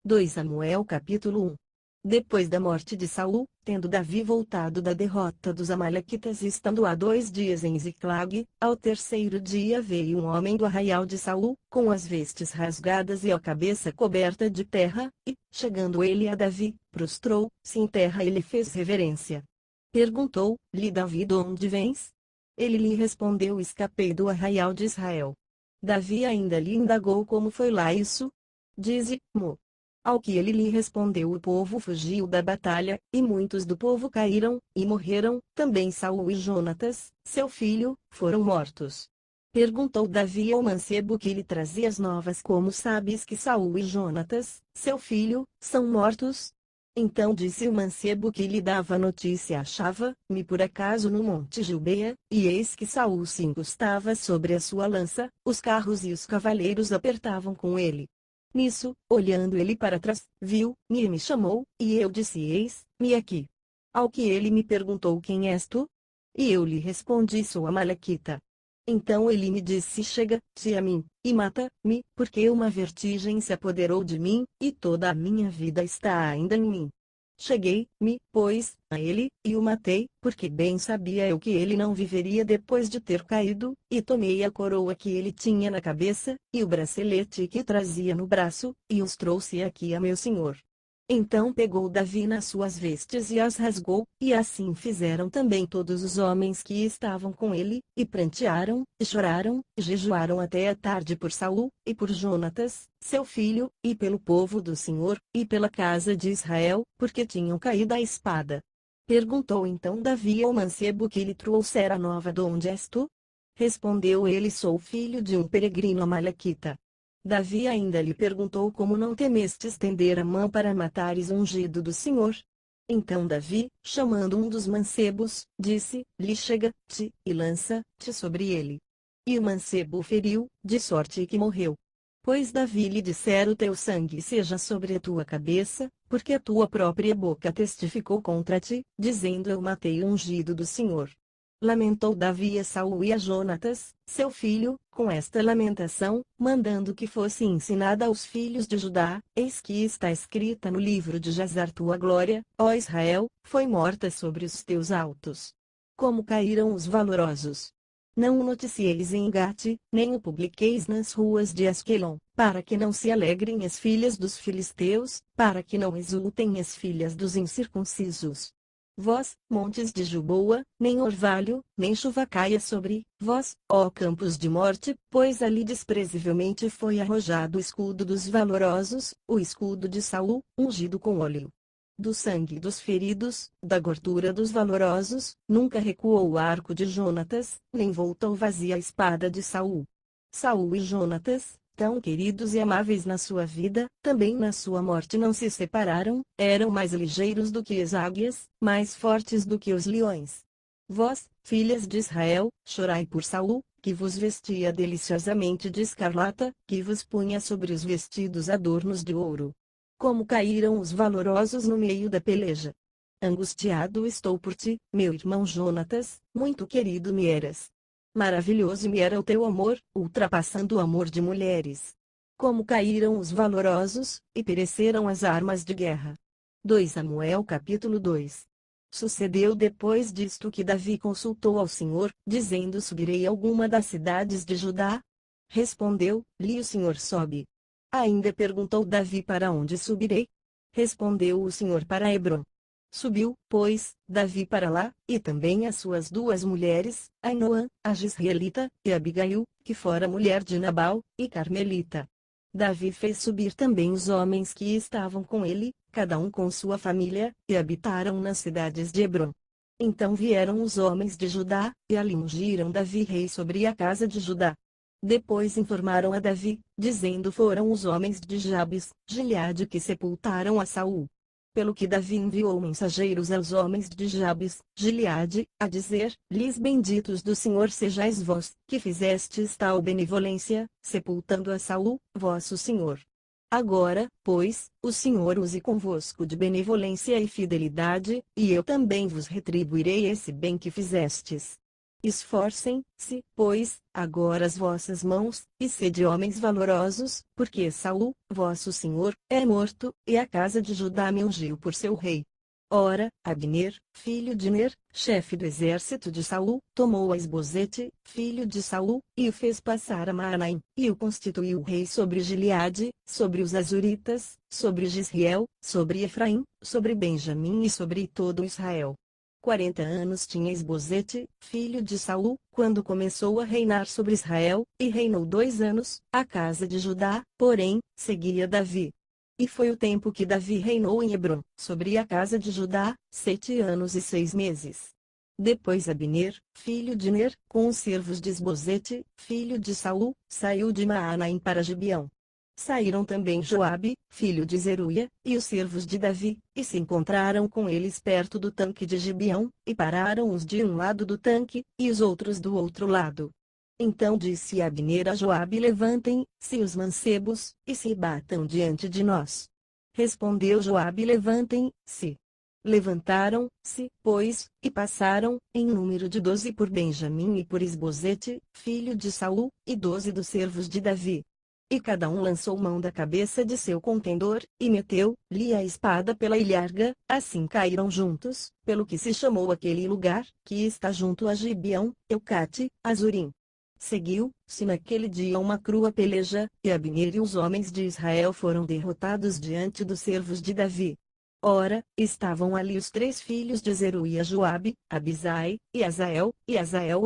2 Samuel capítulo 1. Depois da morte de Saul, tendo Davi voltado da derrota dos amalequitas e estando há 2 dias em Ziclag, ao terceiro dia veio um homem do arraial de Saul, com as vestes rasgadas e a cabeça coberta de terra, e, chegando ele a Davi, prostrou-se em terra e lhe fez reverência. Perguntou-lhe Davi: de onde vens? Ele lhe respondeu: escapei do arraial de Israel. Davi ainda lhe indagou: como foi lá isso? Dize-mo. Ao que ele lhe respondeu: o povo fugiu da batalha, e muitos do povo caíram, e morreram, também Saul e Jonatas, seu filho, foram mortos. Perguntou Davi ao mancebo que lhe trazia as novas: como sabes que Saul e Jonatas, seu filho, são mortos? Então disse o mancebo que lhe dava a notícia: achava-me por acaso no monte Gibeá, e eis que Saul se encostava sobre a sua lança, os carros e os cavaleiros apertavam com ele. Nisso, olhando ele para trás, viu-me e me chamou, e eu disse: eis-me aqui. Ao que ele me perguntou: quem és tu? E eu lhe respondi: sou Amalequita. Então ele me disse: chega-te a mim, e mata-me, porque uma vertigem se apoderou de mim, e toda a minha vida está ainda em mim. Cheguei-me, pois, a ele, e o matei, porque bem sabia eu que ele não viveria depois de ter caído, e tomei a coroa que ele tinha na cabeça, e o bracelete que trazia no braço, e os trouxe aqui a meu senhor. Então pegou Davi nas suas vestes e as rasgou, e assim fizeram também todos os homens que estavam com ele, e prantearam, e choraram, e jejuaram até a tarde por Saul, e por Jonatas, seu filho, e pelo povo do Senhor, e pela casa de Israel, porque tinham caído à espada. Perguntou então Davi ao mancebo que lhe trouxera a nova: de onde és tu? Respondeu ele: sou filho de um peregrino amalequita. Davi ainda lhe perguntou: como não temeste estender a mão para matares o ungido do Senhor? Então Davi, chamando um dos mancebos, disse-lhe: chega-te, e lança-te sobre ele. E o mancebo o feriu, de sorte que morreu. Pois Davi lhe dissera: o teu sangue seja sobre a tua cabeça, porque a tua própria boca testificou contra ti, dizendo: eu matei o ungido do Senhor. Lamentou Davi a Saul e a Jonatas, seu filho, com esta lamentação, mandando que fosse ensinada aos filhos de Judá: eis que está escrita no livro de Jasar: tua glória, ó Israel, foi morta sobre os teus altos. Como caíram os valorosos! Não o noticieis em Gate, nem o publiqueis nas ruas de Asquelon, para que não se alegrem as filhas dos filisteus, para que não exultem as filhas dos incircuncisos. Vós, montes de Gilboa, nem orvalho, nem chuva caia sobre vós, ó campos de morte, pois ali desprezivelmente foi arrojado o escudo dos valorosos, o escudo de Saul, ungido com óleo. Do sangue dos feridos, da gordura dos valorosos, nunca recuou o arco de Jonatas, nem voltou vazia a espada de Saul. Saul e Jonatas, tão queridos e amáveis na sua vida, também na sua morte não se separaram, eram mais ligeiros do que as águias, mais fortes do que os leões. Vós, filhas de Israel, chorai por Saul, que vos vestia deliciosamente de escarlata, que vos punha sobre os vestidos adornos de ouro. Como caíram os valorosos no meio da peleja! Angustiado estou por ti, meu irmão Jonatas, muito querido me eras. Maravilhoso me era o teu amor, ultrapassando o amor de mulheres. Como caíram os valorosos, e pereceram as armas de guerra. 2 Samuel capítulo 2. Sucedeu depois disto que Davi consultou ao Senhor, dizendo: subirei a alguma das cidades de Judá? Respondeu-lhe o Senhor: sobe. Ainda perguntou Davi: para onde subirei? Respondeu o Senhor: para Hebrom. Subiu, pois, Davi para lá, e também as suas 2 mulheres, Ainoã, a Jezreelita, e Abigail, que fora mulher de Nabal, e Carmelita. Davi fez subir também os homens que estavam com ele, cada um com sua família, e habitaram nas cidades de Hebrom. Então vieram os homens de Judá, e ali ungiram Davi rei sobre a casa de Judá. Depois informaram a Davi, dizendo: foram os homens de Jabes, Gileade que sepultaram a Saul. Pelo que Davi enviou mensageiros aos homens de Jabes, Gileade, a dizer-lhes: benditos do Senhor sejais vós, que fizestes tal benevolência, sepultando a Saul, vosso senhor. Agora, pois, o Senhor use convosco de benevolência e fidelidade, e eu também vos retribuirei esse bem que fizestes. Esforcem-se, pois, agora as vossas mãos, e sede homens valorosos, porque Saul, vosso senhor, é morto, e a casa de Judá me ungiu por seu rei. Ora, Abner, filho de Ner, chefe do exército de Saul, tomou a Isbosete, filho de Saul, e o fez passar a Maanaim, e o constituiu rei sobre Gileade, sobre os Azuritas, sobre Gisriel, sobre Efraim, sobre Benjamim e sobre todo Israel. 40 anos tinha Isbosete, filho de Saul, quando começou a reinar sobre Israel, e reinou 2 anos. A casa de Judá, porém, seguia Davi. E foi o tempo que Davi reinou em Hebrom, sobre a casa de Judá, 7 anos e 6 meses. Depois Abner, filho de Ner, com os servos de Isbosete, filho de Saul, saiu de Maanaim para Gibeão. Saíram também Joabe, filho de Zeruia, e os servos de Davi, e se encontraram com eles perto do tanque de Gibeão, e pararam os de um lado do tanque, e os outros do outro lado. Então disse Abner a Joabe: levantem-se os mancebos, e se batam diante de nós. Respondeu Joabe: levantem-se. Levantaram-se, pois, e passaram, em número de 12 por Benjamim e por Isbosete, filho de Saul, e 12 dos servos de Davi. E cada um lançou mão da cabeça de seu contendor, e meteu-lhe a espada pela ilharga, assim caíram juntos, pelo que se chamou aquele lugar, que está junto a Gibeão, Eucate, Azurim. Seguiu-se naquele dia uma crua peleja, e Abner e os homens de Israel foram derrotados diante dos servos de Davi. Ora, estavam ali os 3 filhos de Zeruia: Joabe, Abisai, e Azael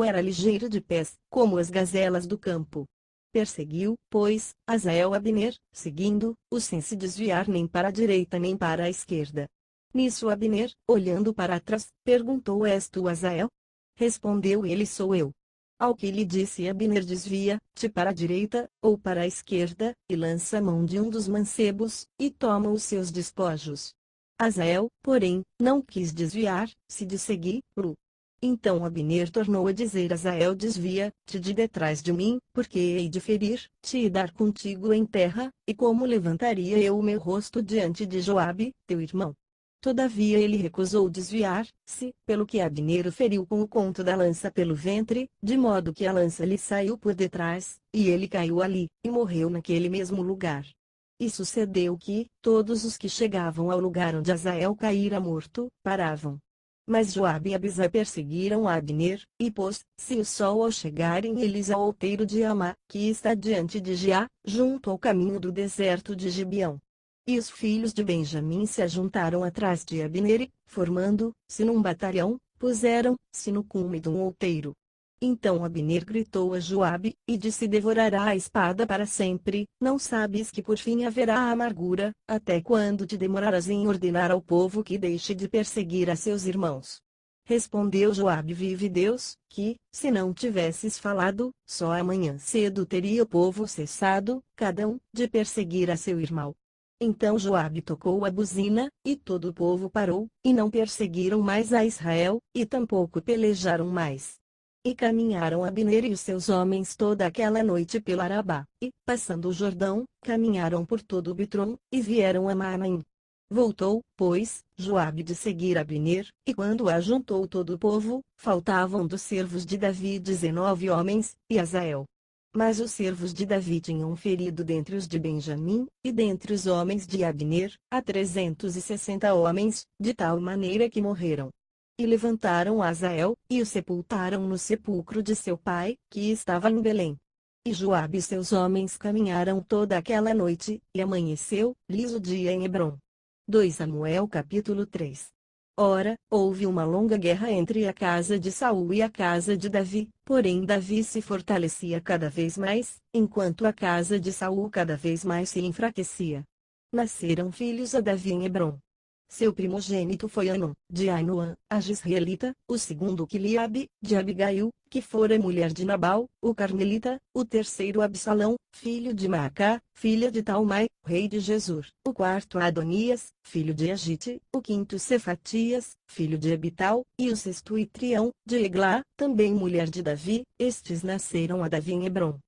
era ligeiro de pés, como as gazelas do campo. Perseguiu, pois, Azael Abner, seguindo-o sem se desviar nem para a direita nem para a esquerda. Nisso Abner, olhando para trás, perguntou: És tu Azael? Respondeu ele: Sou eu. Ao que lhe disse Abner: desvia-te para a direita, ou para a esquerda, e lança a mão de um dos mancebos, e toma os seus despojos. Azael, porém, não quis desviar-se de segui-lo. Então Abner tornou a dizer a Azael: desvia-te de detrás de mim, porque hei de ferir-te e dar contigo em terra, e como levantaria eu o meu rosto diante de Joabe, teu irmão? Todavia ele recusou desviar-se, pelo que Abner o feriu com o conto da lança pelo ventre, de modo que a lança lhe saiu por detrás, e ele caiu ali, e morreu naquele mesmo lugar. E sucedeu que, todos os que chegavam ao lugar onde Azael caíra morto, paravam. Mas Joabe e Abisai perseguiram a Abner, e pôs-se o sol ao chegarem eles ao outeiro de Amá, que está diante de Giá, junto ao caminho do deserto de Gibeão. E os filhos de Benjamim se ajuntaram atrás de Abner e, formando-se num batalhão, puseram-se no cume de um outeiro. Então Abner gritou a Joabe, e disse: devorará a espada para sempre, não sabes que por fim haverá amargura, até quando te demorarás em ordenar ao povo que deixe de perseguir a seus irmãos? Respondeu Joabe: vive Deus, que, se não tivesses falado, só amanhã cedo teria o povo cessado, cada um, de perseguir a seu irmão. Então Joabe tocou a buzina, e todo o povo parou, e não perseguiram mais a Israel, e tampouco pelejaram mais. E caminharam Abner e os seus homens toda aquela noite pelo Arabá, e, passando o Jordão, caminharam por todo o Bitrom, e vieram a Maanaim. Voltou, pois, Joabe de seguir Abner, e quando ajuntou todo o povo, faltavam dos servos de Davi 19 homens, e Azael. Mas os servos de Davi tinham ferido dentre os de Benjamim, e dentre os homens de Abner, a 360 homens, de tal maneira que morreram. E levantaram Azael, e o sepultaram no sepulcro de seu pai, que estava em Belém. E Joabe e seus homens caminharam toda aquela noite, e amanheceu-lhes o dia em Hebrom. 2 Samuel capítulo 3. Ora, houve uma longa guerra entre a casa de Saul e a casa de Davi, porém Davi se fortalecia cada vez mais, enquanto a casa de Saul cada vez mais se enfraquecia. Nasceram filhos a Davi em Hebrom. Seu primogênito foi Anon, de Ainoã, a Gisraelita; o segundo Quiliabe, de Abigail, que fora mulher de Nabal, o Carmelita; o terceiro Absalão, filho de Maacá, filha de Talmai, rei de Gesur; o quarto Adonias, filho de Agite; o quinto Cefatias, filho de Abital; e o sexto Itrião, de Eglá, também mulher de Davi. Estes nasceram a Davi em Hebrom.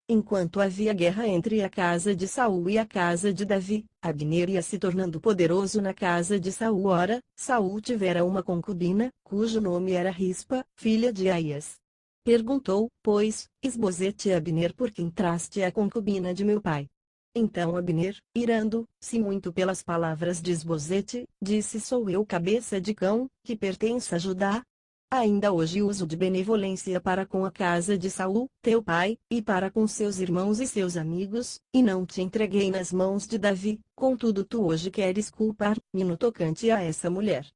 Enquanto havia guerra entre a casa de Saul e a casa de Davi, Abner ia se tornando poderoso na casa de Saul. Ora, Saul tivera uma concubina, cujo nome era Rispa, filha de Aias. Perguntou, pois, Isbosete a Abner: por que entraste a concubina de meu pai? Então Abner, irando-se muito pelas palavras de Isbosete, disse: sou eu cabeça de cão, que pertence a Judá? Ainda hoje uso de benevolência para com a casa de Saul, teu pai, e para com seus irmãos e seus amigos, e não te entreguei nas mãos de Davi, contudo tu hoje queres culpar-me no tocante a essa mulher.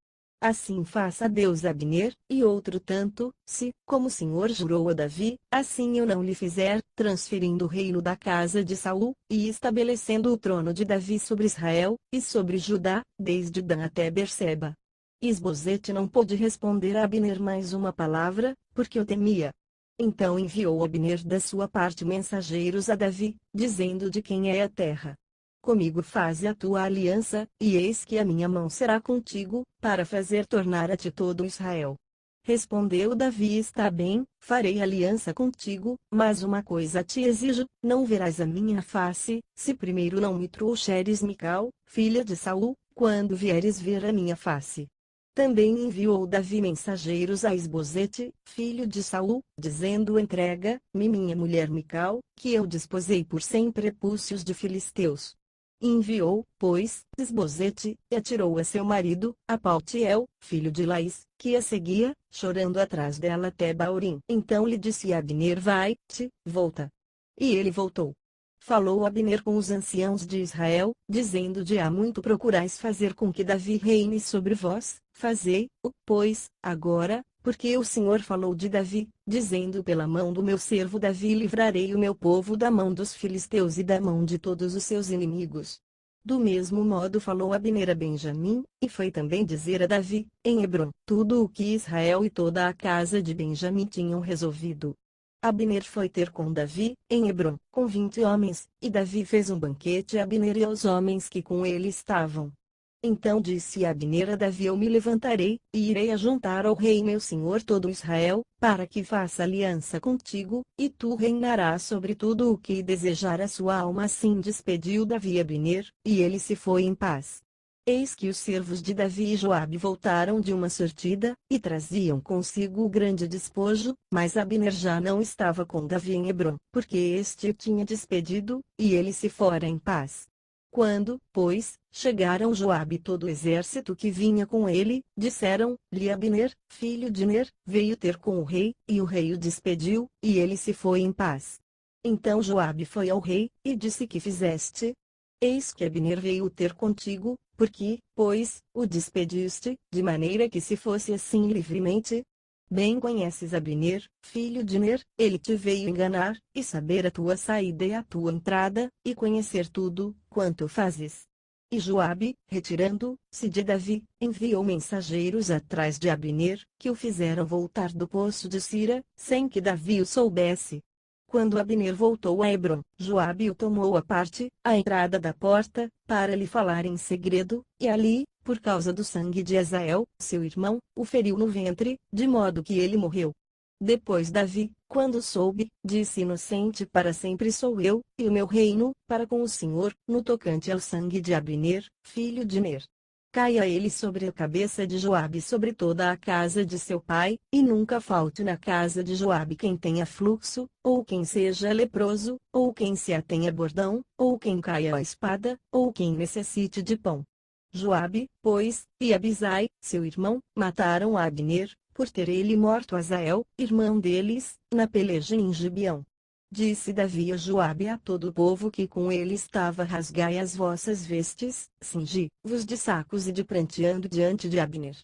Assim faça Deus a Abner, e outro tanto, se, como o Senhor jurou a Davi, assim eu não lhe fizer, transferindo o reino da casa de Saul, e estabelecendo o trono de Davi sobre Israel, e sobre Judá, desde Dan até Berseba. Isbosete não pôde responder a Abner mais uma palavra, porque o temia. Então enviou Abner da sua parte mensageiros a Davi, dizendo: de quem é a terra? Comigo faze a tua aliança, e eis que a minha mão será contigo, para fazer tornar a ti todo Israel. Respondeu Davi: está bem, farei aliança contigo, mas uma coisa te exijo: não verás a minha face, se primeiro não me trouxeres Mical, filha de Saul, quando vieres ver a minha face. Também enviou Davi mensageiros a Isbosete, filho de Saul, dizendo: entrega-me minha mulher Mical, que eu desposei por 100 prepúcios de filisteus. Enviou, pois, Isbosete, e atirou a seu marido, a Paltiel, filho de Laís, que a seguia, chorando atrás dela até Baurim. Então lhe disse Abner: vai-te, volta. E ele voltou. Falou Abner com os anciãos de Israel, dizendo: de há muito procurais fazer com que Davi reine sobre vós, fazei-o, pois, agora, porque o Senhor falou de Davi, dizendo: pela mão do meu servo Davi livrarei o meu povo da mão dos filisteus e da mão de todos os seus inimigos. Do mesmo modo falou Abner a Benjamim, e foi também dizer a Davi, em Hebrom, tudo o que Israel e toda a casa de Benjamim tinham resolvido. Abner foi ter com Davi, em Hebrom, com 20 homens, e Davi fez um banquete a Abner e aos homens que com ele estavam. Então disse Abner a Davi: eu me levantarei, e irei ajuntar ao rei meu senhor todo Israel, para que faça aliança contigo, e tu reinarás sobre tudo o que desejar a sua alma. Assim despediu Davi Abner, e ele se foi em paz. Eis que os servos de Davi e Joabe voltaram de uma sortida, e traziam consigo o grande despojo, mas Abner já não estava com Davi em Hebrom, porque este o tinha despedido, e ele se fora em paz. Quando, pois, chegaram Joabe e todo o exército que vinha com ele, disseram-lhe: Abner, filho de Ner, veio ter com o rei, e o rei o despediu, e ele se foi em paz. Então Joabe foi ao rei, e disse: que fizeste? Eis que Abner veio ter contigo, porque, pois, o despediste, de maneira que se fosse assim livremente? Bem conheces Abner, filho de Ner, ele te veio enganar, e saber a tua saída e a tua entrada, e conhecer tudo, quanto fazes. E Joabe, retirando-se de Davi, enviou mensageiros atrás de Abner, que o fizeram voltar do poço de Sira, sem que Davi o soubesse. Quando Abner voltou a Hebrom, Joabe o tomou à parte, à entrada da porta, para lhe falar em segredo, e ali, por causa do sangue de Azael, seu irmão, o feriu no ventre, de modo que ele morreu. Depois Davi, quando soube, disse: inocente para sempre sou eu, e o meu reino, para com o Senhor, no tocante ao sangue de Abner, filho de Ner. Caia ele sobre a cabeça de Joabe e sobre toda a casa de seu pai, e nunca falte na casa de Joabe quem tenha fluxo, ou quem seja leproso, ou quem se atenha bordão, ou quem caia à espada, ou quem necessite de pão. Joabe, pois, e Abisai, seu irmão, mataram a Abner, por ter ele morto Azael, irmão deles, na peleja em Gibeão. Disse Davi a Joabe e a todo o povo que com ele estava: rasgai as vossas vestes, cingi-vos de sacos e de pranteando diante de Abner.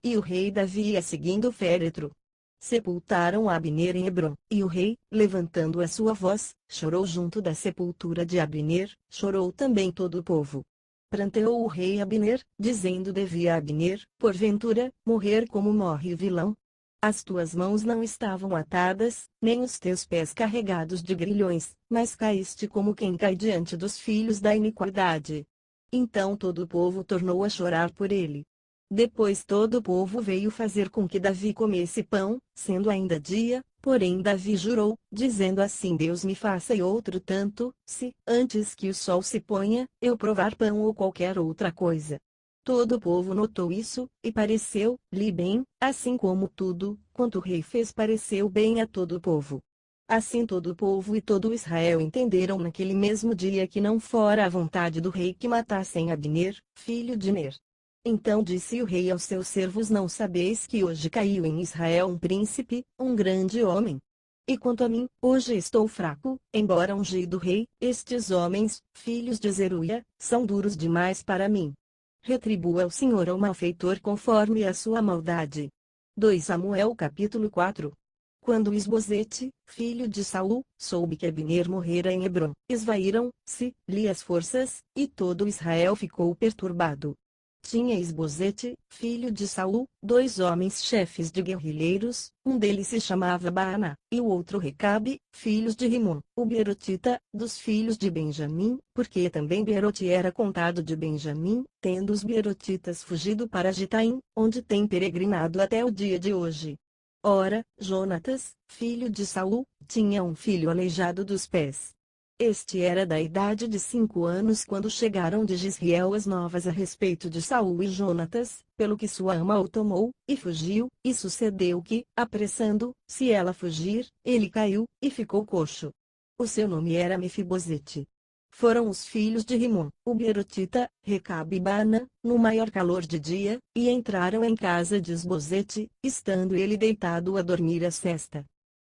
E o rei Davi ia seguindo o féretro. Sepultaram Abner em Hebrom, e o rei, levantando a sua voz, chorou junto da sepultura de Abner, chorou também todo o povo. Pranteou o rei Abner, dizendo: devia Abner, porventura, morrer como morre o vilão? As tuas mãos não estavam atadas, nem os teus pés carregados de grilhões, mas caíste como quem cai diante dos filhos da iniquidade. Então todo o povo tornou a chorar por ele. Depois todo o povo veio fazer com que Davi comesse pão, sendo ainda dia, porém Davi jurou, dizendo: assim Deus me faça e outro tanto, se, antes que o sol se ponha, eu provar pão ou qualquer outra coisa. Todo o povo notou isso, e pareceu-lhe bem, assim como tudo quanto o rei fez pareceu bem a todo o povo. Assim todo o povo e todo Israel entenderam naquele mesmo dia que não fora a vontade do rei que matassem Abner, filho de Ner. Então disse o rei aos seus servos: Não sabeis que hoje caiu em Israel um príncipe, um grande homem? E quanto a mim, hoje estou fraco, embora ungido rei, estes homens, filhos de Zeruia, são duros demais para mim. Retribua o Senhor ao malfeitor conforme a sua maldade. 2 Samuel capítulo 4. Quando Isbosete, filho de Saul, soube que Abner morrera em Hebrom, esvaíram-se-lhe as forças, e todo Israel ficou perturbado. Tinha Isbosete, filho de Saul, 2 homens chefes de guerrilheiros, um deles se chamava Baaná, e o outro Recabe, filhos de Rimom, o Beerotita, dos filhos de Benjamim, porque também Beerote era contado de Benjamim, tendo os Beerotitas fugido para Gitaim, onde tem peregrinado até o dia de hoje. Ora, Jonatas, filho de Saul, tinha um filho aleijado dos pés. Este era da idade de 5 anos quando chegaram de Gisriel as novas a respeito de Saul e Jonatas, pelo que sua ama o tomou, e fugiu, e sucedeu que, apressando-se ela fugir, ele caiu, e ficou coxo. O seu nome era Mefibosete. Foram os filhos de Rimom, o Beerotita, Recabe e Baana, no maior calor de dia, e entraram em casa de Isbosete, estando ele deitado a dormir a sesta.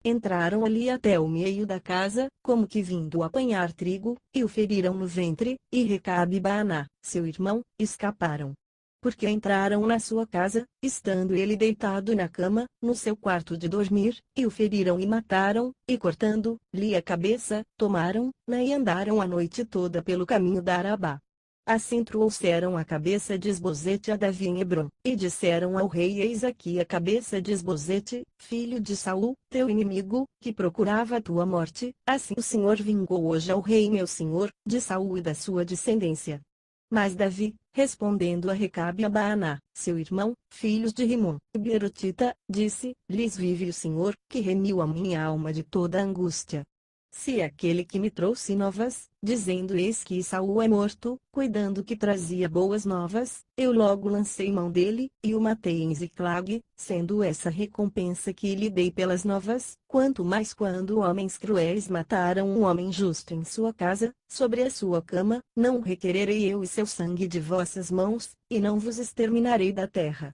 Entraram ali até o meio da casa, como que vindo apanhar trigo, e o feriram no ventre, e Recabe e Baaná, seu irmão, escaparam. Porque entraram na sua casa, estando ele deitado na cama, no seu quarto de dormir, e o feriram e mataram, e cortando-lhe a cabeça, tomaram-na e andaram a noite toda pelo caminho da Arabá. Assim trouxeram a cabeça de Isbosete a Davi em Hebrom, e disseram ao rei: Eis aqui a cabeça de Isbosete, filho de Saul, teu inimigo, que procurava a tua morte. Assim o Senhor vingou hoje ao rei meu senhor, de Saul e da sua descendência. Mas Davi, respondendo a Recabe e a Baaná, seu irmão, filhos de Rimom, e Beerotita, disse: Lhes vive o Senhor, que remiu a minha alma de toda angústia. Se aquele que me trouxe novas, dizendo eis que Saul é morto, cuidando que trazia boas novas, eu logo lancei mão dele, e o matei em Ziclag, sendo essa recompensa que lhe dei pelas novas, quanto mais quando homens cruéis mataram um homem justo em sua casa, sobre a sua cama, não requererei eu e seu sangue de vossas mãos, e não vos exterminarei da terra.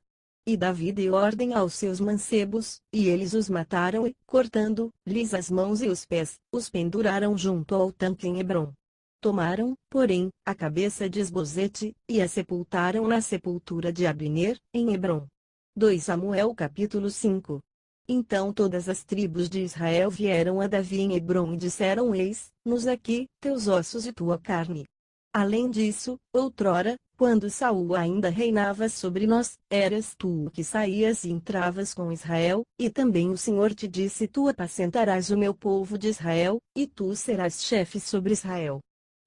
E Davi deu ordem aos seus mancebos, e eles os mataram e, cortando-lhes as mãos e os pés, os penduraram junto ao tanque em Hebrom. Tomaram, porém, a cabeça de Isbosete, e a sepultaram na sepultura de Abner, em Hebrom. 2 Samuel capítulo 5. Então todas as tribos de Israel vieram a Davi em Hebrom e disseram: Eis-nos aqui, teus ossos e tua carne. Além disso, outrora, quando Saul ainda reinava sobre nós, eras tu que saías e entravas com Israel, e também o Senhor te disse: Tu apacentarás o meu povo de Israel, e tu serás chefe sobre Israel.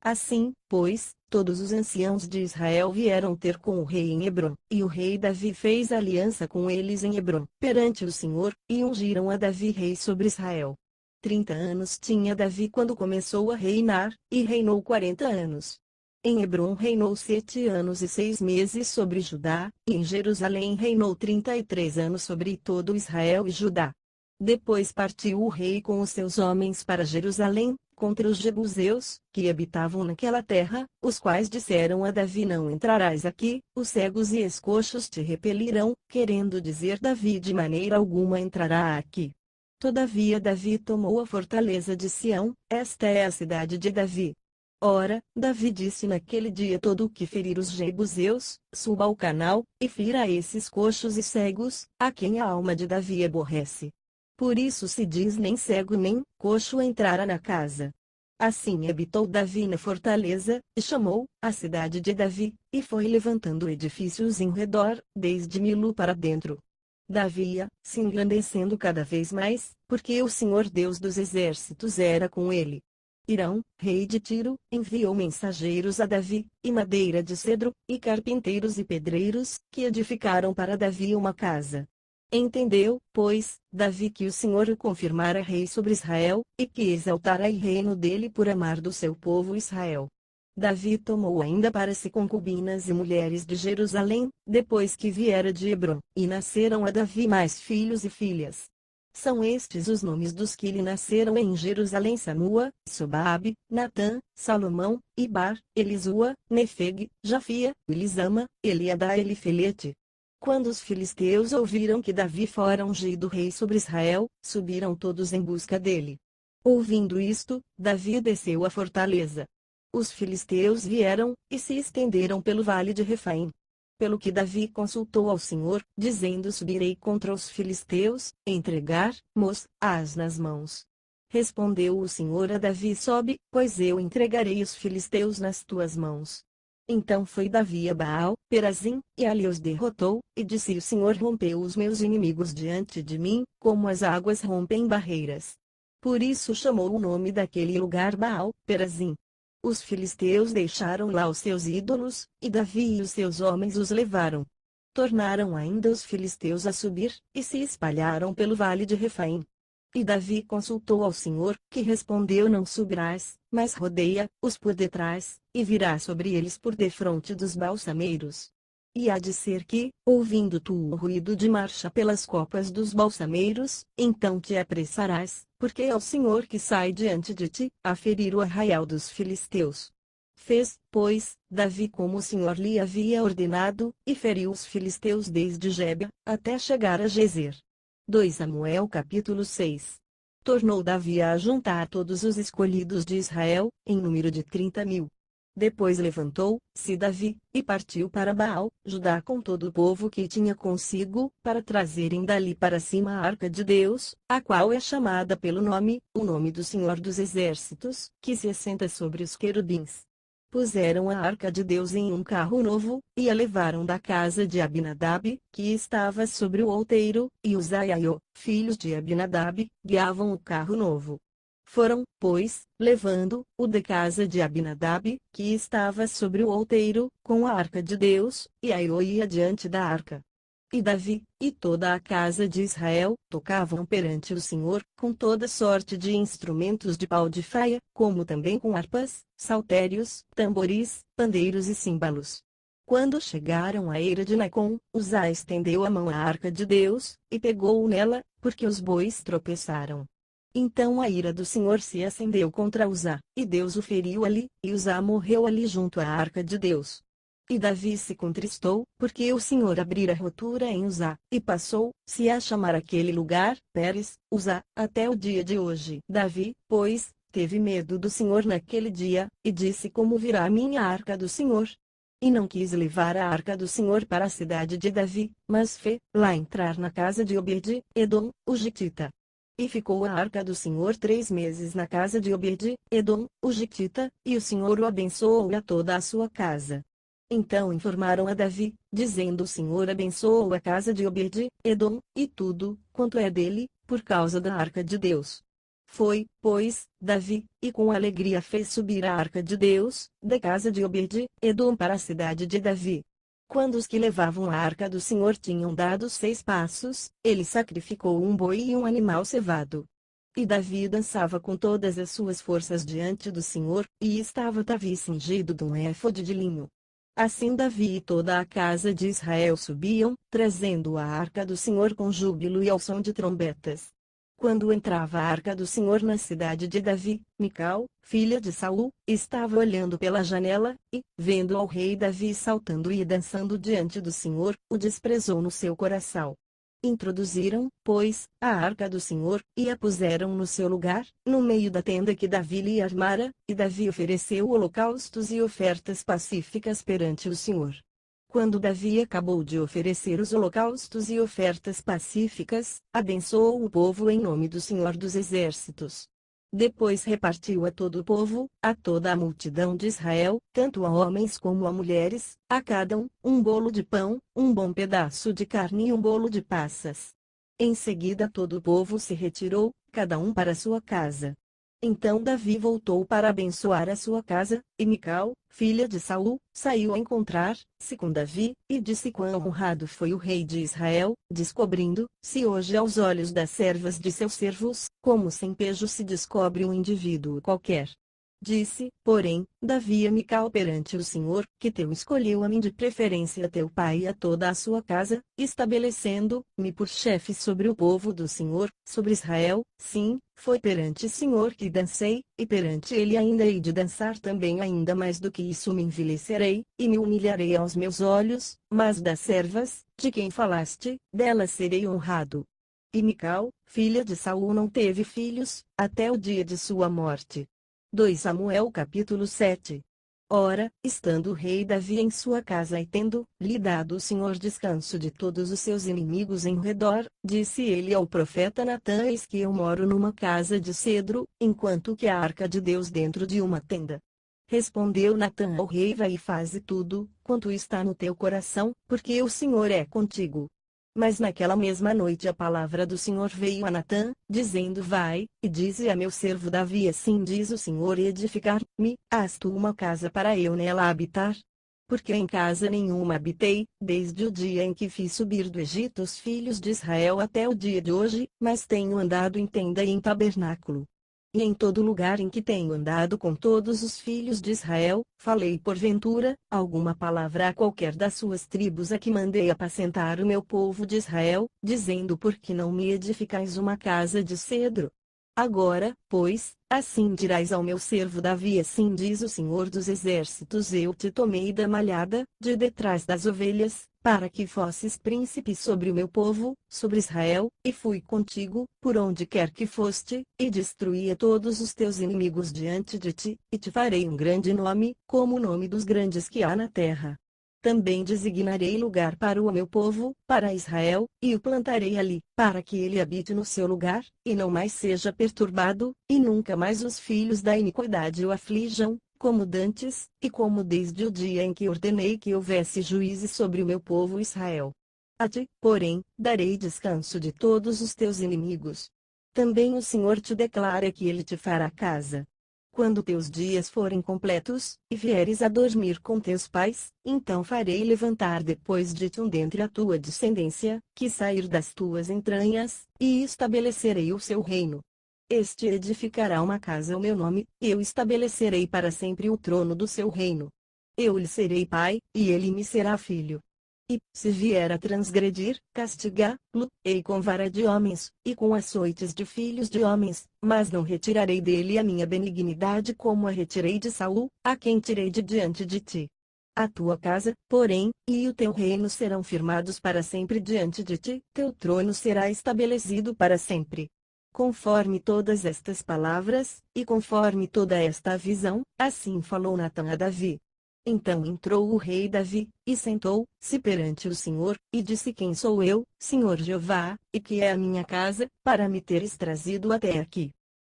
Assim, pois, todos os anciãos de Israel vieram ter com o rei em Hebrom, e o rei Davi fez aliança com eles em Hebrom, perante o Senhor, e ungiram a Davi rei sobre Israel. 30 anos tinha Davi quando começou a reinar, e reinou 40 anos. Em Hebrom reinou 7 anos e 6 meses sobre Judá, e em Jerusalém reinou 33 anos sobre todo Israel e Judá. Depois partiu o rei com os seus homens para Jerusalém, contra os jebuseus, que habitavam naquela terra, os quais disseram a Davi: Não entrarás aqui, os cegos e escoxos te repelirão, querendo dizer Davi: De maneira alguma entrará aqui. Todavia Davi tomou a fortaleza de Sião, esta é a cidade de Davi. Ora, Davi disse naquele dia todo o que ferir os jebuseus, suba ao canal, e fira esses coxos e cegos, a quem a alma de Davi aborrece. Por isso se diz: nem cego nem coxo entrara na casa. Assim habitou Davi na fortaleza, e chamou a cidade de Davi, e foi levantando edifícios em redor, desde Milo para dentro. Davi ia se engrandecendo cada vez mais, porque o Senhor Deus dos exércitos era com ele. Irão, rei de Tiro, enviou mensageiros a Davi, e madeira de cedro, e carpinteiros e pedreiros, que edificaram para Davi uma casa. Entendeu, pois, Davi que o Senhor o confirmara rei sobre Israel, e que exaltara o reino dele por amar do seu povo Israel. Davi tomou ainda para si concubinas e mulheres de Jerusalém, depois que viera de Hebrom, e nasceram a Davi mais filhos e filhas. São estes os nomes dos que lhe nasceram em Jerusalém: Samua, Sobabe, Natã, Salomão, Ibar, Elisua, Nefeg, Jafia, Elisama, Eliadá e Elifelete. Quando os filisteus ouviram que Davi fora ungido rei sobre Israel, subiram todos em busca dele. Ouvindo isto, Davi desceu à fortaleza. Os filisteus vieram, e se estenderam pelo vale de Refaim. Pelo que Davi consultou ao Senhor, dizendo: subirei contra os filisteus, entregar-mos-ás nas mãos. Respondeu o Senhor a Davi: sobe, pois eu entregarei os filisteus nas tuas mãos. Então foi Davi a Baal, Perazim, e ali os derrotou, e disse: o Senhor rompeu os meus inimigos diante de mim, como as águas rompem barreiras. Por isso chamou o nome daquele lugar Baal, Perazim. Os filisteus deixaram lá os seus ídolos, e Davi e os seus homens os levaram. Tornaram ainda os filisteus a subir, e se espalharam pelo vale de Refaim. E Davi consultou ao Senhor, que respondeu: não subirás, mas rodeia-os por detrás, e virás sobre eles por defronte dos balsameiros. E há de ser que, ouvindo tu o ruído de marcha pelas copas dos balsameiros, então te apressarás, porque é o Senhor que sai diante de ti, a ferir o arraial dos filisteus. Fez, pois, Davi como o Senhor lhe havia ordenado, e feriu os filisteus desde Gébea, até chegar a Gezer. 2 Samuel capítulo 6. Tornou Davi a juntar todos os escolhidos de Israel, em número de 30.000. Depois levantou-se Davi, e partiu para Baal, Judá, com todo o povo que tinha consigo, para trazerem dali para cima a arca de Deus, a qual é chamada pelo nome, o nome do Senhor dos Exércitos, que se assenta sobre os querubins. Puseram a arca de Deus em um carro novo, e a levaram da casa de Abinadab, que estava sobre o outeiro, e Uzá e Aiô, filhos de Abinadab, guiavam o carro novo. Foram, pois, levando-o da casa de Abinadab, que estava sobre o outeiro, com a arca de Deus, e Aiô ia diante da arca. E Davi, e toda a casa de Israel, tocavam perante o Senhor, com toda sorte de instrumentos de pau de faia, como também com harpas, saltérios, tamboris, pandeiros e címbalos. Quando chegaram à eira de Nacon, Uzá estendeu a mão à arca de Deus, e pegou nela, porque os bois tropeçaram. Então a ira do Senhor se acendeu contra Uzá, e Deus o feriu ali, e Uzá morreu ali junto à arca de Deus. E Davi se contristou, porque o Senhor abrira rotura em Uzá, e passou-se a chamar aquele lugar, Pérez, Uzá, até o dia de hoje. Davi, pois, teve medo do Senhor naquele dia, e disse: como virá a minha arca do Senhor? E não quis levar a arca do Senhor para a cidade de Davi, mas fê-la entrar na casa de Obed-edom, o gitita. E ficou a arca do Senhor 3 meses na casa de Obed-edom, o gitita, e o Senhor o abençoou a toda a sua casa. Então informaram a Davi, dizendo: o Senhor abençoou a casa de Obed-edom, e tudo, quanto é dele, por causa da arca de Deus. Foi, pois, Davi, e com alegria fez subir a arca de Deus, da casa de Obed-edom para a cidade de Davi. Quando os que levavam a arca do Senhor tinham dado 6 passos, ele sacrificou um boi e um animal cevado. E Davi dançava com todas as suas forças diante do Senhor, e estava Davi cingido de um éfode de linho. Assim Davi e toda a casa de Israel subiam, trazendo a arca do Senhor com júbilo e ao som de trombetas. Quando entrava a arca do Senhor na cidade de Davi, Mical, filha de Saul, estava olhando pela janela, e, vendo ao rei Davi saltando e dançando diante do Senhor, o desprezou no seu coração. Introduziram, pois, a arca do Senhor, e a puseram no seu lugar, no meio da tenda que Davi lhe armara, e Davi ofereceu holocaustos e ofertas pacíficas perante o Senhor. Quando Davi acabou de oferecer os holocaustos e ofertas pacíficas, abençoou o povo em nome do Senhor dos Exércitos. Depois repartiu a todo o povo, a toda a multidão de Israel, tanto a homens como a mulheres, a cada um bolo de pão, um bom pedaço de carne e um bolo de passas. Em seguida todo o povo se retirou, cada um para sua casa. Então Davi voltou para abençoar a sua casa, e Mical, filha de Saul, saiu a encontrar-se com Davi, e disse quão honrado foi o rei de Israel, descobrindo-se hoje aos olhos das servas de seus servos, como sem pejo se descobre um indivíduo qualquer. Disse, porém, Davi a Mical perante o Senhor, que teu escolheu a mim de preferência a teu pai e a toda a sua casa, estabelecendo-me por chefe sobre o povo do Senhor, sobre Israel. Sim, foi perante o Senhor que dancei, e perante ele ainda hei de dançar também, ainda mais do que isso me envelhecerei, e me humilharei aos meus olhos, mas das servas, de quem falaste, delas serei honrado. E Mical, filha de Saul, não teve filhos, até o dia de sua morte. 2 Samuel capítulo 7. Ora, estando o rei Davi em sua casa e tendo-lhe dado o Senhor descanso de todos os seus inimigos em redor, disse ele ao profeta Natã: Eis que eu moro numa casa de cedro, enquanto que a arca de Deus dentro de uma tenda. Respondeu Natã ao rei: Vai e faze tudo quanto está no teu coração, porque o Senhor é contigo. Mas naquela mesma noite a palavra do Senhor veio a Natã, dizendo: Vai, e dize a meu servo Davi: Assim diz o Senhor: Edificar-me-ás tu uma casa para eu nela habitar? Porque em casa nenhuma habitei, desde o dia em que fiz subir do Egito os filhos de Israel até o dia de hoje, mas tenho andado em tenda e em tabernáculo. E em todo lugar em que tenho andado com todos os filhos de Israel, falei porventura alguma palavra a qualquer das suas tribos a que mandei apacentar o meu povo de Israel, dizendo: Por que não me edificais uma casa de cedro? Agora, pois, assim dirás ao meu servo Davi: Assim diz o Senhor dos Exércitos: Eu te tomei da malhada, de detrás das ovelhas, para que fosses príncipe sobre o meu povo, sobre Israel, e fui contigo, por onde quer que foste, e destruí a todos os teus inimigos diante de ti, e te farei um grande nome, como o nome dos grandes que há na terra. Também designarei lugar para o meu povo, para Israel, e o plantarei ali, para que ele habite no seu lugar, e não mais seja perturbado, e nunca mais os filhos da iniquidade o aflijam, como dantes, e como desde o dia em que ordenei que houvesse juízes sobre o meu povo Israel. A ti, porém, darei descanso de todos os teus inimigos. Também o Senhor te declara que ele te fará casa. Quando teus dias forem completos, e vieres a dormir com teus pais, então farei levantar depois de ti dentre a tua descendência, que sair das tuas entranhas, e estabelecerei o seu reino. Este edificará uma casa ao meu nome, e eu estabelecerei para sempre o trono do seu reino. Eu lhe serei pai, e ele me será filho. E, se vier a transgredir, castigá-lo-ei com vara de homens, e com açoites de filhos de homens, mas não retirarei dele a minha benignidade como a retirei de Saul, a quem tirei de diante de ti. A tua casa, porém, e o teu reino serão firmados para sempre diante de ti, teu trono será estabelecido para sempre. Conforme todas estas palavras, e conforme toda esta visão, assim falou Natã a Davi. Então entrou o rei Davi, e sentou-se perante o Senhor, e disse: Quem sou eu, Senhor Jeová, e que é a minha casa, para me teres trazido até aqui?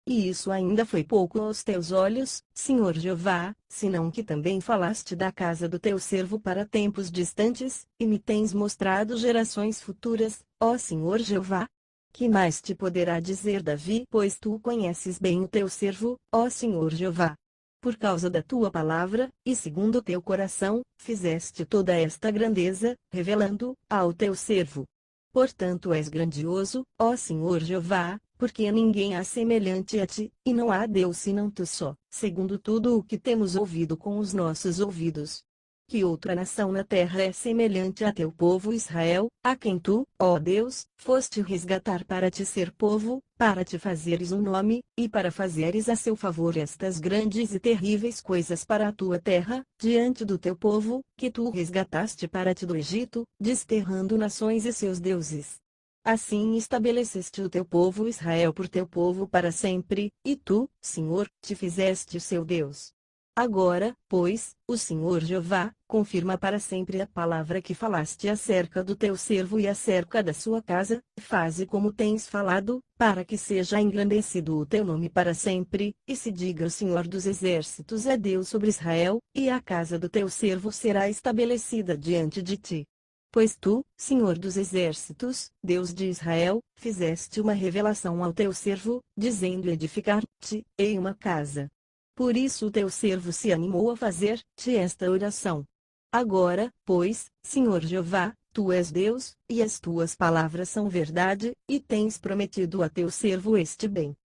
E isso ainda foi pouco aos teus olhos, Senhor Jeová, senão que também falaste da casa do teu servo para tempos distantes, e me tens mostrado gerações futuras, ó Senhor Jeová? Que mais te poderá dizer Davi? Pois tu conheces bem o teu servo, ó Senhor Jeová. Por causa da tua palavra, e segundo o teu coração, fizeste toda esta grandeza, revelando ao teu servo. Portanto és grandioso, ó Senhor Jeová, porque ninguém há semelhante a ti, e não há Deus senão tu só, segundo tudo o que temos ouvido com os nossos ouvidos. Que outra nação na terra é semelhante a teu povo Israel, a quem tu, ó Deus, foste resgatar para te ser povo, para te fazeres um nome, e para fazeres a seu favor estas grandes e terríveis coisas para a tua terra, diante do teu povo, que tu resgataste para ti do Egito, desterrando nações e seus deuses. Assim estabeleceste o teu povo Israel por teu povo para sempre, e tu, Senhor, te fizeste seu Deus. Agora, pois, o Senhor Jeová, confirma para sempre a palavra que falaste acerca do teu servo e acerca da sua casa, faze como tens falado, para que seja engrandecido o teu nome para sempre, e se diga: o Senhor dos Exércitos é Deus sobre Israel, e a casa do teu servo será estabelecida diante de ti. Pois tu, Senhor dos Exércitos, Deus de Israel, fizeste uma revelação ao teu servo, dizendo: edificar-te-ei uma casa. Por isso o teu servo se animou a fazer-te esta oração. Agora, pois, Senhor Jeová, tu és Deus, e as tuas palavras são verdade, e tens prometido a teu servo este bem.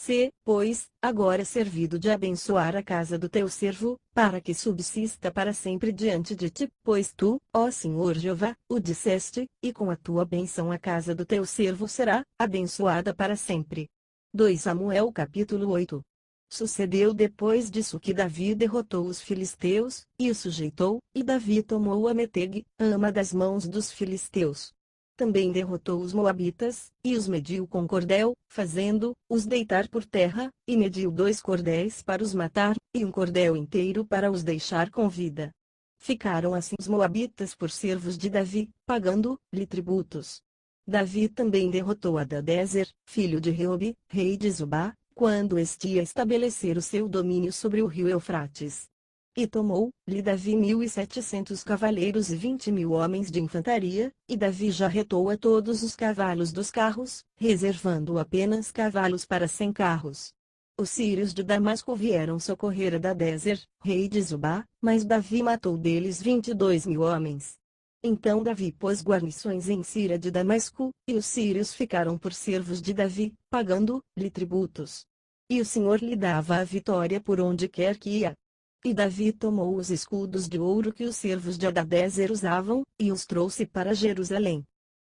Se, pois, agora servido de abençoar a casa do teu servo, para que subsista para sempre diante de ti, pois tu, ó Senhor Jeová, o disseste, e com a tua bênção a casa do teu servo será abençoada para sempre. 2 Samuel capítulo 8. Sucedeu depois disso que Davi derrotou os filisteus, e os sujeitou, e Davi tomou a Meteg, ama das mãos dos filisteus. Também derrotou os moabitas, e os mediu com cordel, fazendo-os deitar por terra, e mediu 2 cordéis para os matar, e um cordel inteiro para os deixar com vida. Ficaram assim os moabitas por servos de Davi, pagando-lhe tributos. Davi também derrotou Hadadezer, filho de Reobe, rei de Zobá, quando este ia estabelecer o seu domínio sobre o rio Eufrates. E tomou-lhe Davi 1.700 cavaleiros e 20.000 homens de infantaria, e Davi jarretou a todos os cavalos dos carros, reservando apenas cavalos para 100 carros. Os sírios de Damasco vieram socorrer Hadadezer, rei de Zobá, mas Davi matou deles 22.000 homens. Então Davi pôs guarnições em Síria de Damasco, e os sírios ficaram por servos de Davi, pagando-lhe tributos. E o Senhor lhe dava a vitória por onde quer que ia. E Davi tomou os escudos de ouro que os servos de Hadadezer usavam, e os trouxe para Jerusalém.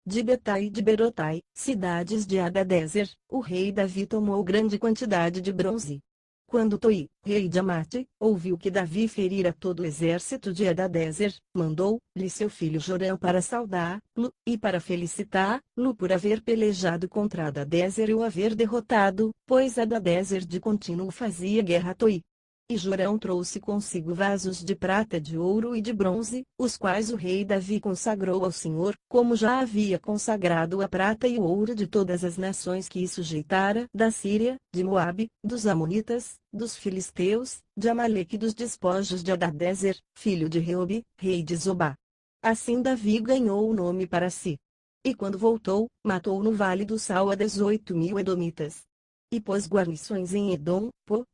De Betai e de Berotai, cidades de Hadadezer, o rei Davi tomou grande quantidade de bronze. Quando Toi, rei de Amate, ouviu que Davi ferira todo o exército de Hadadezer, mandou-lhe seu filho Jorão para saudá-lo, e para felicitá-lo por haver pelejado contra Hadadezer e o haver derrotado, pois Hadadezer de contínuo fazia guerra a Toi. E Jorão trouxe consigo vasos de prata, de ouro e de bronze, os quais o rei Davi consagrou ao Senhor, como já havia consagrado a prata e o ouro de todas as nações que sujeitara, da Síria, de Moabe, dos Amonitas, dos Filisteus, de Amaleque e dos despojos de Hadadezer, filho de Reobe, rei de Zobá. Assim Davi ganhou o nome para si. E quando voltou, matou no vale do Sal a 18.000 edomitas. E pôs guarnições em Edom,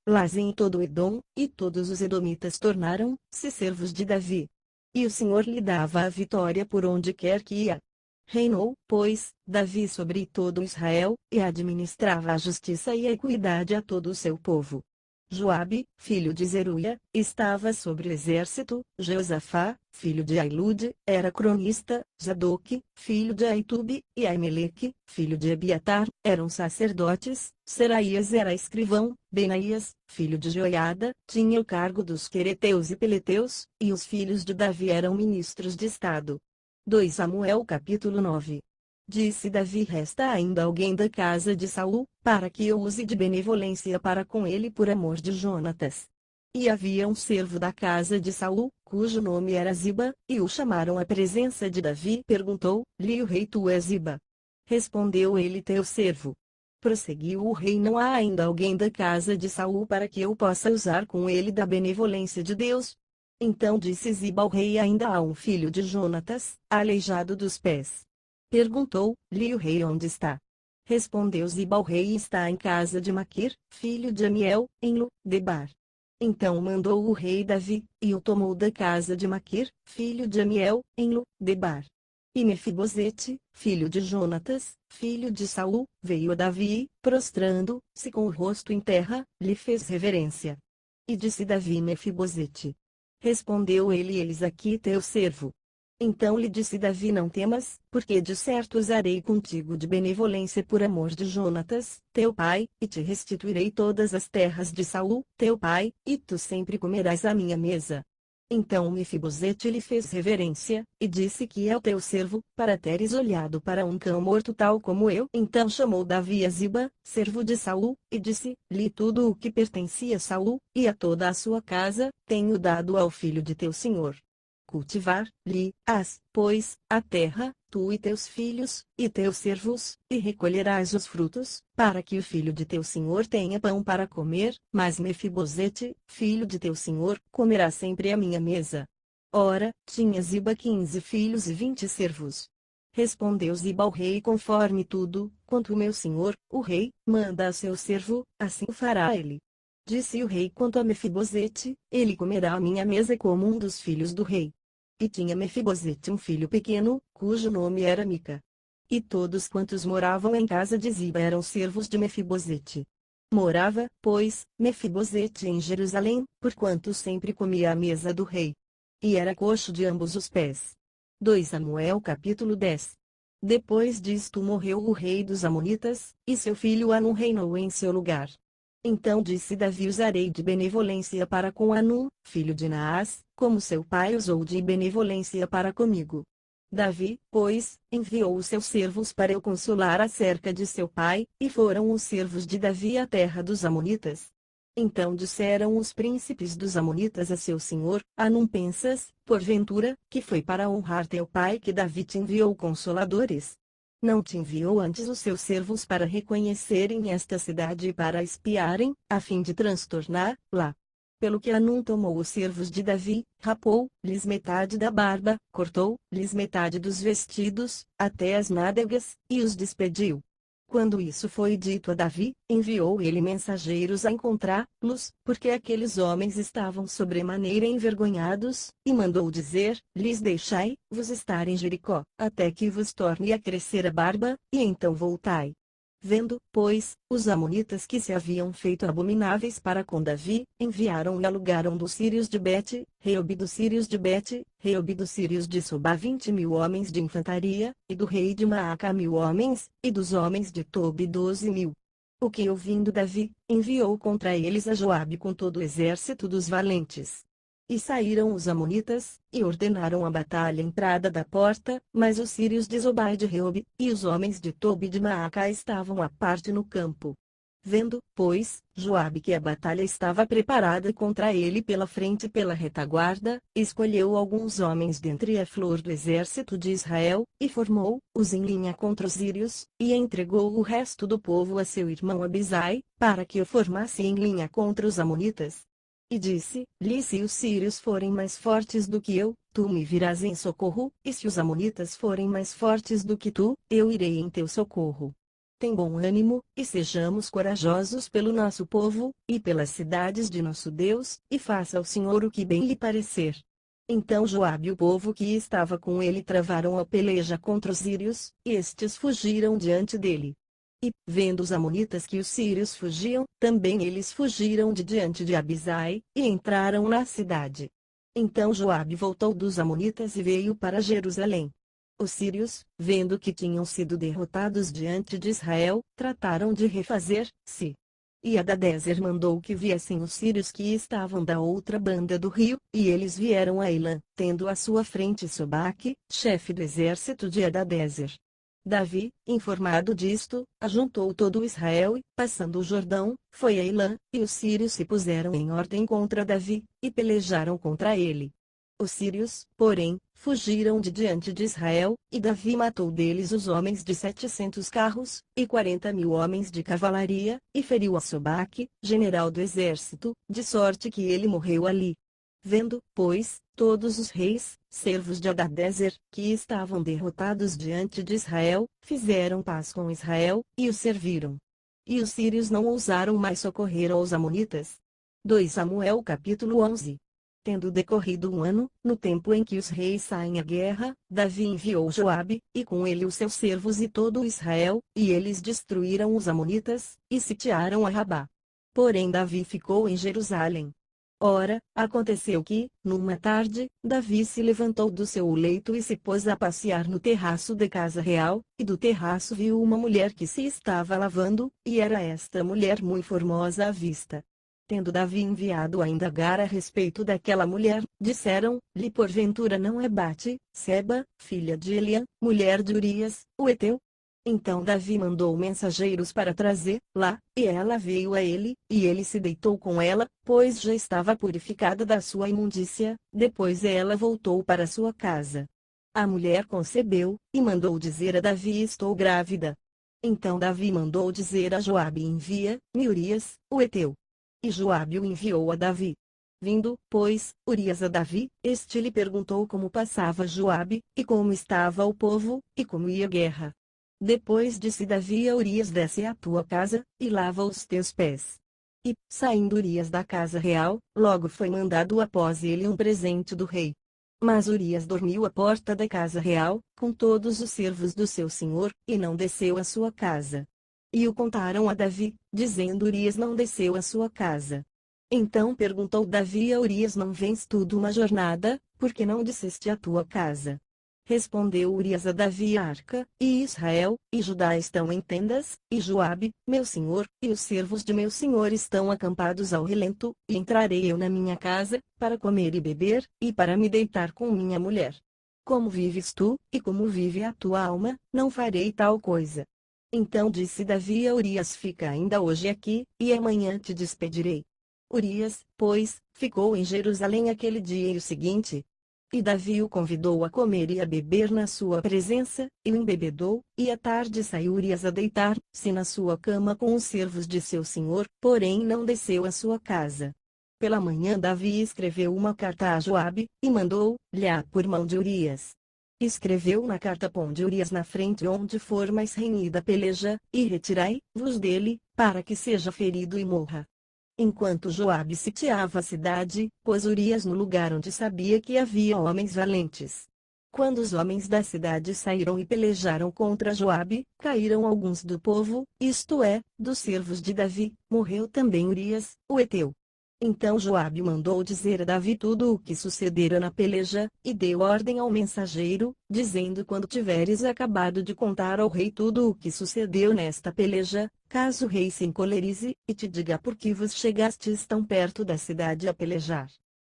Lás em todo Edom, e todos os edomitas tornaram-se servos de Davi. E o Senhor lhe dava a vitória por onde quer que ia. Reinou, pois, Davi sobre todo Israel, e administrava a justiça e a equidade a todo o seu povo. Joabe, filho de Zeruia, estava sobre o exército, Jeosafá, filho de Ailude, era cronista, Zadoque, filho de Aitube, e Aimeleque, filho de Abiatar, eram sacerdotes, Seraías era escrivão, Benaías, filho de Joiada, tinha o cargo dos quereteus e peleteus, e os filhos de Davi eram ministros de estado. 2 Samuel capítulo 9. Disse Davi: resta ainda alguém da casa de Saul, para que eu use de benevolência para com ele por amor de Jonatas. E havia um servo da casa de Saul, cujo nome era Ziba, e o chamaram à presença de Davi. Perguntou-lhe o rei: tu és Ziba? Respondeu ele: teu servo. Prosseguiu o rei: não há ainda alguém da casa de Saul para que eu possa usar com ele da benevolência de Deus? Então disse Ziba ao rei: ainda há um filho de Jonatas, aleijado dos pés. Perguntou-lhe o rei: onde está? Respondeu Ziba ao rei: está em casa de Maquir, filho de Amiel, em Lo-debar. Então mandou o rei Davi, e o tomou da casa de Maquir, filho de Amiel, em Lo-debar. E Mefibosete, filho de Jonatas, filho de Saul, veio a Davi e, prostrando-se com o rosto em terra, lhe fez reverência. E disse Davi: Mefibosete. Respondeu ele: eis aqui teu servo. Então lhe disse Davi: não temas, porque de certo usarei contigo de benevolência por amor de Jonatas, teu pai, e te restituirei todas as terras de Saul, teu pai, e tu sempre comerás à minha mesa. Então Mefibosete lhe fez reverência, e disse: que é o teu servo, para teres olhado para um cão morto tal como eu. Então chamou Davi a Ziba, servo de Saul, e disse-lhe: tudo o que pertencia a Saul, e a toda a sua casa, tenho dado ao filho de teu senhor. Cultivar-lhe-ás, pois, a terra, tu e teus filhos, e teus servos, e recolherás os frutos, para que o filho de teu senhor tenha pão para comer, mas Mefibosete, filho de teu senhor, comerá sempre à minha mesa. Ora, tinha Ziba 15 filhos e 20 servos. Respondeu Ziba ao rei: conforme tudo, quanto meu senhor, o rei, manda a seu servo, assim fará ele. Disse o rei quanto a Mefibosete: ele comerá à minha mesa como um dos filhos do rei. E tinha Mefibosete um filho pequeno, cujo nome era Mica. E todos quantos moravam em casa de Ziba eram servos de Mefibosete. Morava, pois, Mefibosete em Jerusalém, porquanto sempre comia à mesa do rei. E era coxo de ambos os pés. 2 Samuel capítulo 10. Depois disto morreu o rei dos Amonitas, e seu filho Anum reinou em seu lugar. Então disse Davi: usarei de benevolência para com Anum, filho de Naás, como seu pai usou de benevolência para comigo. Davi, pois, enviou os seus servos para eu consolar acerca de seu pai, e foram os servos de Davi à terra dos Amonitas. Então disseram os príncipes dos Amonitas a seu senhor: Anum, pensas, porventura, que foi para honrar teu pai que Davi te enviou consoladores? Não te enviou antes os seus servos para reconhecerem esta cidade e para a espiarem, a fim de transtornar-la? Pelo que Anum tomou os servos de Davi, rapou-lhes metade da barba, cortou-lhes metade dos vestidos, até as nádegas, e os despediu. Quando isso foi dito a Davi, enviou ele mensageiros a encontrá-los, porque aqueles homens estavam sobremaneira envergonhados, e mandou dizer: lhes deixai-vos estar em Jericó, até que vos torne a crescer a barba, e então voltai. Vendo, pois, os amonitas que se haviam feito abomináveis para com Davi, enviaram e alugaram dos sírios de Bet-Reob, dos sírios de Bet-Reob, dos sírios de Sobá 20.000 homens de infantaria, e do rei de Maaca 1.000 homens, e dos homens de Tobi 12.000. O que ouvindo Davi, enviou contra eles a Joabe com todo o exército dos valentes. E saíram os amonitas, e ordenaram a batalha à entrada da porta, mas os sírios de Zobá e de Reob, e os homens de Tobi e de Maaca estavam à parte no campo. Vendo, pois, Joabe que a batalha estava preparada contra ele pela frente e pela retaguarda, escolheu alguns homens dentre a flor do exército de Israel, e formou-os em linha contra os sírios, e entregou o resto do povo a seu irmão Abisai, para que o formasse em linha contra os amonitas. E disse-lhe: se os sírios forem mais fortes do que eu, tu me virás em socorro, e se os amonitas forem mais fortes do que tu, eu irei em teu socorro. Tem bom ânimo, e sejamos corajosos pelo nosso povo, e pelas cidades de nosso Deus, e faça ao Senhor o que bem lhe parecer. Então Joabe e o povo que estava com ele travaram a peleja contra os sírios, e estes fugiram diante dele. E, vendo os amonitas que os sírios fugiam, também eles fugiram de diante de Abisai, e entraram na cidade. Então Joabe voltou dos amonitas e veio para Jerusalém. Os sírios, vendo que tinham sido derrotados diante de Israel, trataram de refazer-se. E Hadadezer mandou que viessem os sírios que estavam da outra banda do rio, e eles vieram a Elã, tendo à sua frente Sobaque, chefe do exército de Hadadezer. Davi, informado disto, ajuntou todo o Israel e, passando o Jordão, foi a Elã, e os sírios se puseram em ordem contra Davi, e pelejaram contra ele. Os sírios, porém, fugiram de diante de Israel, e Davi matou deles os homens de 700 carros, e 40.000 homens de cavalaria, e feriu a Sobaque, general do exército, de sorte que ele morreu ali. Vendo, pois, todos os reis, servos de Hadadezer, que estavam derrotados diante de Israel, fizeram paz com Israel, e os serviram. E os sírios não ousaram mais socorrer aos amonitas. 2 Samuel capítulo 11. Tendo decorrido um ano, no tempo em que os reis saem à guerra, Davi enviou Joabe, e com ele os seus servos e todo o Israel, e eles destruíram os amonitas, e sitiaram a Rabá. Porém Davi ficou em Jerusalém. Ora, aconteceu que, numa tarde, Davi se levantou do seu leito e se pôs a passear no terraço da casa real, e do terraço viu uma mulher que se estava lavando, e era esta mulher muito formosa à vista. Tendo Davi enviado a indagar a respeito daquela mulher, disseram-lhe: porventura não é Bate-seba, filha de Eliã, mulher de Urias, o heteu? Então Davi mandou mensageiros para trazer-la, e ela veio a ele, e ele se deitou com ela, pois já estava purificada da sua imundícia. Depois ela voltou para sua casa. A mulher concebeu, e mandou dizer a Davi: estou grávida. Então Davi mandou dizer a Joabe: envia-me Urias, o heteu. E Joabe o enviou a Davi. Vindo, pois, Urias a Davi, este lhe perguntou como passava Joabe, e como estava o povo, e como ia a guerra. Depois disse Davi a Urias: desce à tua casa, e lava os teus pés. E, saindo Urias da casa real, logo foi mandado após ele um presente do rei. Mas Urias dormiu à porta da casa real, com todos os servos do seu senhor, e não desceu à sua casa. E o contaram a Davi, dizendo: Urias não desceu à sua casa. Então perguntou Davi a Urias: Não vens tu de uma jornada, por que não desceste à tua casa? Respondeu Urias a Davi: Arca, e Israel, e Judá estão em tendas, e Joabe, meu senhor, e os servos de meu senhor estão acampados ao relento, e entrarei eu na minha casa, para comer e beber, e para me deitar com minha mulher. Como vives tu, e como vive a tua alma, não farei tal coisa. Então disse Davi a Urias: Fica ainda hoje aqui, e amanhã te despedirei. Urias, pois, ficou em Jerusalém aquele dia e o seguinte. E Davi o convidou a comer e a beber na sua presença, e o embebedou, e à tarde saiu Urias a deitar-se na sua cama com os servos de seu senhor, porém não desceu à sua casa. Pela manhã Davi escreveu uma carta a Joabe, e mandou-lhe por mão de Urias. Escreveu na carta: Ponde Urias na frente onde for mais renhida peleja, e retirai-vos dele, para que seja ferido e morra. Enquanto Joabe sitiava a cidade, pôs Urias no lugar onde sabia que havia homens valentes. Quando os homens da cidade saíram e pelejaram contra Joabe, caíram alguns do povo, isto é, dos servos de Davi, morreu também Urias, o heteu. Então Joabe mandou dizer a Davi tudo o que sucedera na peleja, e deu ordem ao mensageiro, dizendo: Quando tiveres acabado de contar ao rei tudo o que sucedeu nesta peleja, caso o rei se encolerize, e te diga por que vos chegastes tão perto da cidade a pelejar.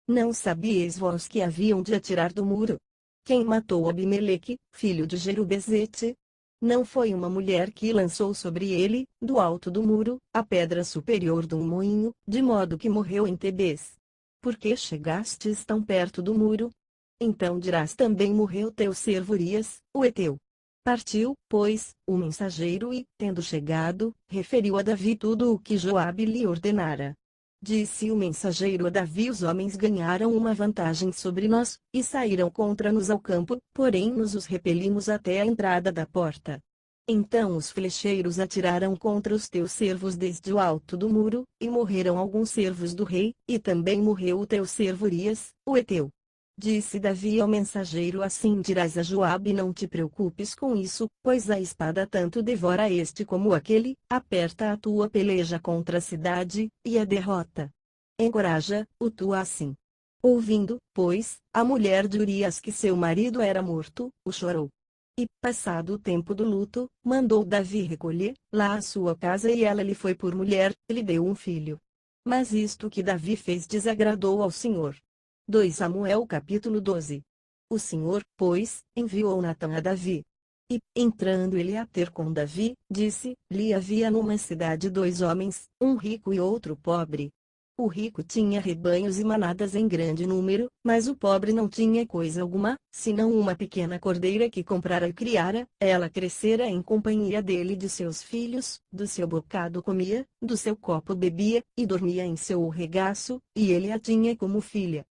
Não sabíeis vós que haviam de atirar do muro? Quem matou Abimeleque, filho de Jerubezete? Não foi uma mulher que lançou sobre ele, do alto do muro, a pedra superior de um moinho, de modo que morreu em Tebez. Por que chegastes tão perto do muro? Então dirás também: Morreu teu servo Urias, o heteu. Partiu, pois, o mensageiro e, tendo chegado, referiu a Davi tudo o que Joabe lhe ordenara. Disse o mensageiro a Davi: Os homens ganharam uma vantagem sobre nós, e saíram contra-nos ao campo, porém nos os repelimos até a entrada da porta. Então os flecheiros atiraram contra os teus servos desde o alto do muro, e morreram alguns servos do rei, e também morreu o teu servo Urias, o heteu. Disse Davi ao mensageiro: Assim dirás a Joabe: Não te preocupes com isso, pois a espada tanto devora este como aquele, aperta a tua peleja contra a cidade, e a derrota. Encoraja-o tu assim. Ouvindo, pois, a mulher de Urias que seu marido era morto, o chorou. E, passado o tempo do luto, mandou Davi recolher lá a sua casa, e ela lhe foi por mulher, e lhe deu um filho. Mas isto que Davi fez desagradou ao Senhor. 2 Samuel capítulo 12. O Senhor, pois, enviou Natã a Davi. E, entrando ele a ter com Davi, disse-lhe: Havia numa cidade 2 homens, um rico e outro pobre. O rico tinha rebanhos e manadas em grande número, mas o pobre não tinha coisa alguma, senão uma pequena cordeira que comprara e criara. Ela crescera em companhia dele e de seus filhos, do seu bocado comia, do seu copo bebia, e dormia em seu regaço, e ele a tinha como filha.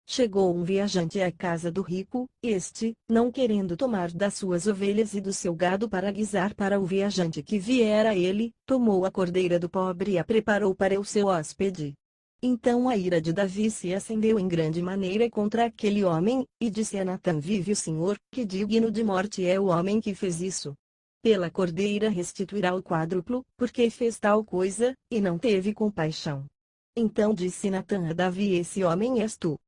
Chegou um viajante à casa do rico, este, não querendo tomar das suas ovelhas e do seu gado para guisar para o viajante que viera a ele, tomou a cordeira do pobre e a preparou para o seu hóspede. Então a ira de Davi se acendeu em grande maneira contra aquele homem, e disse a Natã: Vive o Senhor, que digno de morte é o homem que fez isso. Pela cordeira restituirá o quádruplo, porque fez tal coisa, e não teve compaixão. Então disse Natã a Davi: Esse homem és tu.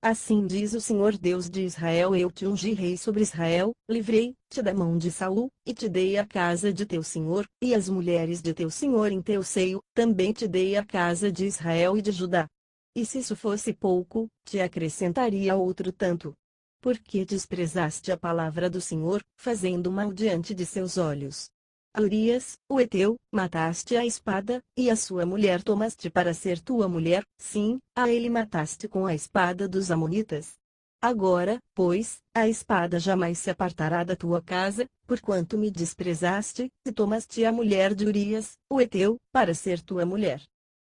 Assim diz o Senhor Deus de Israel: Eu te ungi rei sobre Israel, livrei-te da mão de Saul, e te dei a casa de teu senhor, e as mulheres de teu senhor em teu seio, também te dei a casa de Israel e de Judá. E se isso fosse pouco, te acrescentaria outro tanto. Porque desprezaste a palavra do Senhor, fazendo mal diante de seus olhos. A Urias, o heteu, mataste à espada, e a sua mulher tomaste para ser tua mulher, sim, a ele mataste com a espada dos amonitas. Agora, pois, a espada jamais se apartará da tua casa, porquanto me desprezaste, e tomaste a mulher de Urias, o heteu, para ser tua mulher.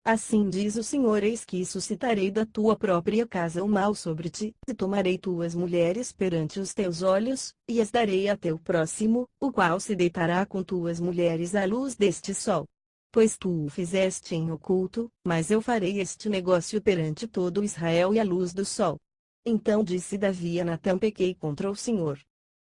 Assim diz o Senhor: Eis que suscitarei da tua própria casa o mal sobre ti, e tomarei tuas mulheres perante os teus olhos, e as darei a teu próximo, o qual se deitará com tuas mulheres à luz deste sol. Pois tu o fizeste em oculto, mas eu farei este negócio perante todo Israel e à luz do sol. Então disse Davi a Natã: Pequei contra o Senhor.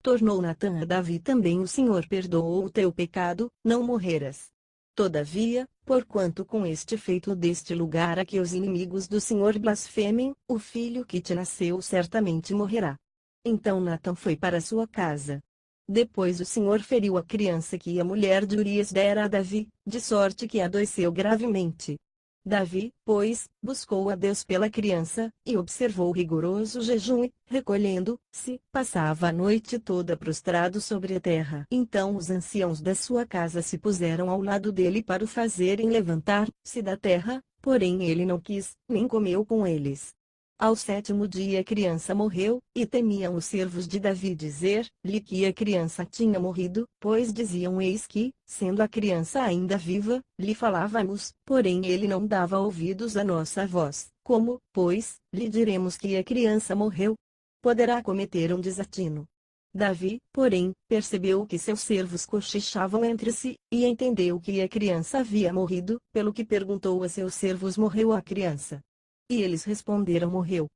Tornou Natã a Davi também: O Senhor perdoou o teu pecado, não morrerás. Todavia, porquanto com este feito deste lugar a que os inimigos do Senhor blasfemem, o filho que te nasceu certamente morrerá. Então Natã foi para sua casa. Depois o Senhor feriu a criança que a mulher de Urias dera a Davi, de sorte que adoeceu gravemente. Davi, pois, buscou a Deus pela criança, e observou rigoroso jejum e, recolhendo-se, passava a noite toda prostrado sobre a terra. Então os anciãos da sua casa se puseram ao lado dele para o fazerem levantar-se da terra, porém ele não quis, nem comeu com eles. Ao 7º dia a criança morreu, e temiam os servos de Davi dizer-lhe que a criança tinha morrido, pois diziam: eis que, sendo a criança ainda viva, lhe falávamos, porém ele não dava ouvidos à nossa voz. Como, pois, lhe diremos que a criança morreu? Poderá cometer um desatino. Davi, porém, percebeu que seus servos cochichavam entre si, e entendeu que a criança havia morrido, pelo que perguntou a seus servos: morreu a criança? E eles responderam: morreu.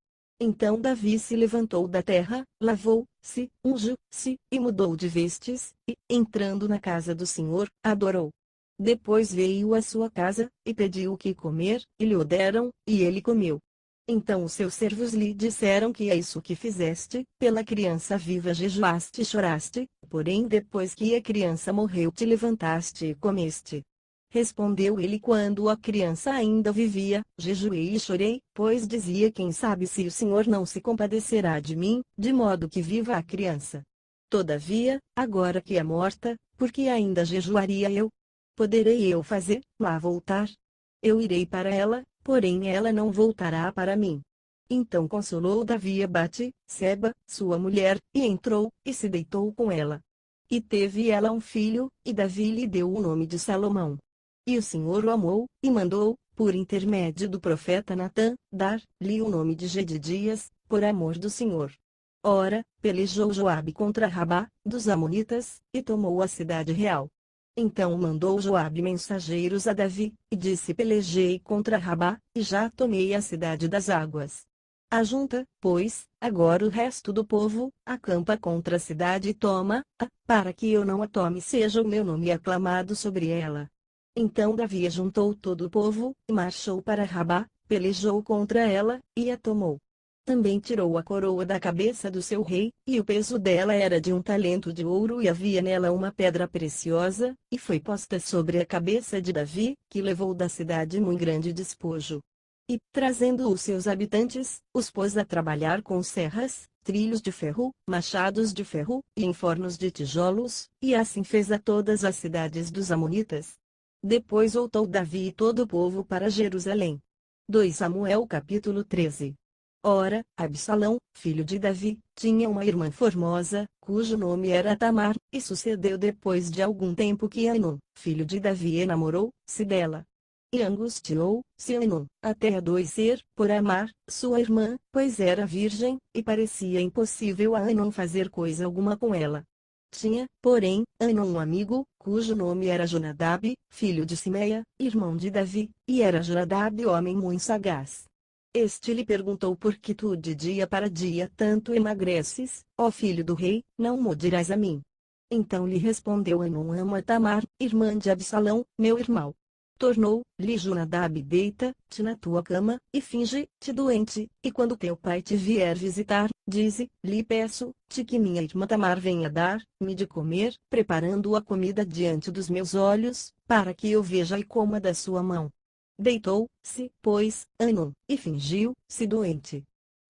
Então Davi se levantou da terra, lavou-se, ungiu-se, e mudou de vestes, e, entrando na casa do Senhor, adorou. Depois veio à sua casa, e pediu o que comer, e lhe o deram, e ele comeu. Então os seus servos lhe disseram: que é isso que fizeste? Pela criança viva jejuaste e choraste, porém depois que a criança morreu te levantaste e comeste. Respondeu ele: quando a criança ainda vivia, jejuei e chorei, pois dizia: quem sabe se o Senhor não se compadecerá de mim, de modo que viva a criança. Todavia, agora que é morta, porque ainda jejuaria eu? Poderei eu fazer-la voltar? Eu irei para ela, porém ela não voltará para mim. Então consolou Davi a Bate-seba, sua mulher, e entrou, e se deitou com ela. E teve ela um filho, e Davi lhe deu o nome de Salomão. E o Senhor o amou, e mandou, por intermédio do profeta Natã, dar-lhe o nome de Jedidias, por amor do Senhor. Ora, pelejou Joabe contra Rabá, dos Amonitas, e tomou a cidade real. Então mandou Joabe mensageiros a Davi, e disse: pelejei contra Rabá, e já tomei a cidade das águas. Ajunta, pois, agora o resto do povo, acampa contra a cidade e toma-a, para que eu não a tome, seja o meu nome aclamado sobre ela. Então Davi ajuntou todo o povo, e marchou para Rabá, pelejou contra ela, e a tomou. Também tirou a coroa da cabeça do seu rei, e o peso dela era de 1 talento de ouro, e havia nela uma pedra preciosa, e foi posta sobre a cabeça de Davi, que levou da cidade muito grande despojo. E, trazendo os seus habitantes, os pôs a trabalhar com serras, trilhos de ferro, machados de ferro, e em fornos de tijolos, e assim fez a todas as cidades dos Amonitas. Depois voltou Davi e todo o povo para Jerusalém. 2 Samuel capítulo 13. Ora, Absalão, filho de Davi, tinha uma irmã formosa, cujo nome era Tamar, e sucedeu depois de algum tempo que Amnon, filho de Davi, enamorou-se dela. E angustiou-se Amnon, até adoecer, por amar sua irmã, pois era virgem, e parecia impossível a Amnon fazer coisa alguma com ela. Tinha, porém, Amnon um amigo, cujo nome era Jonadab, filho de Simeia, irmão de Davi, e era Jonadab homem muito sagaz. Este lhe perguntou: por que tu de dia para dia tanto emagreces, ó filho do rei, não mo dirás a mim? Então lhe respondeu Amnon: amo a Tamar, irmã de Absalão, meu irmão. Tornou-lhe Jonadab: deita-te na tua cama, e finge-te doente, e quando teu pai te vier visitar, dize-lhe: peço-te que minha irmã Tamar venha dar-me de comer, preparando a comida diante dos meus olhos, para que eu veja e coma da sua mão. Deitou-se, pois, Amnon, e fingiu-se doente.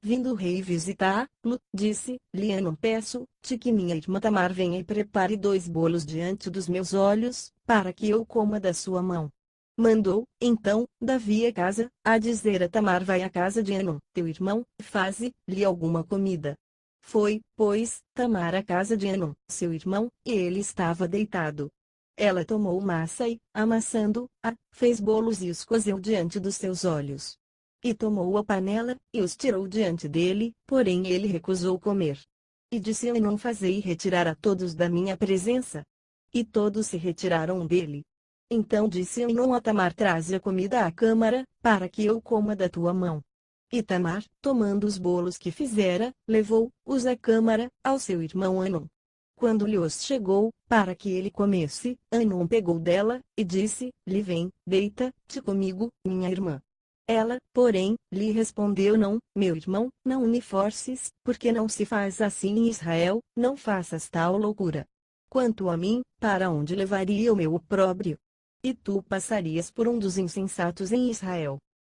Vindo o rei visitá-lo, disse-lhe Amnon: peço-te que minha irmã Tamar venha e prepare 2 bolos diante dos meus olhos, para que eu coma da sua mão. Mandou, então, Davi a casa, a dizer a Tamar: vai à casa de Amnon, teu irmão, faze-lhe alguma comida. Foi, pois, Tamar à casa de Amnon, seu irmão, e ele estava deitado. Ela tomou massa e, amassando-a, fez bolos e os cozeu diante dos seus olhos. E tomou a panela, e os tirou diante dele, porém ele recusou comer. E disse a Amnon: fazei retirar a todos da minha presença. E todos se retiraram dele. Então disse Amnon a Tamar: traze a comida à câmara, para que eu coma da tua mão. E Tamar, tomando os bolos que fizera, levou-os à câmara, ao seu irmão Amnon. Quando lhes chegou, para que ele comesse, Hanun pegou dela, e disse-lhe: Vem, deita-te comigo, minha irmã. Ela, porém, lhe respondeu: Não, meu irmão, não me forces, porque não se faz assim em Israel, não faças tal loucura. Quanto a mim, para onde levaria o meu opróbrio? E tu passarias por um dos insensatos em Israel.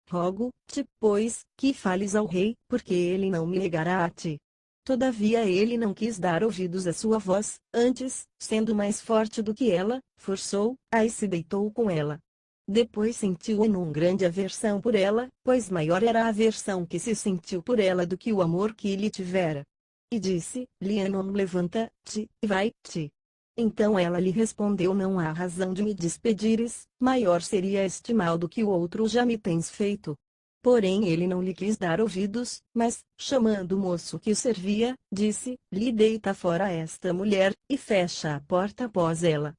Rogo-te, pois, que fales ao rei, porque ele não me negará a ti. Todavia ele não quis dar ouvidos à sua voz, antes, sendo mais forte do que ela, forçou-a e se deitou com ela. Depois sentiu Hanun grande aversão por ela, pois maior era a aversão que se sentiu por ela do que o amor que lhe tivera. E disse-lhe Hanun: Levanta-te, e vai-te. Então ela lhe respondeu: Não há razão de me despedires, maior seria este mal do que o outro já me tens feito. Porém ele não lhe quis dar ouvidos, mas, chamando o moço que o servia, disse-lhe: Deita fora esta mulher, e fecha a porta após ela.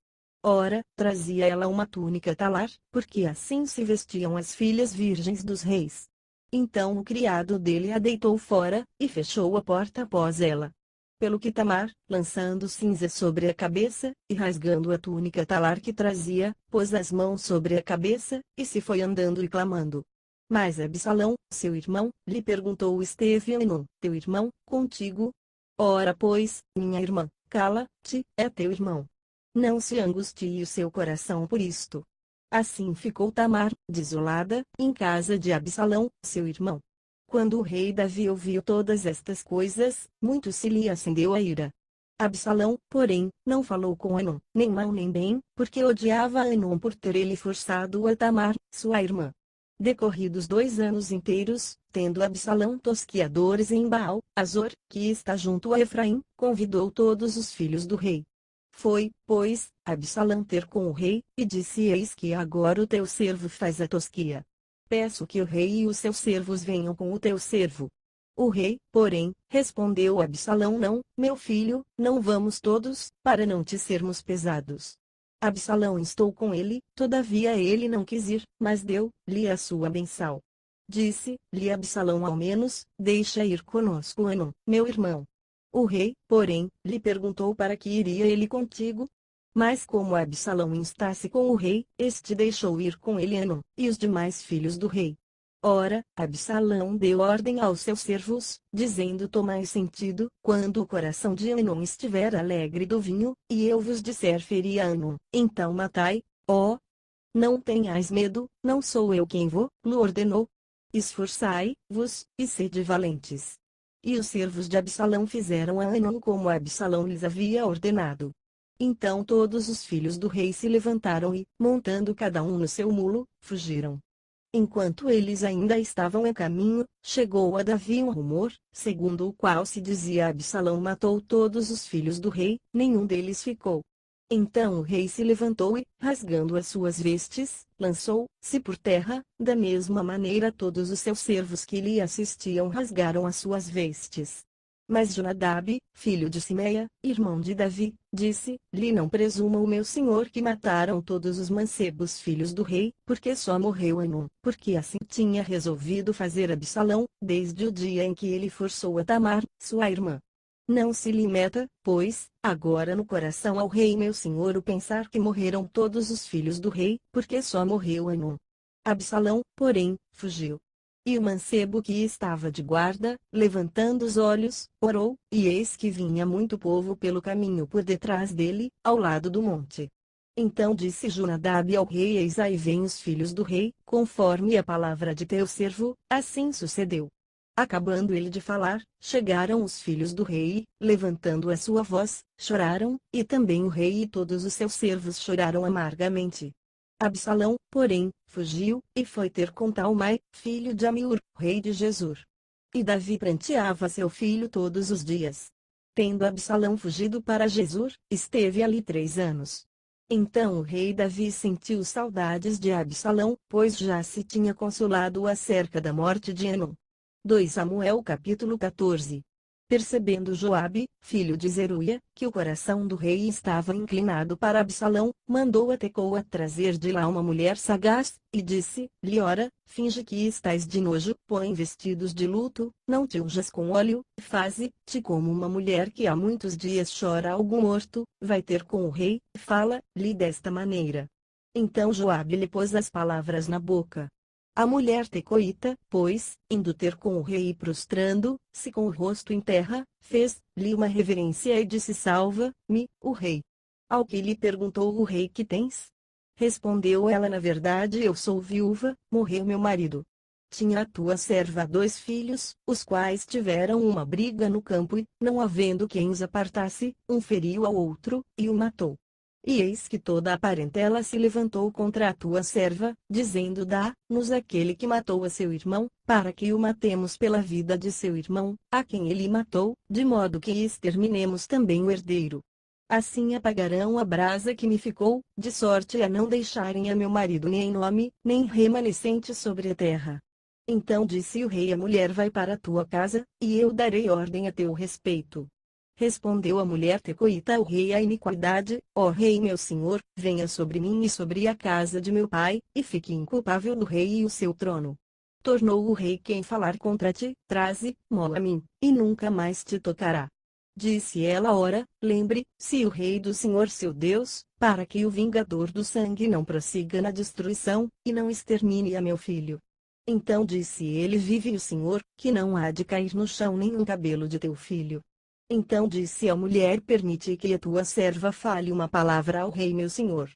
Ora, trazia ela uma túnica talar, porque assim se vestiam as filhas virgens dos reis. Então o criado dele a deitou fora, e fechou a porta após ela. Pelo que Tamar, lançando cinza sobre a cabeça, e rasgando a túnica talar que trazia, pôs as mãos sobre a cabeça, e se foi andando e clamando. Mas Absalão, seu irmão, lhe perguntou: Esteve Hanun, teu irmão, contigo? Ora pois, minha irmã, cala-te, é teu irmão. Não se angustie o seu coração por isto. Assim ficou Tamar, desolada, em casa de Absalão, seu irmão. Quando o rei Davi ouviu todas estas coisas, muito se lhe acendeu a ira. Absalão, porém, não falou com Hanun, nem mal nem bem, porque odiava Hanun por ter ele forçado a Tamar, sua irmã. Decorridos 2 anos inteiros, tendo Absalão tosquiadores em Baal, Azor, que está junto a Efraim, convidou todos os filhos do rei. Foi, pois, Absalão ter com o rei, e disse: Eis que agora o teu servo faz a tosquia. Peço que o rei e os seus servos venham com o teu servo. O rei, porém, respondeu a Absalão: Não, meu filho, não vamos todos, para não te sermos pesados. Absalão instou com ele, todavia ele não quis ir, mas deu-lhe a sua bênção. Disse-lhe Absalão: Ao menos, deixa ir conosco Hanun, meu irmão. O rei, porém, lhe perguntou para que iria ele contigo. Mas como Absalão instasse com o rei, este deixou ir com ele Hanun, e os demais filhos do rei. Ora, Absalão deu ordem aos seus servos, dizendo: Tomai sentido, quando o coração de Hanun estiver alegre do vinho, e eu vos disser: Feri a Hanun, então matai, ó. Não tenhais medo, não sou eu quem vou-lo ordenou. Esforçai-vos, e sede valentes. E os servos de Absalão fizeram a Hanun como Absalão lhes havia ordenado. Então todos os filhos do rei se levantaram e, montando cada um no seu mulo, fugiram. Enquanto eles ainda estavam a caminho, chegou a Davi um rumor, segundo o qual se dizia: Absalão matou todos os filhos do rei, nenhum deles ficou. Então o rei se levantou e, rasgando as suas vestes, lançou-se por terra, da mesma maneira todos os seus servos que lhe assistiam rasgaram as suas vestes. Mas Jonadab, filho de Simeia, irmão de Davi, disse-lhe: Não presuma o meu senhor que mataram todos os mancebos filhos do rei, porque só morreu Hanun, porque assim tinha resolvido fazer Absalão, desde o dia em que ele forçou a Tamar, sua irmã. Não se lhe meta, pois, agora no coração ao rei meu senhor o pensar que morreram todos os filhos do rei, porque só morreu Hanun. Absalão, porém, fugiu. E o mancebo que estava de guarda, levantando os olhos, orou, e eis que vinha muito povo pelo caminho por detrás dele, ao lado do monte. Então disse Jonadab ao rei: Eis aí vêm os filhos do rei, conforme a palavra de teu servo. Assim sucedeu. Acabando ele de falar, chegaram os filhos do rei, e, levantando a sua voz, choraram, e também o rei e todos os seus servos choraram amargamente. Absalão, porém, fugiu, e foi ter com Talmai, filho de Amiur, rei de Gesur. E Davi pranteava seu filho todos os dias. Tendo Absalão fugido para Gesur, esteve ali 3 anos. Então o rei Davi sentiu saudades de Absalão, pois já se tinha consolado acerca da morte de Hanun. 2 Samuel capítulo 14. Percebendo Joabe, filho de Zeruia, que o coração do rei estava inclinado para Absalão, mandou a Tecoa trazer de lá uma mulher sagaz, e disse-lhe: ora, finge que estás de nojo, põe vestidos de luto, não te unjas com óleo, faze-te como uma mulher que há muitos dias chora algum morto, vai ter com o rei, fala-lhe desta maneira. Então Joabe lhe pôs as palavras na boca. A mulher tecoíta, pois, indo ter com o rei e prostrando-se com o rosto em terra, fez-lhe uma reverência e disse: salva-me, o rei. Ao que lhe perguntou o rei: que tens? Respondeu ela: na verdade eu sou viúva, morreu meu marido. Tinha a tua serva 2 filhos, os quais tiveram uma briga no campo e, não havendo quem os apartasse, um feriu ao outro, e o matou. E eis que toda a parentela se levantou contra a tua serva, dizendo: dá-nos aquele que matou a seu irmão, para que o matemos pela vida de seu irmão, a quem ele matou, de modo que exterminemos também o herdeiro. Assim apagarão a brasa que me ficou, de sorte a não deixarem a meu marido nem nome, nem remanescente sobre a terra. Então disse o rei à mulher: vai para a tua casa, e eu darei ordem a teu respeito. Respondeu a mulher tecoíta ao rei: a iniquidade, ó rei meu senhor, venha sobre mim e sobre a casa de meu pai, e fique inculpável do rei e o seu trono. Tornou o rei: quem falar contra ti, traze-mo a mim, e nunca mais te tocará. Disse ela: ora, lembre-se o rei do Senhor seu Deus, para que o vingador do sangue não prossiga na destruição, e não extermine a meu filho. Então disse ele: vive o Senhor, que não há de cair no chão nenhum cabelo de teu filho. Então disse a mulher: permite que a tua serva fale uma palavra ao rei meu senhor.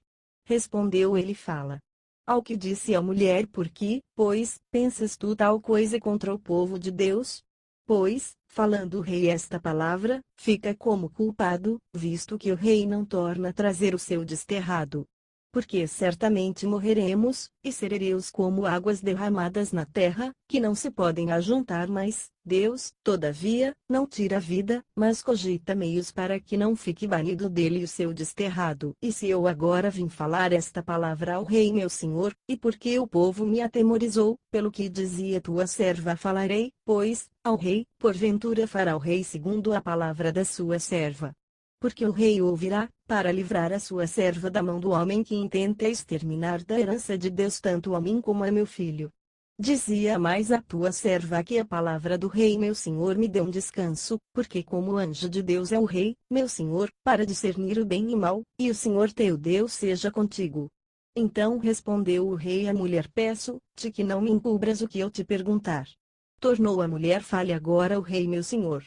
Respondeu ele: fala. Ao que disse a mulher: por que, pois, pensas tu tal coisa contra o povo de Deus? Pois, falando o rei esta palavra, fica como culpado, visto que o rei não torna a trazer o seu desterrado. Porque certamente morreremos, e serereus como águas derramadas na terra, que não se podem ajuntar mais. Deus, todavia, não tira a vida, mas cogita meios para que não fique banido dele o seu desterrado. E se eu agora vim falar esta palavra ao rei meu senhor, e porque o povo me atemorizou, pelo que dizia tua serva falarei, pois, ao rei, porventura fará o rei segundo a palavra da sua serva. Porque o rei ouvirá, para livrar a sua serva da mão do homem que intenta exterminar da herança de Deus tanto a mim como a meu filho. Dizia mais a tua serva que a palavra do rei meu senhor me deu um descanso, porque como anjo de Deus é o rei, meu senhor, para discernir o bem e o mal, e o Senhor teu Deus seja contigo. Então respondeu o rei à mulher: peço-te que não me encubras o que eu te perguntar. Tornou a mulher: fale agora o rei meu senhor.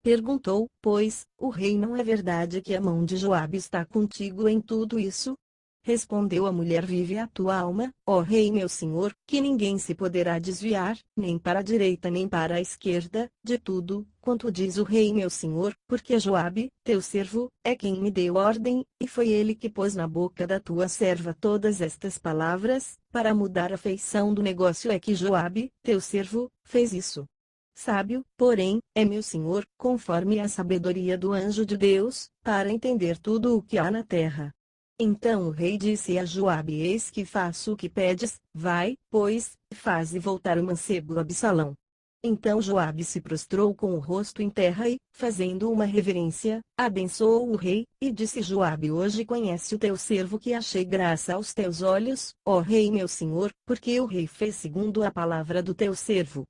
Perguntou, pois, o rei: não é verdade que a mão de Joabe está contigo em tudo isso? Respondeu a mulher: vive a tua alma, ó rei meu senhor, que ninguém se poderá desviar, nem para a direita nem para a esquerda, de tudo, quanto diz o rei meu senhor, porque Joabe, teu servo, é quem me deu ordem, e foi ele que pôs na boca da tua serva todas estas palavras, para mudar a feição do negócio é que Joabe, teu servo, fez isso. Sábio, porém, é meu senhor, conforme a sabedoria do anjo de Deus, para entender tudo o que há na terra. Então o rei disse a Joabe: eis que faço o que pedes, vai, pois, faze voltar o mancebo Absalão. Então Joabe se prostrou com o rosto em terra e, fazendo uma reverência, abençoou o rei, e disse: Joabe, hoje conhece o teu servo que achei graça aos teus olhos, ó rei meu senhor, porque o rei fez segundo a palavra do teu servo.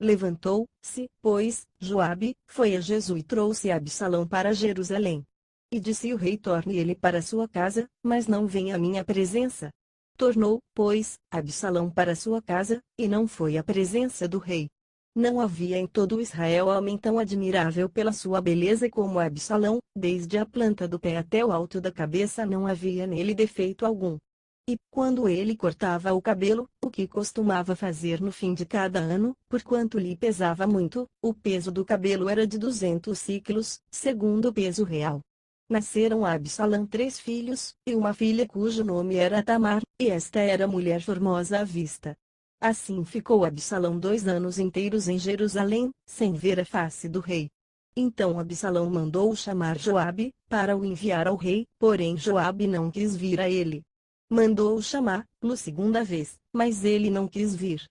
Levantou-se, pois, Joabe, foi a Jezu e trouxe Absalão para Jerusalém. E disse o rei: torne ele para sua casa, mas não venha à minha presença. Tornou, pois, Absalão para sua casa, e não foi à presença do rei. Não havia em todo Israel homem tão admirável pela sua beleza como Absalão, desde a planta do pé até o alto da cabeça não havia nele defeito algum. E, quando ele cortava o cabelo, o que costumava fazer no fim de cada ano, porquanto lhe pesava muito, o peso do cabelo era de 200 siclos, segundo o peso real. Nasceram a Absalão 3 filhos, e uma filha cujo nome era Tamar, e esta era mulher formosa à vista. Assim ficou Absalão 2 anos inteiros em Jerusalém, sem ver a face do rei. Então Absalão mandou chamar Joabe, para o enviar ao rei, porém Joabe não quis vir a ele. Mandou-o chamá-lo segunda vez, mas ele não quis vir.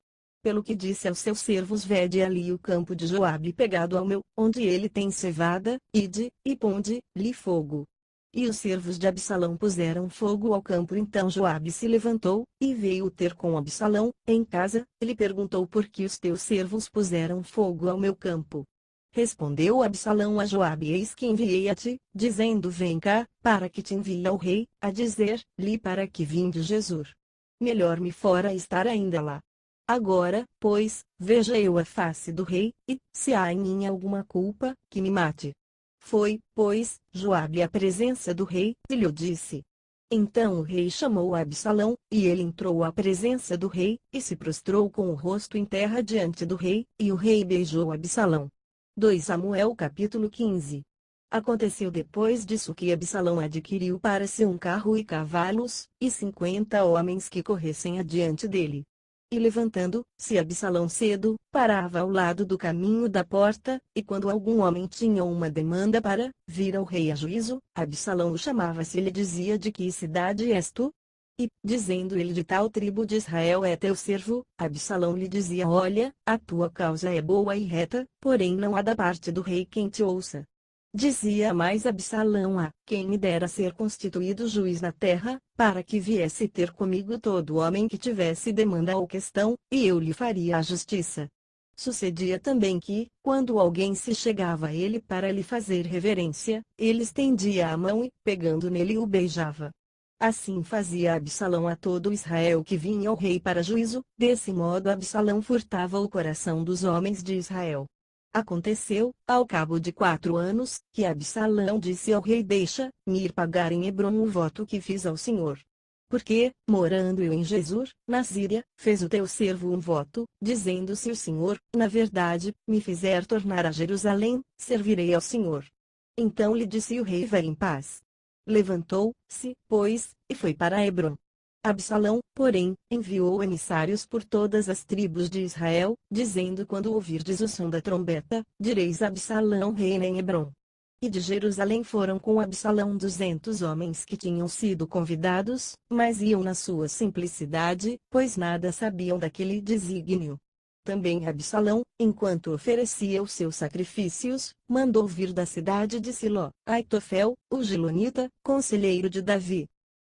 pelo que disse aos seus servos: vede ali o campo de Joabe pegado ao meu, onde ele tem cevada, ide, e ponde-lhe fogo. E os servos de Absalão puseram fogo ao campo. Então Joabe se levantou, e veio ter com Absalão, em casa. Ele perguntou: por que os teus servos puseram fogo ao meu campo? Respondeu Absalão a Joabe: eis que enviei a ti, dizendo: vem cá, para que te envie ao rei, a dizer-lhe para que vim de Jesur. Melhor me fora estar ainda lá. Agora, pois, veja eu a face do rei, e, se há em mim alguma culpa, que me mate. Foi, pois, Joabe à presença do rei, e lhe disse. Então o rei chamou Absalão, e ele entrou à presença do rei, e se prostrou com o rosto em terra diante do rei, e o rei beijou Absalão. 2 Samuel capítulo 15. Aconteceu depois disso que Absalão adquiriu para si um carro e cavalos, e 50 homens que corressem adiante dele. E levantando-se Absalão cedo, parava ao lado do caminho da porta, e quando algum homem tinha uma demanda para vir ao rei a juízo, Absalão o chamava-se e lhe dizia: de que cidade és tu? E, dizendo ele: de tal tribo de Israel é teu servo, Absalão lhe dizia: olha, a tua causa é boa e reta, porém não há da parte do rei quem te ouça. Dizia mais Absalão: quem me dera ser constituído juiz na terra, para que viesse ter comigo todo homem que tivesse demanda ou questão, e eu lhe faria a justiça. Sucedia também que, quando alguém se chegava a ele para lhe fazer reverência, ele estendia a mão e, pegando nele, o beijava. Assim fazia Absalão a todo Israel que vinha ao rei para juízo. Desse modo Absalão furtava o coração dos homens de Israel. Aconteceu, ao cabo de 4 anos, que Absalão disse ao rei: deixa-me ir pagar em Hebrom o voto que fiz ao Senhor. Porque, morando eu em Jesur, na Síria, fez o teu servo um voto, dizendo: se o Senhor, na verdade, me fizer tornar a Jerusalém, servirei ao Senhor. Então lhe disse o rei: vai em paz. Levantou-se, pois, e foi para Hebrom. Absalão, porém, enviou emissários por todas as tribos de Israel, dizendo: quando ouvirdes o som da trombeta, direis: Absalão reina em Hebrom. E de Jerusalém foram com Absalão 200 homens que tinham sido convidados, mas iam na sua simplicidade, pois nada sabiam daquele desígnio. Também Absalão, enquanto oferecia os seus sacrifícios, mandou vir da cidade de Siló, Aitofel, o Gilonita, conselheiro de Davi.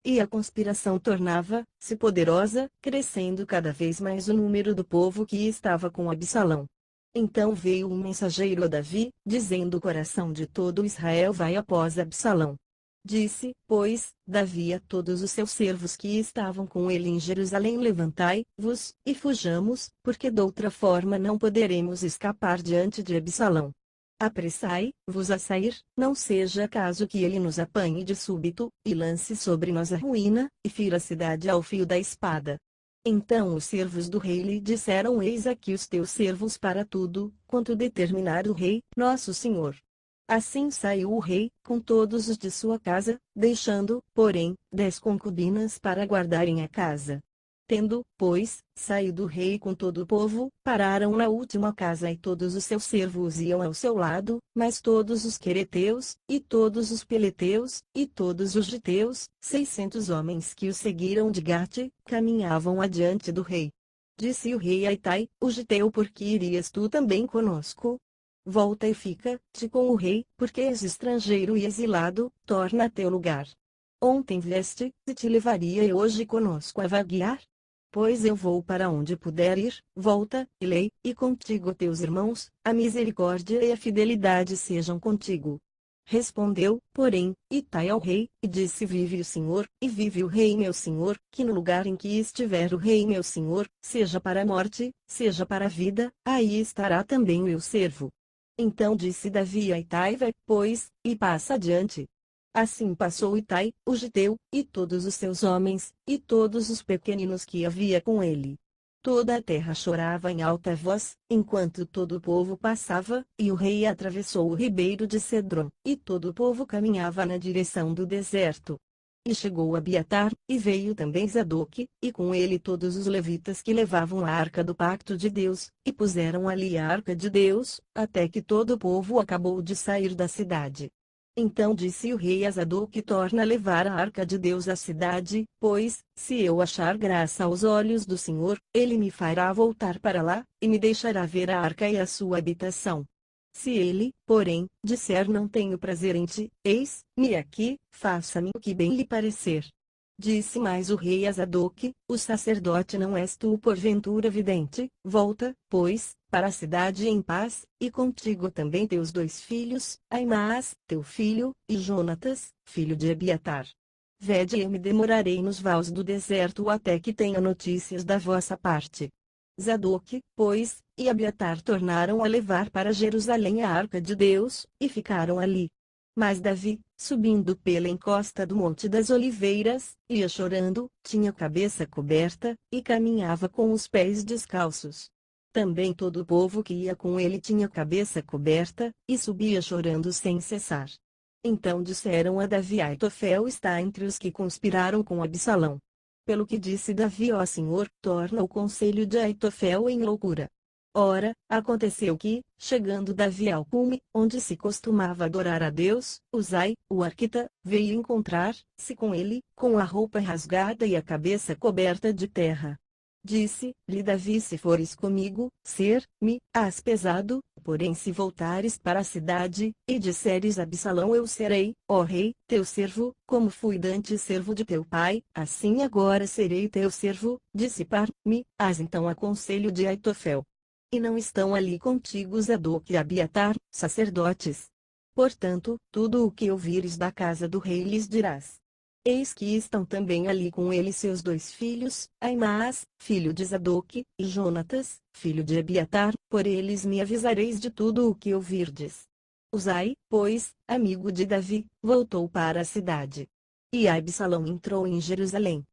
E a conspiração tornava-se poderosa, crescendo cada vez mais o número do povo que estava com Absalão. Então veio um mensageiro a Davi, dizendo: o coração de todo Israel vai após Absalão. Disse, pois, Davi a todos os seus servos que estavam com ele em Jerusalém: levantai-vos, e fujamos, porque doutra forma não poderemos escapar diante de Absalão. Apressai-vos a sair, não seja caso que ele nos apanhe de súbito, e lance sobre nós a ruína, e fira a cidade ao fio da espada. Então os servos do rei lhe disseram: eis aqui os teus servos para tudo, quanto determinar o rei, nosso senhor. Assim saiu o rei, com todos os de sua casa, deixando, porém, 10 concubinas para guardarem a casa. Tendo, pois, saído o rei com todo o povo, pararam na última casa e todos os seus servos iam ao seu lado, mas todos os quereteus, e todos os peleteus, e todos os giteus, 600 homens que o seguiram de Gate, caminhavam adiante do rei. Disse o rei a Itai, o giteu: por que irias tu também conosco? Volta e fica-te com o rei, porque és estrangeiro e exilado, torna a teu lugar. Ontem vieste, e te levaria e hoje conosco a vaguear? Pois eu vou para onde puder ir, volta, e lei, e contigo teus irmãos, a misericórdia e a fidelidade sejam contigo. Respondeu, porém, Itai ao rei, e disse: vive o Senhor, e vive o rei meu senhor, que no lugar em que estiver o rei meu senhor, seja para a morte, seja para a vida, aí estará também o meu servo. Então disse Davi a Itai: vai, pois, e passa adiante. Assim passou Itai, o giteu, e todos os seus homens, e todos os pequeninos que havia com ele. Toda a terra chorava em alta voz, enquanto todo o povo passava, e o rei atravessou o ribeiro de Cedron, e todo o povo caminhava na direção do deserto. E chegou a Abiatar, e veio também Zadoque, e com ele todos os levitas que levavam a arca do pacto de Deus, e puseram ali a arca de Deus, até que todo o povo acabou de sair da cidade. Então disse o rei a Zadok: torna levar a arca de Deus à cidade, pois, se eu achar graça aos olhos do Senhor, ele me fará voltar para lá, e me deixará ver a arca e a sua habitação. Se ele, porém, disser: não tenho prazer em ti, eis-me aqui, faça-me o que bem lhe parecer. Disse mais o rei a Zadok: o sacerdote não és tu porventura vidente? Volta, pois, para a cidade em paz, e contigo também teus 2 filhos, Aimaas, teu filho, e Jonatas, filho de Abiatar. Vede, eu me demorarei nos vales do deserto até que tenha notícias da vossa parte. Zadok, pois, e Abiatar tornaram a levar para Jerusalém a arca de Deus, e ficaram ali. Mas Davi, subindo pela encosta do Monte das Oliveiras, ia chorando, tinha a cabeça coberta, e caminhava com os pés descalços. Também todo o povo que ia com ele tinha a cabeça coberta, e subia chorando sem cessar. Então disseram a Davi: Aitofel está entre os que conspiraram com Absalão. Pelo que disse Davi: ó Senhor, torna o conselho de Aitofel em loucura. Ora, aconteceu que, chegando Davi ao cume, onde se costumava adorar a Deus, Uzai, o arquita, veio encontrar-se com ele, com a roupa rasgada e a cabeça coberta de terra. Disse-lhe Davi: se fores comigo, ser-me-ás pesado, porém se voltares para a cidade, e disseres a Absalão: eu serei, ó rei, teu servo, como fui dantes servo de teu pai, assim agora serei teu servo, dissipar-me-ás então a conselho de Aitofel. E não estão ali contigo Zadok e Abiatar, sacerdotes. Portanto, tudo o que ouvires da casa do rei lhes dirás. Eis que estão também ali com ele seus 2 filhos, Aimaas, filho de Zadok, e Jonatas, filho de Abiatar, por eles me avisareis de tudo o que ouvirdes. Uzai, pois, amigo de Davi, voltou para a cidade. E Absalão entrou em Jerusalém.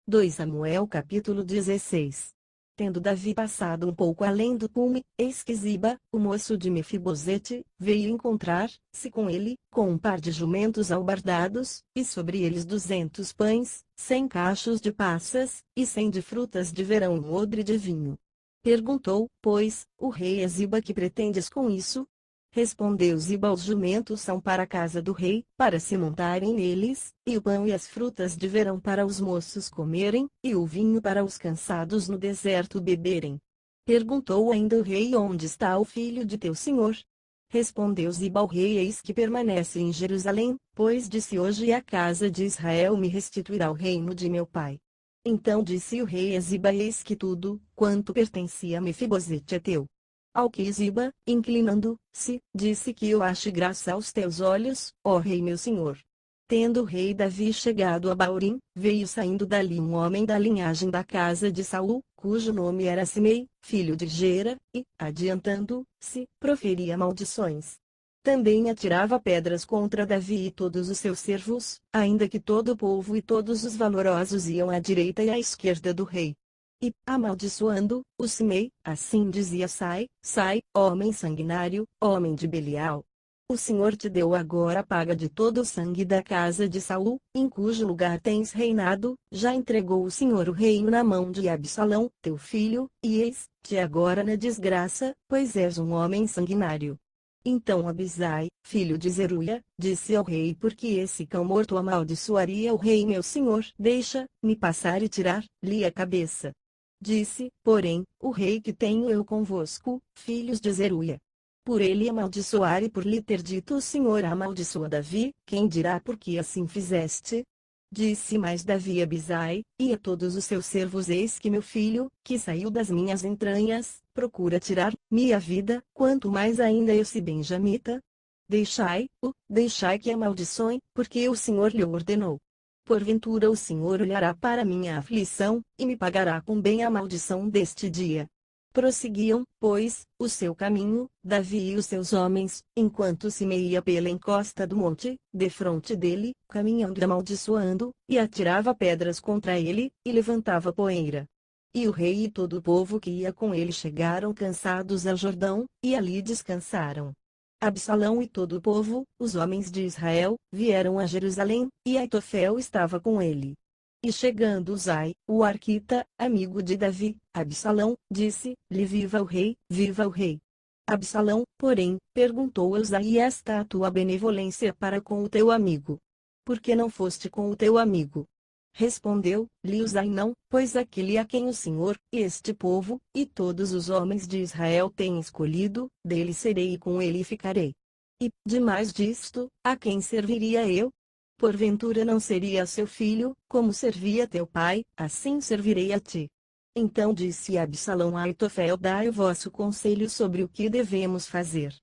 2 Samuel capítulo 16. Tendo Davi passado um pouco além do cume, eis que Ziba, o moço de Mefibosete, veio encontrar-se com ele, com um par de jumentos albardados, e sobre eles 200 pães, 100 cachos de passas, e 100 de frutas de verão e um odre de vinho. Perguntou, pois, o rei a Ziba: que pretendes com isso? Respondeu Ziba: os jumentos são para a casa do rei, para se montarem neles, e o pão e as frutas de verão para os moços comerem, e o vinho para os cansados no deserto beberem. Perguntou ainda o rei: onde está o filho de teu senhor? Respondeu Ziba ao rei: eis que permanece em Jerusalém, pois disse: hoje a casa de Israel me restituirá o reino de meu pai. Então disse o rei a Ziba: eis que tudo, quanto pertencia a Mefibosete é teu. Ao que Ziba, inclinando-se, disse: que eu ache graça aos teus olhos, ó rei meu senhor. Tendo o rei Davi chegado a Baurim, veio saindo dali um homem da linhagem da casa de Saul, cujo nome era Simei, filho de Gera, e, adiantando-se, proferia maldições. Também atirava pedras contra Davi e todos os seus servos, ainda que todo o povo e todos os valorosos iam à direita e à esquerda do rei. E, amaldiçoando, o Simei, assim dizia: sai, sai, homem sanguinário, homem de Belial. O Senhor te deu agora a paga de todo o sangue da casa de Saul, em cujo lugar tens reinado, já entregou o Senhor o reino na mão de Absalão, teu filho, e eis-te agora na desgraça, pois és um homem sanguinário. Então Abisai, filho de Zeruia, disse ao rei: porque esse cão morto amaldiçoaria o rei meu senhor? Deixa-me passar e tirar-lhe a cabeça. Disse, porém, o rei: que tenho eu convosco, filhos de Zeruia? Por ele amaldiçoar e por lhe ter dito o Senhor: amaldiçoa Davi, quem dirá por que assim fizeste? Disse mais Davi a Abisai, e a todos os seus servos: eis que meu filho, que saiu das minhas entranhas, procura tirar-me a vida, quanto mais ainda esse benjamita. Deixai que amaldiçoe, porque o Senhor lhe ordenou. Porventura o Senhor olhará para minha aflição, e me pagará com bem a maldição deste dia. Prosseguiam, pois, o seu caminho, Davi e os seus homens, enquanto Simei ia pela encosta do monte, defronte dele, caminhando e amaldiçoando, e atirava pedras contra ele, e levantava poeira. E o rei e todo o povo que ia com ele chegaram cansados ao Jordão, e ali descansaram. Absalão e todo o povo, os homens de Israel, vieram a Jerusalém, e Aitofel estava com ele. E chegando Uzai, o arquita, amigo de Davi, Absalão, disse-lhe: viva o rei, viva o rei. Absalão, porém, perguntou a Uzai: e esta a tua benevolência para com o teu amigo? Por que não foste com o teu amigo? Respondeu-lhe Uzai: não, pois aquele a quem o Senhor, este povo, e todos os homens de Israel têm escolhido, dele serei e com ele ficarei. E, demais disto, a quem serviria eu? Porventura não seria seu filho, como servia teu pai, assim servirei a ti. Então disse Absalão a Aitofel: dai o vosso conselho sobre o que devemos fazer.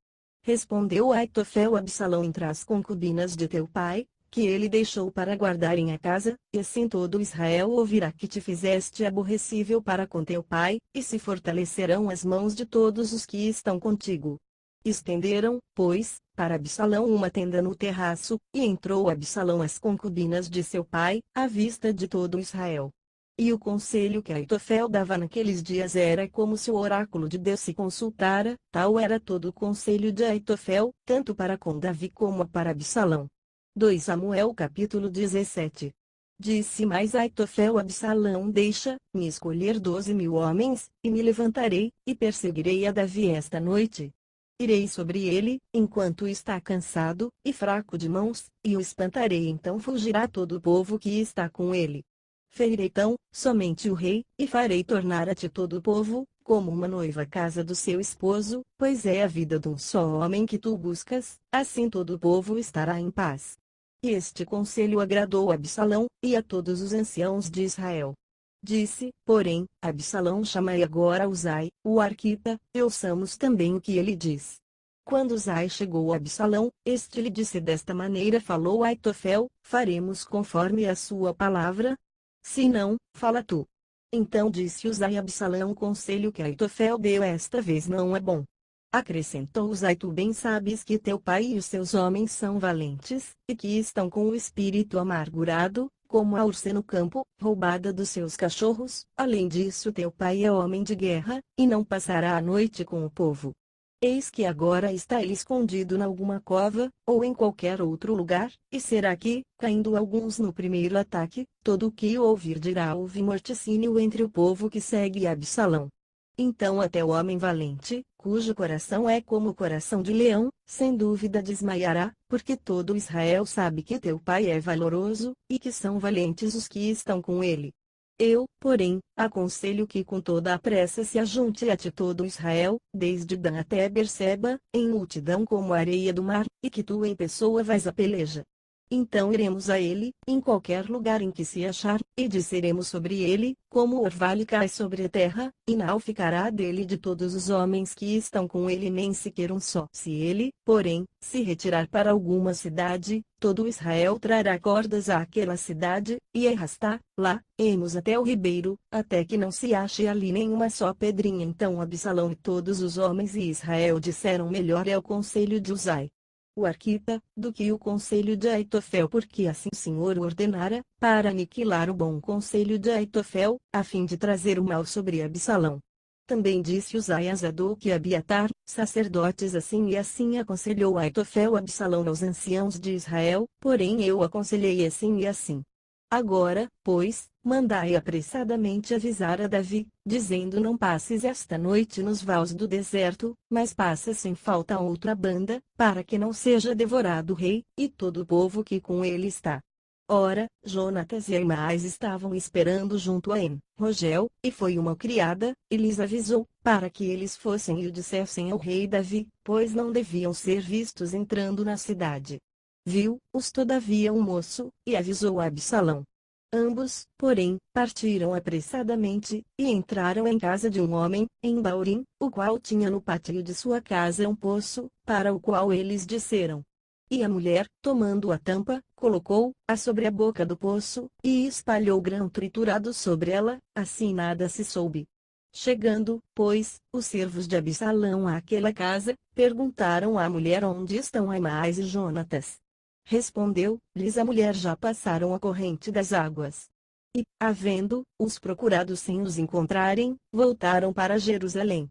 Respondeu Aitofel a Absalão: entra as concubinas de teu pai, que ele deixou para guardarem a casa, e assim todo Israel ouvirá que te fizeste aborrecível para com teu pai, e se fortalecerão as mãos de todos os que estão contigo. Estenderam, pois, para Absalão uma tenda no terraço, e entrou Absalão às concubinas de seu pai, à vista de todo Israel. E o conselho que Aitofel dava naqueles dias era como se o oráculo de Deus se consultara, tal era todo o conselho de Aitofel, tanto para com Davi como para Absalão. 2 Samuel capítulo 17. Disse mais Aitofel a Absalão: deixa-me escolher 12.000 homens, e me levantarei, e perseguirei a Davi esta noite. Irei sobre ele, enquanto está cansado, e fraco de mãos, e o espantarei, então fugirá todo o povo que está com ele. Ferirei então, somente o rei, e farei tornar a ti todo o povo, como uma noiva à casa do seu esposo, pois é a vida de um só homem que tu buscas, assim todo o povo estará em paz. E este conselho agradou a Absalão, e a todos os anciãos de Israel. Disse, porém, Absalão: chamai agora Uzai, o arquita, e ouçamos também o que ele diz. Quando Uzai chegou a Absalão, este lhe disse: desta maneira falou Aitofel, faremos conforme a sua palavra? Se não, fala tu. Então disse Uzai a Absalão: o conselho que Aitofel deu esta vez não é bom. Acrescentou Uzai: tu bem sabes que teu pai e os seus homens são valentes, e que estão com o espírito amargurado, como a ursa no campo, roubada dos seus cachorros. Além disso, teu pai é homem de guerra, e não passará a noite com o povo. Eis que agora está ele escondido em alguma cova, ou em qualquer outro lugar, e será que, caindo alguns no primeiro ataque, todo o que o ouvir dirá: houve morticínio entre o povo que segue Absalão. Então até o homem valente, cujo coração é como o coração de leão, sem dúvida desmaiará, porque todo Israel sabe que teu pai é valoroso, e que são valentes os que estão com ele. Eu, porém, aconselho que com toda a pressa se ajunte a ti todo Israel, desde Dan até Berseba, em multidão como a areia do mar, e que tu em pessoa vais à peleja. Então iremos a ele, em qualquer lugar em que se achar, e desceremos sobre ele, como o orvalho cai sobre a terra, e não ficará dele de todos os homens que estão com ele nem sequer um só. Se ele, porém, se retirar para alguma cidade, todo Israel trará cordas àquela cidade, e arrastá-la-emos até o ribeiro, até que não se ache ali nenhuma só pedrinha. Então Absalão e todos os homens e Israel disseram: melhor é o conselho de Uzai, o arquita, do que o conselho de Aitofel, porque assim o Senhor o ordenara, para aniquilar o bom conselho de Aitofel, a fim de trazer o mal sobre Absalão. Também disse Uzai a Zadok e Abiatar, sacerdotes: assim e assim aconselhou Aitofel Absalão aos anciãos de Israel, porém eu aconselhei assim e assim. Agora, pois, mandai apressadamente avisar a Davi, dizendo: não passes esta noite nos vales do deserto, mas passa sem falta a outra banda, para que não seja devorado o rei, e todo o povo que com ele está. Ora, Jonatas e Aimás estavam esperando junto a En-Rogel, e foi uma criada, e lhes avisou, para que eles fossem e o dissessem ao rei Davi, pois não deviam ser vistos entrando na cidade. Viu-os todavia um moço, e avisou a Absalão. Ambos, porém, partiram apressadamente, e entraram em casa de um homem, em Baurim, o qual tinha no pátio de sua casa um poço, para o qual eles disseram. E a mulher, tomando a tampa, colocou-a sobre a boca do poço, e espalhou grão triturado sobre ela, assim nada se soube. Chegando, pois, os servos de Absalão àquela casa, perguntaram à mulher: onde estão Aimás e Jonatas? Respondeu-lhes a mulher: já passaram a corrente das águas. E, havendo-os procurado sem os encontrarem, voltaram para Jerusalém.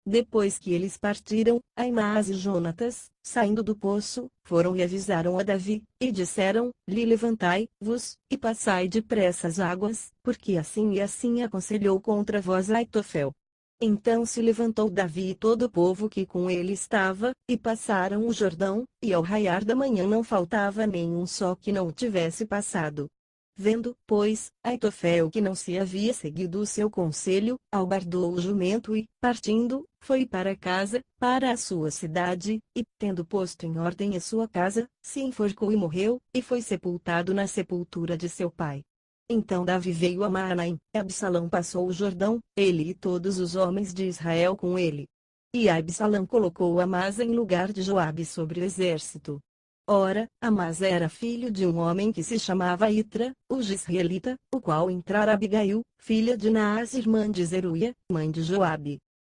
Depois que eles partiram, Aimás e Jonatas, saindo do poço, foram e avisaram a Davi, e disseram-lhe: levantai-vos, e passai depressa as águas, porque assim e assim aconselhou contra vós Aitofel. Então se levantou Davi e todo o povo que com ele estava, e passaram o Jordão, e ao raiar da manhã não faltava nenhum só que não o tivesse passado. Vendo, pois, Aitofel que não se havia seguido o seu conselho, albardou o jumento e, partindo, foi para casa, para a sua cidade, e, tendo posto em ordem a sua casa, se enforcou e morreu, e foi sepultado na sepultura de seu pai. Então Davi veio a Maanaim, Absalão passou o Jordão, ele e todos os homens de Israel com ele. E Absalão colocou Amasa em lugar de Joabe sobre o exército. Ora, Amasa era filho de um homem que se chamava Itra, o Gisraelita, o qual entrara Abigail, filha de Naás irmã de Zeruia, mãe de Joabe.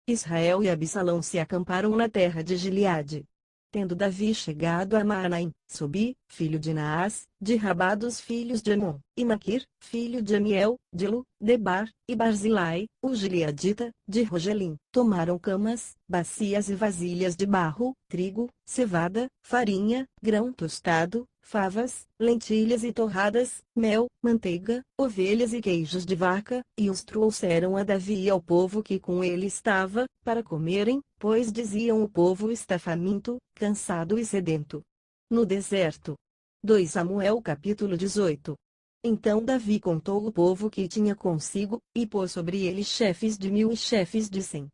Israel e Absalão se acamparam na terra de Gileade. Tendo Davi chegado a Maanaim, Sobi, filho de Naás, de Rabá dos filhos de Amon, e Maquir, filho de Amiel, de Lu, Debar, e Barzilai, o gileadita, de Rogelim, tomaram camas, bacias e vasilhas de barro, trigo, cevada, farinha, grão tostado, favas, lentilhas e torradas, mel, manteiga, ovelhas e queijos de vaca, e os trouxeram a Davi e ao povo que com ele estava, para comerem, pois diziam o povo está faminto, cansado e sedento. No deserto. 2 Samuel capítulo 18. Então Davi contou o povo que tinha consigo, e pôs sobre eles chefes de 1000 e chefes de 100.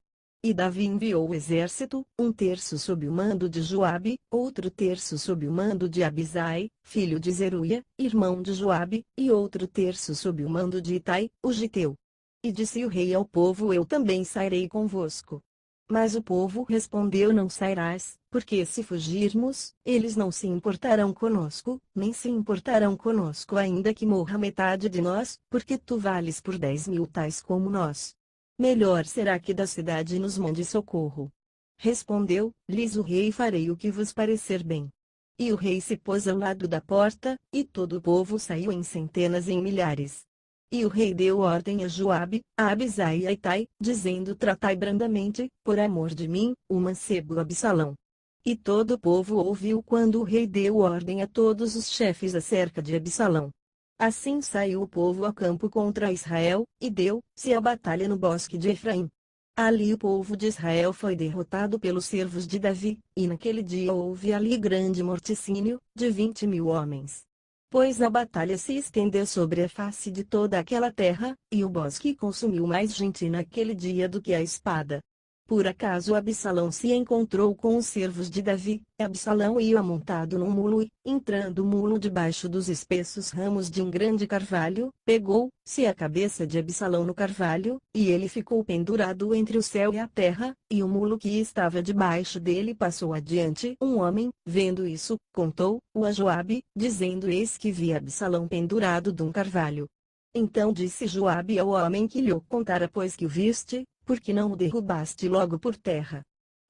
E Davi enviou o exército, um terço sob o mando de Joabe, outro terço sob o mando de Abisai, filho de Zeruia, irmão de Joabe, e outro terço sob o mando de Itai, o giteu. E disse o rei ao povo: Eu também sairei convosco. Mas o povo respondeu: Não sairás, porque se fugirmos, eles não se importarão conosco, nem se importarão conosco ainda que morra metade de nós, porque tu vales por 10.000 tais como nós. Melhor será que da cidade nos mande socorro. Respondeu-lhes o rei: Farei o que vos parecer bem. E o rei se pôs ao lado da porta, e todo o povo saiu em centenas e em milhares. E o rei deu ordem a Joabe, a Abisai e a Itai, dizendo: Tratai brandamente, por amor de mim, o mancebo Absalão. E todo o povo ouviu quando o rei deu ordem a todos os chefes acerca de Absalão. Assim saiu o povo a campo contra Israel, e deu-se a batalha no bosque de Efraim. Ali o povo de Israel foi derrotado pelos servos de Davi, e naquele dia houve ali grande morticínio, de 20.000 homens. Pois a batalha se estendeu sobre a face de toda aquela terra, e o bosque consumiu mais gente naquele dia do que a espada. Por acaso Absalão se encontrou com os servos de Davi. Absalão ia montado num mulo e, entrando o mulo debaixo dos espessos ramos de um grande carvalho, pegou-se a cabeça de Absalão no carvalho, e ele ficou pendurado entre o céu e a terra, e o mulo que estava debaixo dele passou adiante. Um homem, vendo isso, contou-o a Joabe, dizendo: Eis que vi Absalão pendurado de um carvalho. Então disse Joabe ao homem que lhe o contara: Pois que o viste, por que não o derrubaste logo por terra?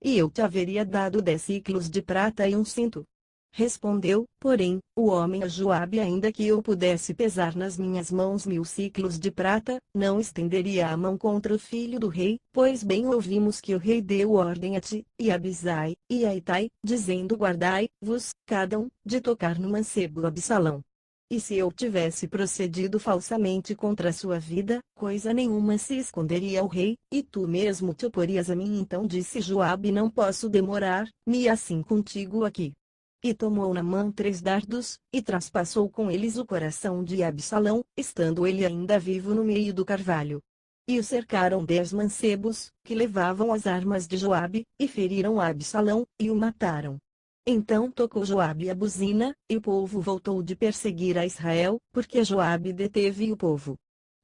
E eu te haveria dado 10 siclos de prata e um cinto. Respondeu, porém, o homem a Joabe: Ainda que eu pudesse pesar nas minhas mãos 1000 siclos de prata, não estenderia a mão contra o filho do rei, pois bem ouvimos que o rei deu ordem a ti, e a Abisai, e a Itai, dizendo: Guardai-vos, cada um, de tocar no mancebo Absalão. E se eu tivesse procedido falsamente contra a sua vida, coisa nenhuma se esconderia ao rei, e tu mesmo te oporias a mim. Então disse Joabe: Não posso demorar-me assim contigo aqui. E tomou na mão 3 dardos, e traspassou com eles o coração de Absalão, estando ele ainda vivo no meio do carvalho. E o cercaram 10 mancebos, que levavam as armas de Joabe, e feriram Absalão, e o mataram. Então tocou Joabe a buzina, e o povo voltou de perseguir a Israel, porque Joabe deteve o povo.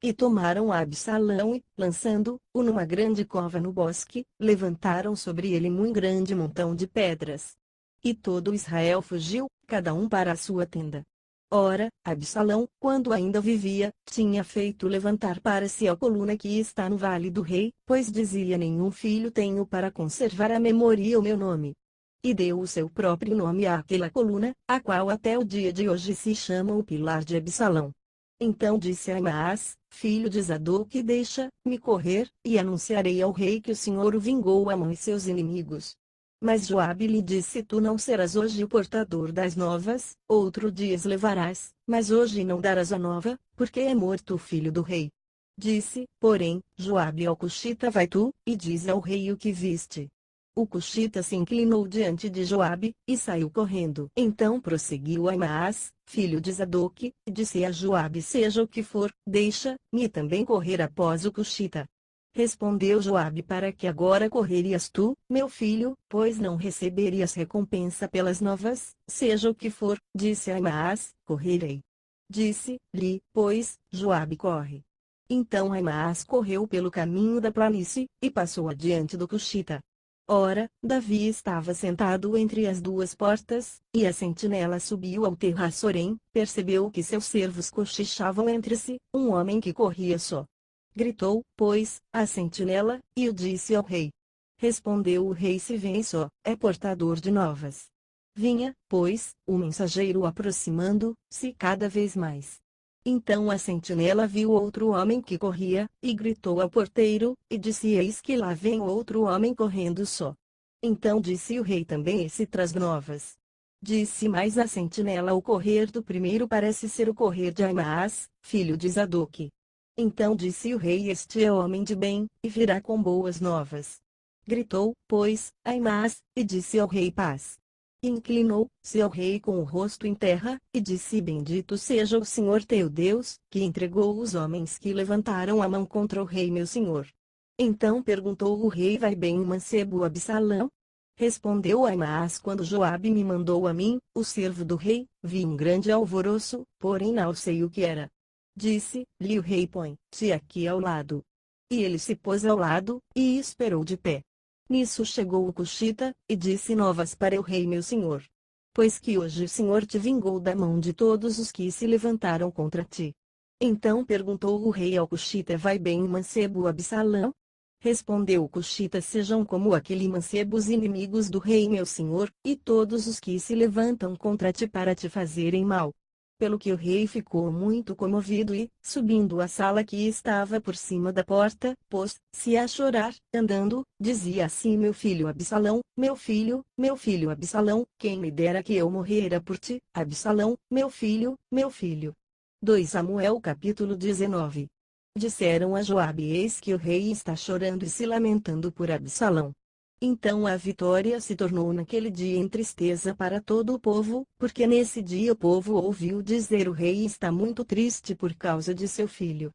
E tomaram Absalão e, lançando-o numa grande cova no bosque, levantaram sobre ele muito grande montão de pedras. E todo Israel fugiu, cada um para a sua tenda. Ora, Absalão, quando ainda vivia, tinha feito levantar para si a coluna que está no vale do rei, pois dizia: Nenhum filho tenho para conservar a memória o meu nome. E deu o seu próprio nome àquela coluna, a qual até o dia de hoje se chama o Pilar de Absalão. Então disse Aimás, filho de Zadoc: Deixa-me correr, e anunciarei ao rei que o Senhor o vingou Amon e seus inimigos. Mas Joabe lhe disse: Tu não serás hoje o portador das novas, outro dia as levarás, mas hoje não darás a nova, porque é morto o filho do rei. Disse, porém, Joabe ao Cuxita: vai tu, e dize ao rei o que viste. O Cuxita se inclinou diante de Joabe, e saiu correndo. Então prosseguiu Aimaas, filho de Zadoque, e disse a Joabe: seja o que for, deixa-me também correr após o Cuxita. Respondeu Joabe: para que agora correrias tu, meu filho, pois não receberias recompensa pelas novas? Seja o que for, disse Aimaas, correrei. Disse-lhe, pois, Joabe: corre. Então Aimaas correu pelo caminho da planície, e passou adiante do Cuxita. Ora, Davi estava sentado entre as duas portas, e a sentinela subiu ao terraço, percebeu que seus servos cochichavam entre si, um homem que corria só. Gritou, pois, a sentinela, e o disse ao rei. Respondeu o rei: se vem só, é portador de novas. Vinha, pois, o mensageiro aproximando-se cada vez mais. Então a sentinela viu outro homem que corria, e gritou ao porteiro, e disse: eis que lá vem outro homem correndo só. Então disse o rei: também esse traz novas. Disse mais a sentinela: o correr do primeiro parece ser o correr de Aimaas, filho de Zadoque. Então disse o rei: este é homem de bem, e virá com boas novas. Gritou, pois, Aimaas, e disse ao rei: paz. Inclinou-se ao rei com o rosto em terra, e disse: bendito seja o Senhor teu Deus, que entregou os homens que levantaram a mão contra o rei meu senhor. Então perguntou o rei: vai bem o mancebo Absalão? Respondeu Aimaas: quando Joabe me mandou a mim, o servo do rei, vi um grande alvoroço, porém não sei o que era. Disse-lhe o rei: põe-te aqui ao lado. E ele se pôs ao lado, e esperou de pé. Nisso chegou o Cuxita, e disse: novas para o rei meu senhor. Pois que hoje o Senhor te vingou da mão de todos os que se levantaram contra ti. Então perguntou o rei ao Cuxita: vai bem o mancebo Absalão? Respondeu o Cuxita: sejam como aquele mancebo os inimigos do rei meu senhor, e todos os que se levantam contra ti para te fazerem mal. Pelo que o rei ficou muito comovido e, subindo à sala que estava por cima da porta, pôs-se a chorar, andando, dizia assim: meu filho Absalão, meu filho Absalão, quem me dera que eu morrera por ti, Absalão, meu filho, meu filho. 2 Samuel capítulo 19. Disseram a Joabe: eis que o rei está chorando e se lamentando por Absalão. Então a vitória se tornou naquele dia em tristeza para todo o povo, porque nesse dia o povo ouviu dizer: o rei está muito triste por causa de seu filho.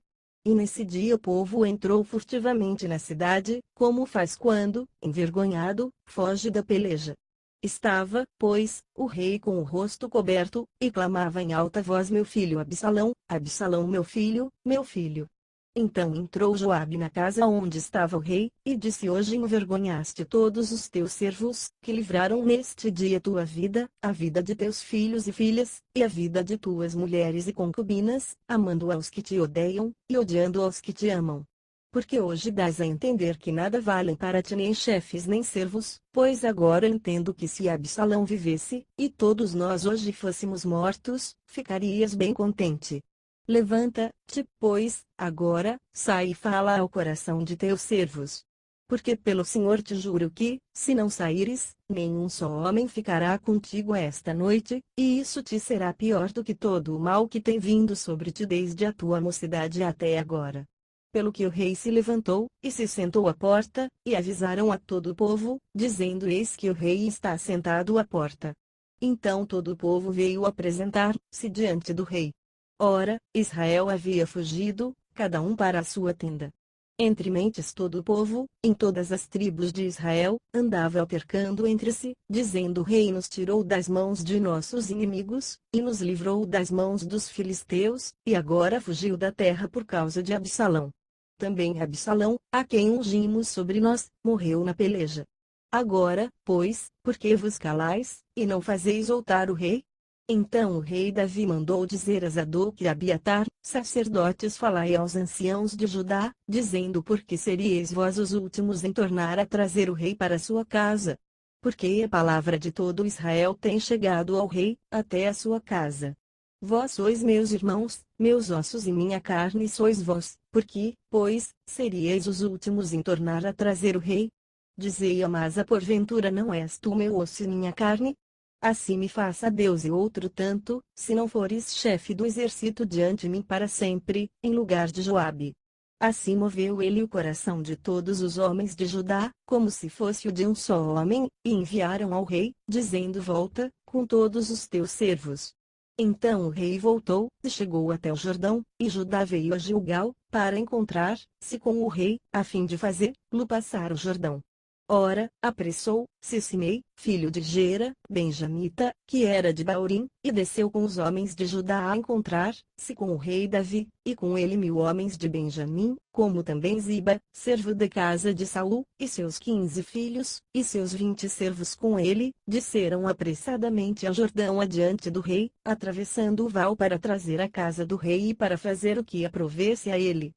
E nesse dia o povo entrou furtivamente na cidade, como faz quando, envergonhado, foge da peleja. Estava, pois, o rei com o rosto coberto, e clamava em alta voz: meu filho Absalão, Absalão, meu filho, meu filho. Então entrou Joabe na casa onde estava o rei, e disse: hoje envergonhaste todos os teus servos, que livraram neste dia tua vida, a vida de teus filhos e filhas, e a vida de tuas mulheres e concubinas, amando aos que te odeiam, e odiando aos que te amam. Porque hoje dás a entender que nada valem para ti nem chefes nem servos, pois agora entendo que se Absalão vivesse, e todos nós hoje fôssemos mortos, ficarias bem contente. Levanta-te, pois, agora, sai e fala ao coração de teus servos. Porque pelo Senhor te juro que, se não saíres, nenhum só homem ficará contigo esta noite, e isso te será pior do que todo o mal que tem vindo sobre ti desde a tua mocidade até agora. Pelo que o rei se levantou, e se sentou à porta, e avisaram a todo o povo, dizendo: eis que o rei está sentado à porta. Então todo o povo veio apresentar-se diante do rei. Ora, Israel havia fugido, cada um para a sua tenda. Entre mentes todo o povo, em todas as tribos de Israel, andava altercando entre si, dizendo: o rei nos tirou das mãos de nossos inimigos, e nos livrou das mãos dos filisteus, e agora fugiu da terra por causa de Absalão. Também Absalão, a quem ungimos sobre nós, morreu na peleja. Agora, pois, por que vos calais, e não fazeis voltar o rei? Então o rei Davi mandou dizer a Zadoque e Abiatar, sacerdotes: falai aos anciãos de Judá, dizendo: por que seríeis vós os últimos em tornar a trazer o rei para sua casa? Porque a palavra de todo Israel tem chegado ao rei, até a sua casa. Vós sois meus irmãos, meus ossos e minha carne sois vós, porque, pois, seríeis os últimos em tornar a trazer o rei? Dizei a Amasa: porventura não és tu meu osso e minha carne? Assim me faça Deus e outro tanto, se não fores chefe do exército diante de mim para sempre, em lugar de Joabe. Assim moveu ele o coração de todos os homens de Judá, como se fosse o de um só homem, e enviaram ao rei, dizendo: volta, com todos os teus servos. Então o rei voltou, e chegou até o Jordão, e Judá veio a Gilgal, para encontrar-se com o rei, a fim de fazer-lo passar o Jordão. Ora, apressou-se Simei, filho de Gera, benjamita, que era de Baurim, e desceu com os homens de Judá a encontrar-se com o rei Davi, e com ele 1000 homens de Benjamim, como também Ziba, servo da casa de Saul, e seus 15 filhos, e seus 20 servos com ele, desceram apressadamente ao Jordão adiante do rei, atravessando o val para trazer a casa do rei e para fazer o que aprovesse a ele.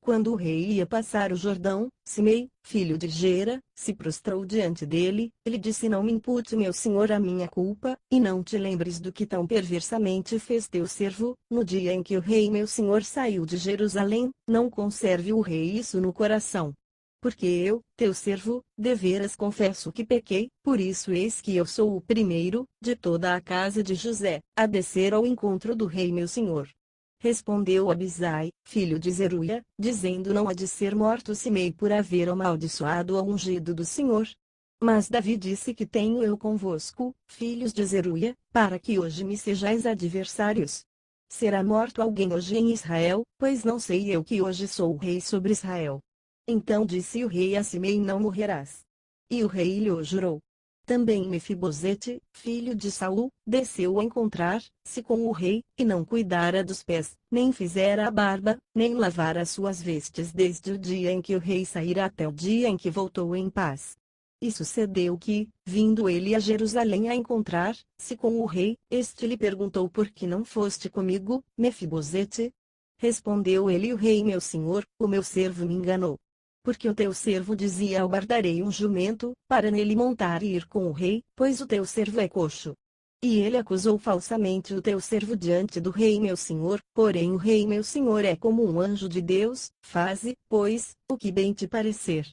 Quando o rei ia passar o Jordão, Simei, filho de Gera, se prostrou diante dele. Ele disse: não me impute, meu senhor, a minha culpa, e não te lembres do que tão perversamente fez teu servo, no dia em que o rei meu senhor saiu de Jerusalém. Não conserve o rei isso no coração. Porque eu, teu servo, deveras confesso que pequei, por isso eis que eu sou o primeiro, de toda a casa de José, a descer ao encontro do rei meu senhor. Respondeu Abisai, filho de Zeruia, dizendo: não há de ser morto Simei por haver amaldiçoado ao ungido do Senhor. Mas Davi disse: que tenho eu convosco, filhos de Zeruia, para que hoje me sejais adversários? Será morto alguém hoje em Israel, pois não sei eu que hoje sou rei sobre Israel. Então disse o rei a Simei: não morrerás. E o rei lhe jurou. Também Mefibosete, filho de Saul, desceu a encontrar-se com o rei, e não cuidara dos pés, nem fizera a barba, nem lavara suas vestes desde o dia em que o rei saíra até o dia em que voltou em paz. E sucedeu que, vindo ele a Jerusalém a encontrar-se com o rei, este lhe perguntou: por que não foste comigo, Mefibosete? Respondeu ele: o rei meu senhor, o meu servo me enganou. Porque o teu servo dizia: eu guardarei um jumento, para nele montar e ir com o rei, pois o teu servo é coxo. E ele acusou falsamente o teu servo diante do rei meu senhor, porém o rei meu senhor é como um anjo de Deus, faze, pois, o que bem te parecer.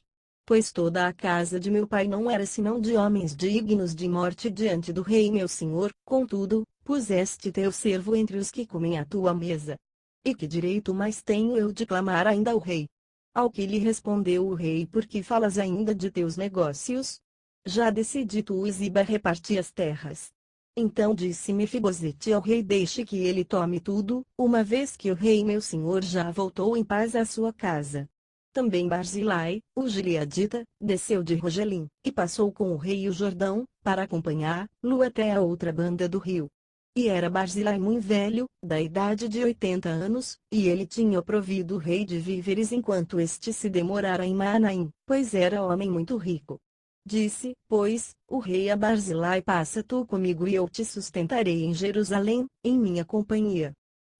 Pois toda a casa de meu pai não era senão de homens dignos de morte diante do rei meu senhor, contudo, puseste teu servo entre os que comem à tua mesa. E que direito mais tenho eu de clamar ainda ao rei? Ao que lhe respondeu o rei: por que falas ainda de teus negócios? Já decidi tu, Ziba, repartir as terras. Então disse Mefibosete ao rei: deixe que ele tome tudo, uma vez que o rei meu senhor já voltou em paz à sua casa. Também Barzilai, o gileadita, desceu de Rogelim, e passou com o rei o Jordão, para acompanhá-lo até a outra banda do rio. E era Barzilai muito velho, da idade de 80 anos, e ele tinha provido o rei de víveres enquanto este se demorara em Maanaim, pois era homem muito rico. Disse, pois, o rei a Barzilai: passa tu comigo e eu te sustentarei em Jerusalém, em minha companhia.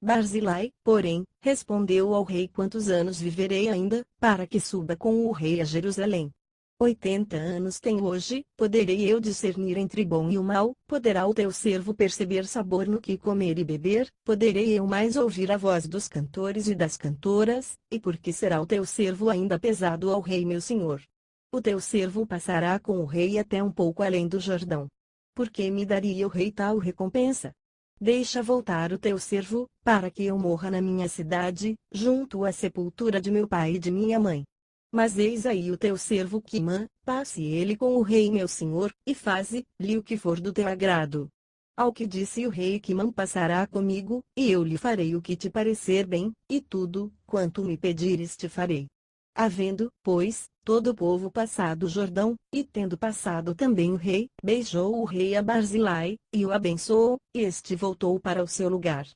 Barzilai, porém, respondeu ao rei: quantos anos viverei ainda, para que suba com o rei a Jerusalém? 80 anos tenho hoje, poderei eu discernir entre bom e o mal? Poderá o teu servo perceber sabor no que comer e beber? Poderei eu mais ouvir a voz dos cantores e das cantoras? E por que será o teu servo ainda pesado ao rei meu senhor? O teu servo passará com o rei até um pouco além do Jordão. Por que me daria o rei tal recompensa? Deixa voltar o teu servo, para que eu morra na minha cidade, junto à sepultura de meu pai e de minha mãe. Mas eis aí o teu servo Quimã, passe ele com o rei meu senhor, e faze-lhe o que for do teu agrado. Ao que disse o rei: Quimã passará comigo, e eu lhe farei o que te parecer bem, e tudo, quanto me pedires te farei. Havendo, pois, todo o povo passado o Jordão, e tendo passado também o rei, beijou o rei a Barzilai, e o abençoou, e este voltou para o seu lugar.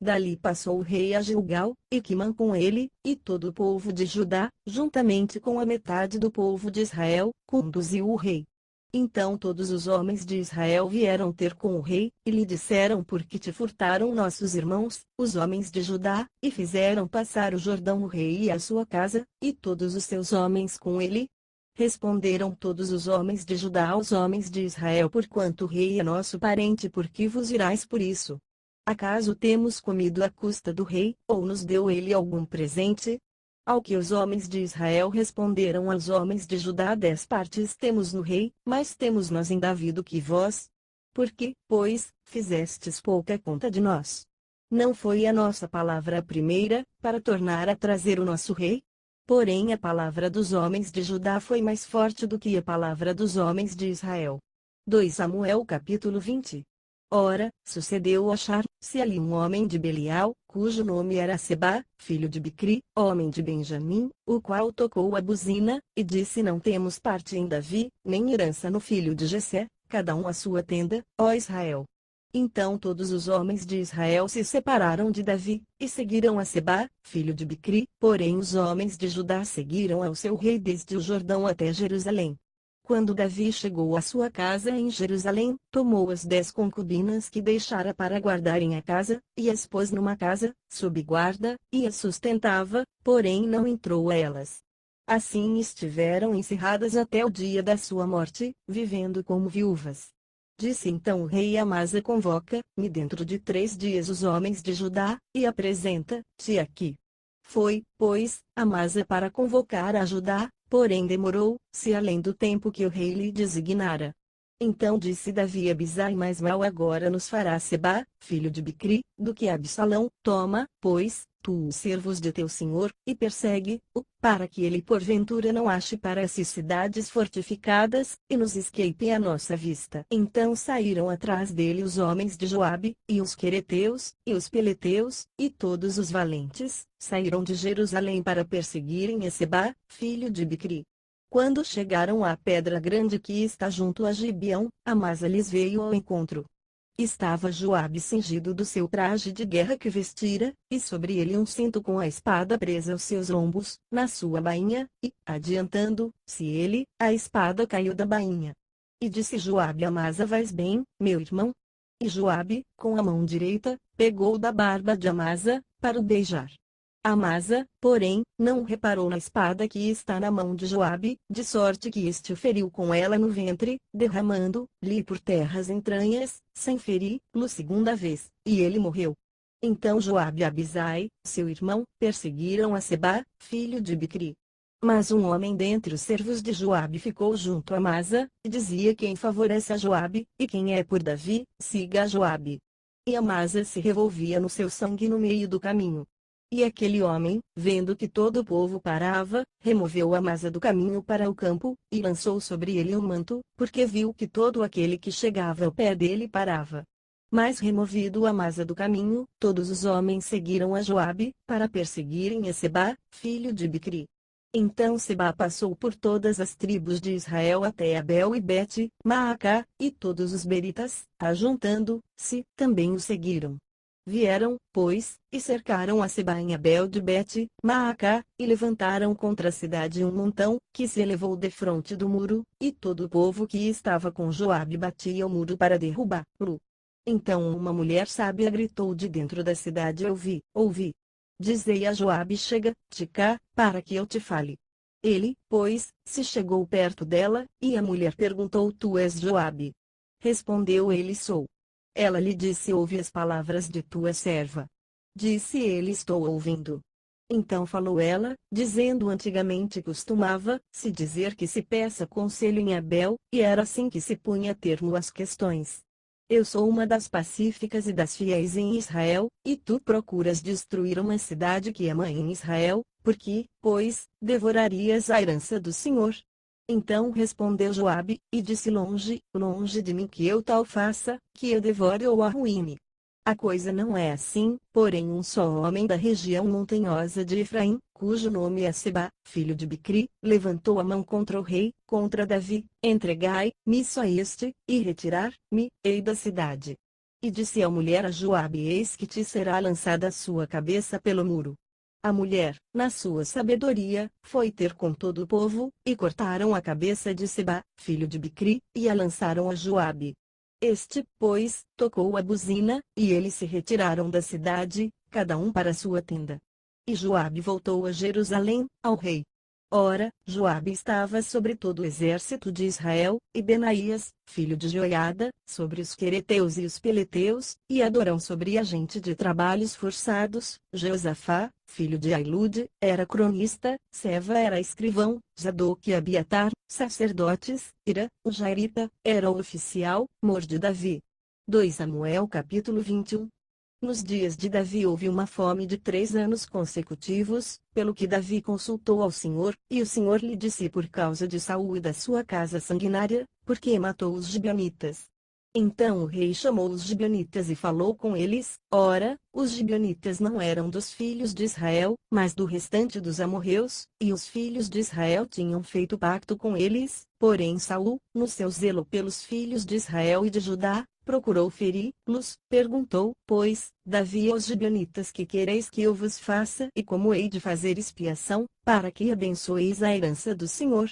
Dali passou o rei a Gilgal, e Quimã com ele, e todo o povo de Judá, juntamente com a metade do povo de Israel, conduziu o rei. Então todos os homens de Israel vieram ter com o rei, e lhe disseram: por que te furtaram nossos irmãos, os homens de Judá, e fizeram passar o Jordão o rei e a sua casa, e todos os seus homens com ele? Responderam todos os homens de Judá aos homens de Israel: porquanto o rei é nosso parente, por que vos irais por isso? Acaso temos comido à custa do rei, ou nos deu ele algum presente? Ao que os homens de Israel responderam aos homens de Judá: 10 partes temos no rei, mas temos nós em Davi do que vós. Por que, pois, fizestes pouca conta de nós? Não foi a nossa palavra a primeira, para tornar a trazer o nosso rei? porém a palavra dos homens de Judá foi mais forte do que a palavra dos homens de Israel. 2 Samuel capítulo 20. Ora, sucedeu achar-se ali um homem de Belial, cujo nome era Seba, filho de Bicri, homem de Benjamim, o qual tocou a buzina, e disse: Não temos parte em Davi, nem herança no filho de Jessé, cada um a sua tenda, ó Israel. Então todos os homens de Israel se separaram de Davi, e seguiram a Seba, filho de Bicri, porém os homens de Judá seguiram ao seu rei desde o Jordão até Jerusalém. Quando Davi chegou à sua casa em Jerusalém, tomou as 10 concubinas que deixara para guardarem a casa, e as pôs numa casa, sob guarda, e as sustentava, porém não entrou a elas. Assim estiveram encerradas até o dia da sua morte, vivendo como viúvas. Disse então o rei a Amasa: Convoca-me dentro de 3 dias os homens de Judá, e apresenta-te aqui. Foi, pois, Amasa para convocar a Judá, porém demorou-se além do tempo que o rei lhe designara. Então disse Davi a Abisai: Mais mal agora nos fará Seba, filho de Bicri, do que Absalão. Toma, pois, tu os servos de teu senhor, e persegue-o, para que ele porventura não ache para si cidades fortificadas, e nos escape à nossa vista. Então saíram atrás dele os homens de Joabe, e os quereteus, e os peleteus, e todos os valentes, saíram de Jerusalém para perseguirem a Seba, filho de Bicri. Quando chegaram à pedra grande que está junto a Gibeão, Amasa lhes veio ao encontro. Estava Joabe cingido do seu traje de guerra que vestira, e sobre ele um cinto com a espada presa aos seus lombos, na sua bainha, e, adiantando-se ele, a espada caiu da bainha. E disse Joabe a Amasa: Vais bem, meu irmão? E Joabe, com a mão direita, pegou da barba de Amasa, para o beijar. Amasa, porém, não reparou na espada que está na mão de Joabe, de sorte que este o feriu com ela no ventre, derramando-lhe por terra as entranhas, sem feri-lo segunda vez, e ele morreu. Então Joabe e Abisai, seu irmão, perseguiram a Seba, filho de Bicri. Mas um homem dentre os servos de Joabe ficou junto a Amasa, e dizia: Quem favorece a Joabe, e quem é por Davi, siga a Joabe. E Amasa se revolvia no seu sangue no meio do caminho. E aquele homem, vendo que todo o povo parava, removeu Amasa do caminho para o campo, e lançou sobre ele um manto, porque viu que todo aquele que chegava ao pé dele parava. Mas removido Amasa do caminho, todos os homens seguiram a Joabe, para perseguirem a Seba, filho de Bicri. Então Seba passou por todas as tribos de Israel até Abel e Bet-Maacá, e todos os beritas, ajuntando-se, também o seguiram. Vieram, pois, e cercaram a Seba em Abel de Bet-Maacá, e levantaram contra a cidade um montão, que se elevou defronte do muro, e todo o povo que estava com Joabe batia o muro para derrubá-lo. Então uma mulher sábia gritou de dentro da cidade: Ouvi. Dizei a Joabe: Chega-te cá, para que eu te fale. Ele, pois, se chegou perto dela, e a mulher perguntou: Tu és Joabe? Respondeu ele: Sou. Ela lhe disse: Ouve as palavras de tua serva. Disse ele: Estou ouvindo. Então falou ela, dizendo: Antigamente costumava-se dizer que se peça conselho em Abel, e era assim que se punha termo às questões. Eu sou uma das pacíficas e das fiéis em Israel, e tu procuras destruir uma cidade que é mãe em Israel, porque, pois, devorarias a herança do Senhor. Então respondeu Joabe, e disse: Longe de mim que eu tal faça, que eu devore ou arruíne. A coisa não é assim, porém um só homem da região montanhosa de Efraim, cujo nome é Seba, filho de Bicri, levantou a mão contra o rei, contra Davi: Entregai-me só este, e retirar-me-ei da cidade. E disse a mulher a Joabe: Eis que te será lançada a sua cabeça pelo muro. A mulher, na sua sabedoria, foi ter com todo o povo, e cortaram a cabeça de Seba, filho de Bicri, e a lançaram a Joabe. Este, pois, tocou a buzina, e eles se retiraram da cidade, cada um para sua tenda. E Joabe voltou a Jerusalém, ao rei. Ora, Joabe estava sobre todo o exército de Israel, e Benaías, filho de Joiada, sobre os quereteus e os peleteus, e Adorão sobre a gente de trabalhos forçados. Josafá, filho de Ailude, era cronista, Seva era escrivão, Zadoc e Abiatar, sacerdotes, Ira, o Jairita, era o oficial, mor de Davi. 2 Samuel capítulo 21. Nos dias de Davi houve uma fome de 3 anos consecutivos, pelo que Davi consultou ao Senhor, e o Senhor lhe disse: por causa de Saul e da sua casa sanguinária, porque matou os gibeonitas. Então o rei chamou os gibeonitas e falou com eles. Ora, os gibeonitas não eram dos filhos de Israel, mas do restante dos amorreus, e os filhos de Israel tinham feito pacto com eles. Porém Saul, no seu zelo pelos filhos de Israel e de Judá, procurou feri-los. Perguntou, pois, Davi aos gibeonitas: que quereis que eu vos faça? E como hei de fazer expiação, para que abençoeis a herança do Senhor?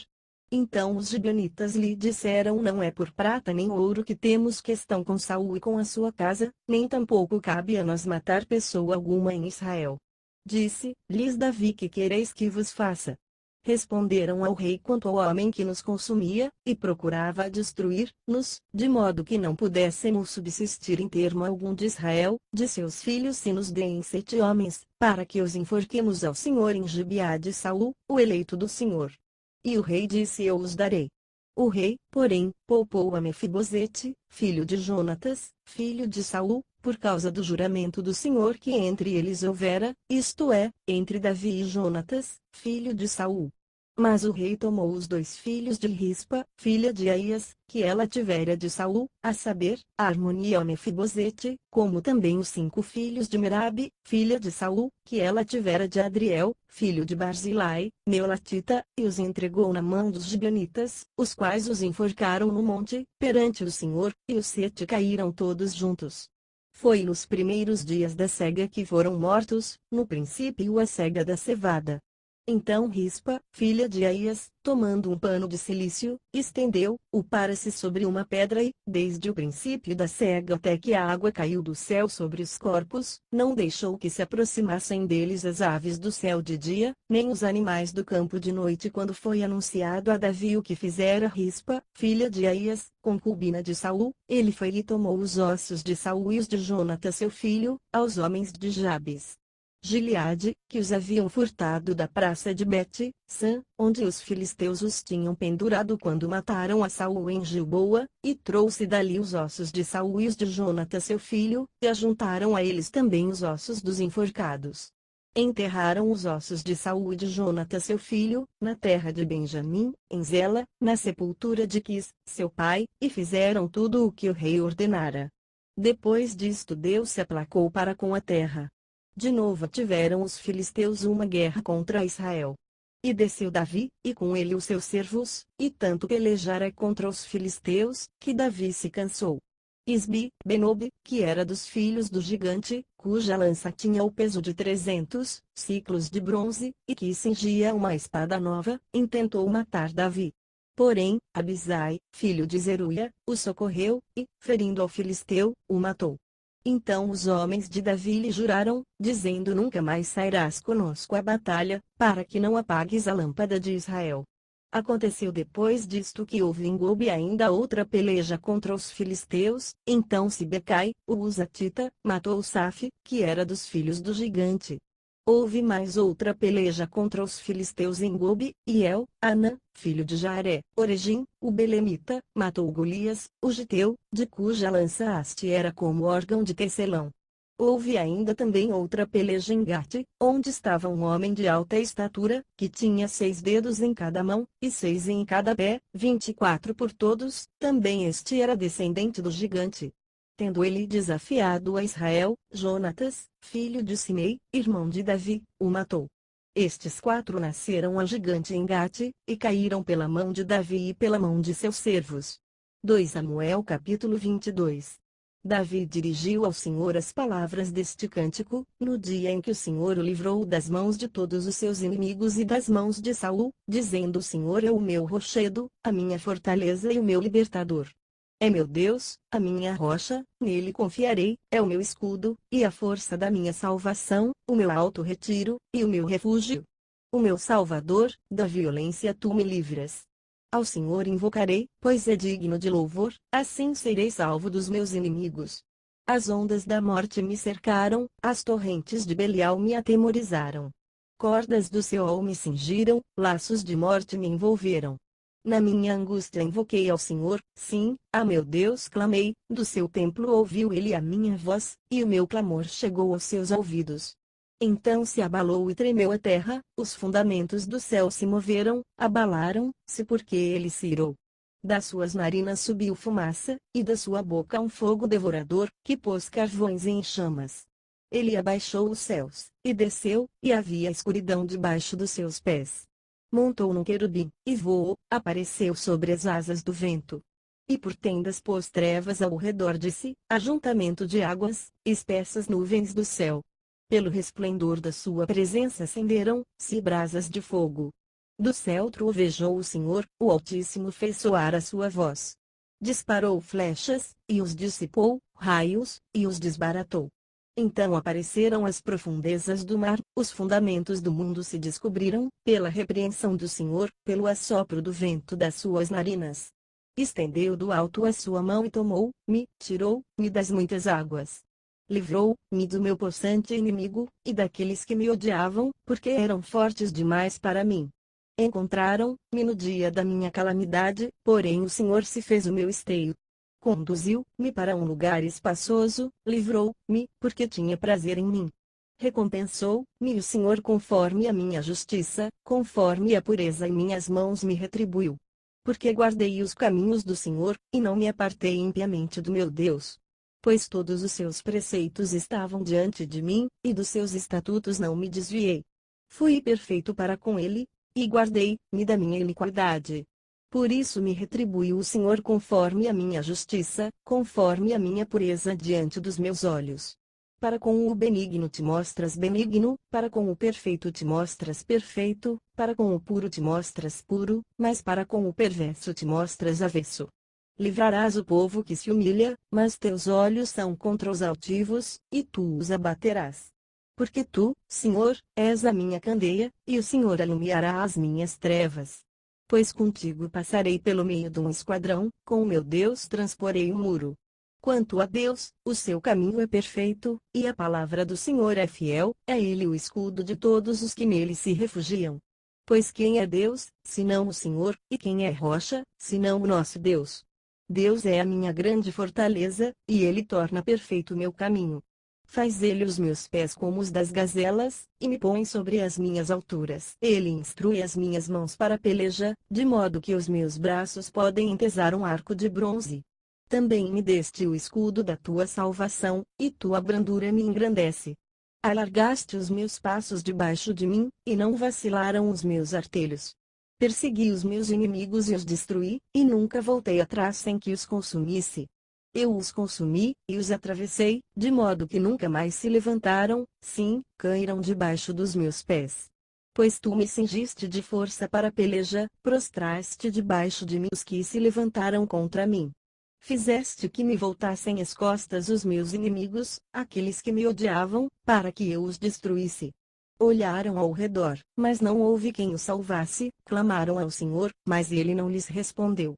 Então os gibeonitas lhe disseram: não é por prata nem ouro que temos questão com Saul e com a sua casa, nem tampouco cabe a nós matar pessoa alguma em Israel. Disse-lhes Davi: que quereis que vos faça? Responderam ao rei quanto ao homem que nos consumia, e procurava destruir-nos, de modo que não pudéssemos subsistir em termo algum de Israel, de seus filhos, se nos deem 7 homens, para que os enforquemos ao Senhor em Gibeá de Saul, o eleito do Senhor. E o rei disse: eu os darei. O rei, porém, poupou a Mefibosete, filho de Jonatas, filho de Saul, por causa do juramento do Senhor que entre eles houvera, isto é, entre Davi e Jonatas, filho de Saul. Mas o rei tomou os 2 filhos de Rispa, filha de Aías, que ela tivera de Saul, a saber, Armoni e Mefibosete, como também os 5 filhos de Merabe, filha de Saul, que ela tivera de Adriel, filho de Barzilai, Meolatita, e os entregou na mão dos gibeonitas, os quais os enforcaram no monte, perante o Senhor, e os 7 caíram todos juntos. Foi nos primeiros dias da cega que foram mortos, no princípio a cega da cevada. Então Rispa, filha de Aías, tomando um pano de cilício, estendeu-o para si sobre uma pedra e, desde o princípio da cega até que a água caiu do céu sobre os corpos, não deixou que se aproximassem deles as aves do céu de dia, nem os animais do campo de noite. Quando foi anunciado a Davi o que fizera Rispa, filha de Aías, concubina de Saul, ele foi e tomou os ossos de Saul e os de Jonatas seu filho, aos homens de Jabes Gileade, que os haviam furtado da praça de Bet-San, onde os filisteus os tinham pendurado quando mataram a Saul em Gilboa, e trouxe dali os ossos de Saul e os de Jonatas seu filho, e ajuntaram a eles também os ossos dos enforcados. Enterraram os ossos de Saul e de Jonatas seu filho, na terra de Benjamim, em Zela, na sepultura de Quis, seu pai, e fizeram tudo o que o rei ordenara. Depois disto Deus se aplacou para com a terra. De novo tiveram os filisteus uma guerra contra Israel. E desceu Davi, e com ele os seus servos, e tanto pelejara contra os filisteus, que Davi se cansou. Isbi, Benob, que era dos filhos do gigante, cuja lança tinha o peso de 300 siclos de bronze, e que cingia uma espada nova, intentou matar Davi. Porém, Abisai, filho de Zeruia, o socorreu, e, ferindo ao filisteu, o matou. Então os homens de Davi lhe juraram, dizendo: nunca mais sairás conosco à batalha, para que não apagues a lâmpada de Israel. Aconteceu depois disto que houve em Gobe ainda outra peleja contra os filisteus. Então Sibecai, o Uzatita, matou Saf, que era dos filhos do gigante. Houve mais outra peleja contra os filisteus em Gobe, e Anã, filho de Jaré, Oregim, o belemita, matou Golias, o giteu, de cuja lança haste era como órgão de tecelão. Houve ainda também outra peleja em Gate, onde estava um homem de alta estatura, que tinha 6 dedos em cada mão, e 6 em cada pé, 24 por todos, também este era descendente do gigante. Tendo ele desafiado a Israel, Jonatas, filho de Simei, irmão de Davi, o matou. Estes 4 nasceram a gigante em Gate, e caíram pela mão de Davi e pela mão de seus servos. 2 Samuel capítulo 22. Davi dirigiu ao Senhor as palavras deste cântico, no dia em que o Senhor o livrou das mãos de todos os seus inimigos e das mãos de Saul, dizendo: o Senhor é o meu rochedo, a minha fortaleza e o meu libertador. É meu Deus, a minha rocha, nele confiarei, é o meu escudo, e a força da minha salvação, o meu alto retiro, e o meu refúgio. O meu Salvador, da violência tu me livras. Ao Senhor invocarei, pois é digno de louvor, assim serei salvo dos meus inimigos. As ondas da morte me cercaram, as torrentes de Belial me atemorizaram. Cordas do Seol me cingiram, laços de morte me envolveram. Na minha angústia invoquei ao Senhor, sim, a meu Deus clamei, do seu templo ouviu ele a minha voz, e o meu clamor chegou aos seus ouvidos. Então se abalou e tremeu a terra, os fundamentos do céu se moveram, abalaram-se porque ele se irou. Das suas narinas subiu fumaça, e da sua boca um fogo devorador, que pôs carvões em chamas. Ele abaixou os céus, e desceu, e havia escuridão debaixo dos seus pés. Montou num querubim, e voou, apareceu sobre as asas do vento. E por tendas pôs trevas ao redor de si, ajuntamento de águas, espessas nuvens do céu. Pelo resplendor da sua presença acenderam-se brasas de fogo. Do céu trovejou o Senhor, o Altíssimo fez soar a sua voz. Disparou flechas, e os dissipou, raios, e os desbaratou. Então apareceram as profundezas do mar, os fundamentos do mundo se descobriram, pela repreensão do Senhor, pelo assopro do vento das suas narinas. Estendeu do alto a sua mão e tomou-me, tirou-me das muitas águas. Livrou-me do meu possante inimigo, e daqueles que me odiavam, porque eram fortes demais para mim. Encontraram-me no dia da minha calamidade, porém o Senhor se fez o meu esteio. Conduziu-me para um lugar espaçoso, livrou-me, porque tinha prazer em mim. Recompensou-me o Senhor conforme a minha justiça, conforme a pureza em minhas mãos me retribuiu. Porque guardei os caminhos do Senhor, e não me apartei impiamente do meu Deus. Pois todos os seus preceitos estavam diante de mim, e dos seus estatutos não me desviei. Fui perfeito para com ele, e guardei-me da minha iniquidade. Por isso me retribuiu o Senhor conforme a minha justiça, conforme a minha pureza diante dos meus olhos. Para com o benigno te mostras benigno, para com o perfeito te mostras perfeito, para com o puro te mostras puro, mas para com o perverso te mostras avesso. Livrarás o povo que se humilha, mas teus olhos são contra os altivos, e tu os abaterás. Porque tu, Senhor, és a minha candeia, e o Senhor alumiará as minhas trevas. Pois contigo passarei pelo meio de um esquadrão, com o meu Deus transporei um muro. Quanto a Deus, o seu caminho é perfeito, e a palavra do Senhor é fiel, é ele o escudo de todos os que nele se refugiam. Pois quem é Deus, senão o Senhor, e quem é rocha, senão o nosso Deus? Deus é a minha grande fortaleza, e ele torna perfeito o meu caminho. Faz ele os meus pés como os das gazelas, e me põe sobre as minhas alturas. Ele instrui as minhas mãos para a peleja, de modo que os meus braços podem entesar um arco de bronze. Também me deste o escudo da tua salvação, e tua brandura me engrandece. Alargaste os meus passos debaixo de mim, e não vacilaram os meus artelhos. Persegui os meus inimigos e os destruí, e nunca voltei atrás sem que os consumisse. Eu os consumi, e os atravessei, de modo que nunca mais se levantaram, sim, caíram debaixo dos meus pés. Pois tu me cingiste de força para a peleja, prostraste debaixo de mim os que se levantaram contra mim. Fizeste que me voltassem as costas os meus inimigos, aqueles que me odiavam, para que eu os destruísse. Olharam ao redor, mas não houve quem os salvasse, clamaram ao Senhor, mas ele não lhes respondeu.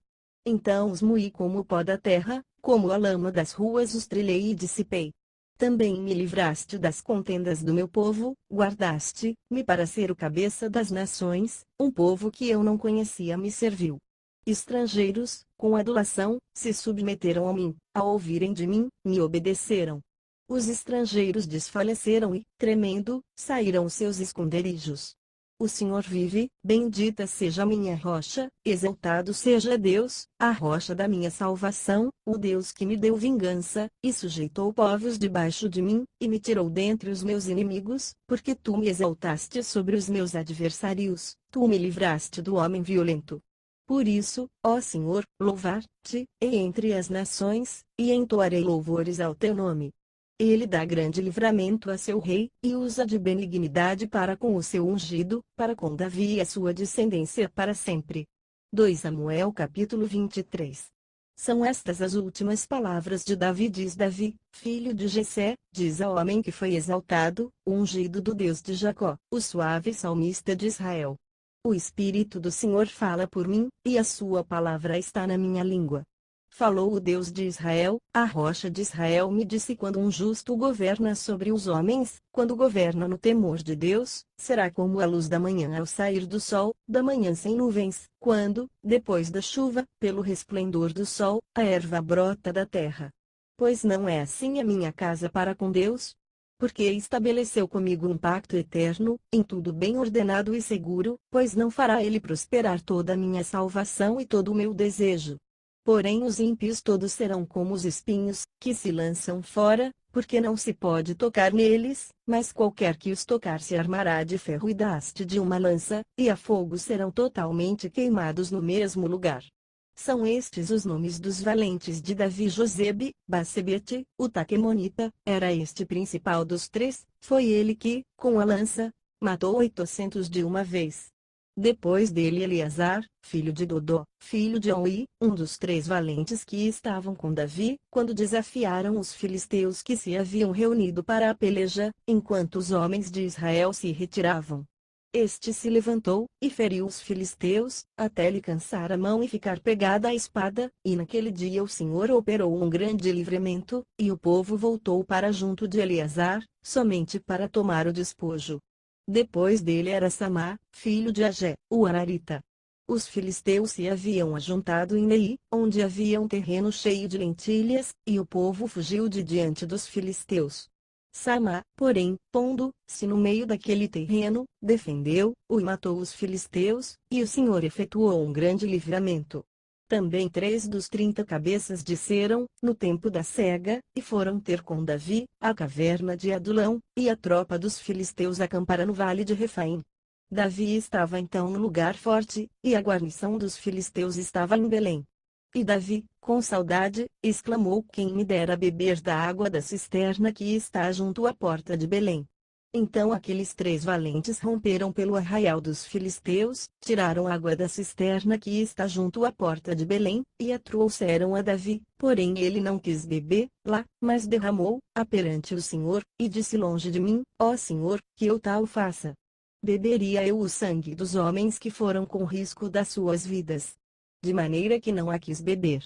Então os moí como o pó da terra, como a lama das ruas os trilhei e dissipei. Também me livraste das contendas do meu povo, guardaste-me para ser o cabeça das nações, um povo que eu não conhecia me serviu. Estrangeiros, com adulação, se submeteram a mim, ao ouvirem de mim, me obedeceram. Os estrangeiros desfaleceram e, tremendo, saíram seus esconderijos. O Senhor vive, bendita seja a minha rocha, exaltado seja Deus, a rocha da minha salvação, o Deus que me deu vingança, e sujeitou povos debaixo de mim, e me tirou dentre os meus inimigos, porque tu me exaltaste sobre os meus adversários, tu me livraste do homem violento. Por isso, ó Senhor, louvar-te, entre as nações, e entoarei louvores ao teu nome. Ele dá grande livramento a seu rei, e usa de benignidade para com o seu ungido, para com Davi e a sua descendência para sempre. 2 Samuel capítulo 23. São estas as últimas palavras de Davi, diz Davi, filho de Jessé, diz ao homem que foi exaltado, o ungido do Deus de Jacó, o suave salmista de Israel. O Espírito do Senhor fala por mim, e a sua palavra está na minha língua. falou o Deus de Israel, a rocha de Israel me disse: quando um justo governa sobre os homens, quando governa no temor de Deus, será como a luz da manhã ao sair do sol, da manhã sem nuvens, quando, depois da chuva, pelo resplendor do sol, a erva brota da terra. Pois não é assim a minha casa para com Deus? Porque estabeleceu comigo um pacto eterno, em tudo bem ordenado e seguro, pois não fará ele prosperar toda a minha salvação e todo o meu desejo. Porém os ímpios todos serão como os espinhos, que se lançam fora, porque não se pode tocar neles, mas qualquer que os tocar se armará de ferro e da haste de uma lança, e a fogo serão totalmente queimados no mesmo lugar. São estes os nomes dos valentes de Davi: Josebe, Basebete, o Taquemonita, era este principal dos três, foi ele que, com a lança, matou 800 de uma vez. Depois dele Eleazar, filho de Dodó, filho de Aui, um dos três valentes que estavam com Davi, quando desafiaram os filisteus que se haviam reunido para a peleja, enquanto os homens de Israel se retiravam. Este se levantou, e feriu os filisteus, até lhe cansar a mão e ficar pegada à espada, e naquele dia o Senhor operou um grande livramento, e o povo voltou para junto de Eleazar, somente para tomar o despojo. Depois dele era Samá, filho de Agé, o Ararita. Os filisteus se haviam ajuntado em Nei, onde havia um terreno cheio de lentilhas, e o povo fugiu de diante dos filisteus. Samá, porém, pondo-se no meio daquele terreno, defendeu-o e matou os filisteus, e o Senhor efetuou um grande livramento. Também 3 dos 30 cabeças desceram, no tempo da cega, e foram ter com Davi, à caverna de Adulão, e a tropa dos filisteus acampara no vale de Refaim. Davi estava então no lugar forte, e a guarnição dos filisteus estava em Belém. E Davi, com saudade, exclamou: quem me dera beber da água da cisterna que está junto à porta de Belém. Então aqueles 3 valentes romperam pelo arraial dos filisteus, tiraram água da cisterna que está junto à porta de Belém, e a trouxeram a Davi, porém ele não quis beber lá, mas derramou-a perante o Senhor, e disse: longe de mim, ó Senhor, que eu tal faça. Beberia eu o sangue dos homens que foram com risco das suas vidas. De maneira que não a quis beber.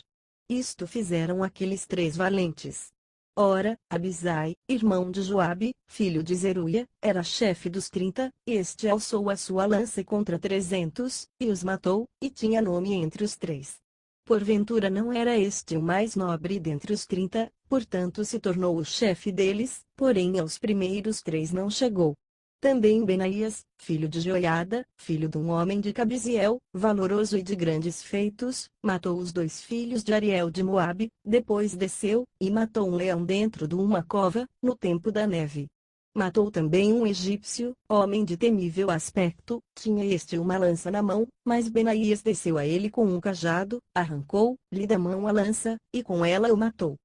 Isto fizeram aqueles 3 valentes. Ora, Abisai, irmão de Joabe, filho de Zeruia, era chefe dos 30, este alçou a sua lança contra 300, e os matou, e tinha nome entre os 3. Porventura não era este o mais nobre dentre os 30, portanto se tornou o chefe deles, porém aos primeiros 3 não chegou. Também Benaías, filho de Joiada, filho de um homem de Cabiziel, valoroso e de grandes feitos, matou os 2 filhos de Ariel de Moabe, depois desceu, e matou um leão dentro de uma cova, no tempo da neve. Matou também um egípcio, homem de temível aspecto, tinha este uma lança na mão, mas Benaías desceu a ele com um cajado, arrancou-lhe da mão a lança, e com ela o matou.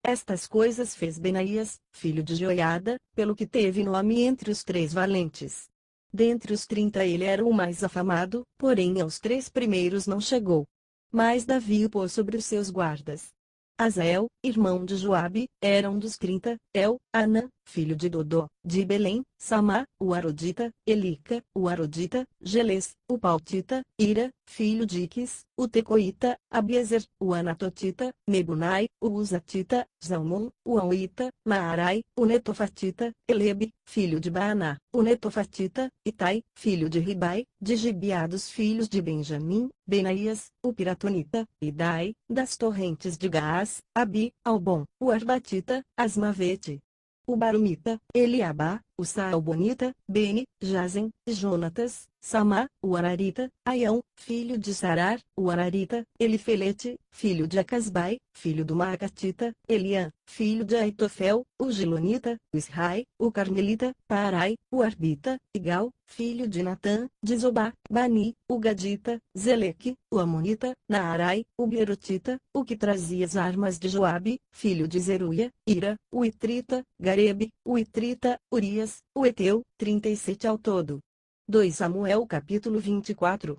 Estas coisas fez Benaías, filho de Joiada, pelo que teve nome entre os 3 valentes. Dentre os 30 ele era o mais afamado, porém aos 3 primeiros não chegou. Mas Davi o pôs sobre os seus guardas. Azael, irmão de Joabe, era um dos 30, Anã, filho de Dodó, de Belém, Samá, o Arodita, Elica, o Arodita, Gelês, o Paltita, Ira, filho de Iques, o Tecoíta, Abiezer, o Anatotita, Mebunai, o Uzatita, Zalmon, o Auita, Maarai, o Netofatita, Elebe, filho de Baaná, o Netofatita, Itai, filho de Ribai, de Gibeados filhos de Benjamim, Benaías, o Piratonita, Idai, das torrentes de Gaás, Abi, Albon, o Arbatita, Asmavete, o Barumita, Eliabá, o Saalbonita, Beni, Jazen, Jonatas, Samá, o Ararita, Aião, filho de Sarar, o Ararita, Elifelete, filho de Acasbai, filho do Maacatita, Eliã, filho de Aitofel, o Gilonita, o Israi, o Carmelita, Parai, o Arbita, Igal, filho de Natã, de Zobá, Bani, o Gadita, Zeleque, o Amonita, Naarai, o Berotita, o que trazia as armas de Joabe, filho de Zeruia, Ira, o Itrita, Garebe, o Itrita, Urias, o Eteu, 37 ao todo. 2 Samuel capítulo 24.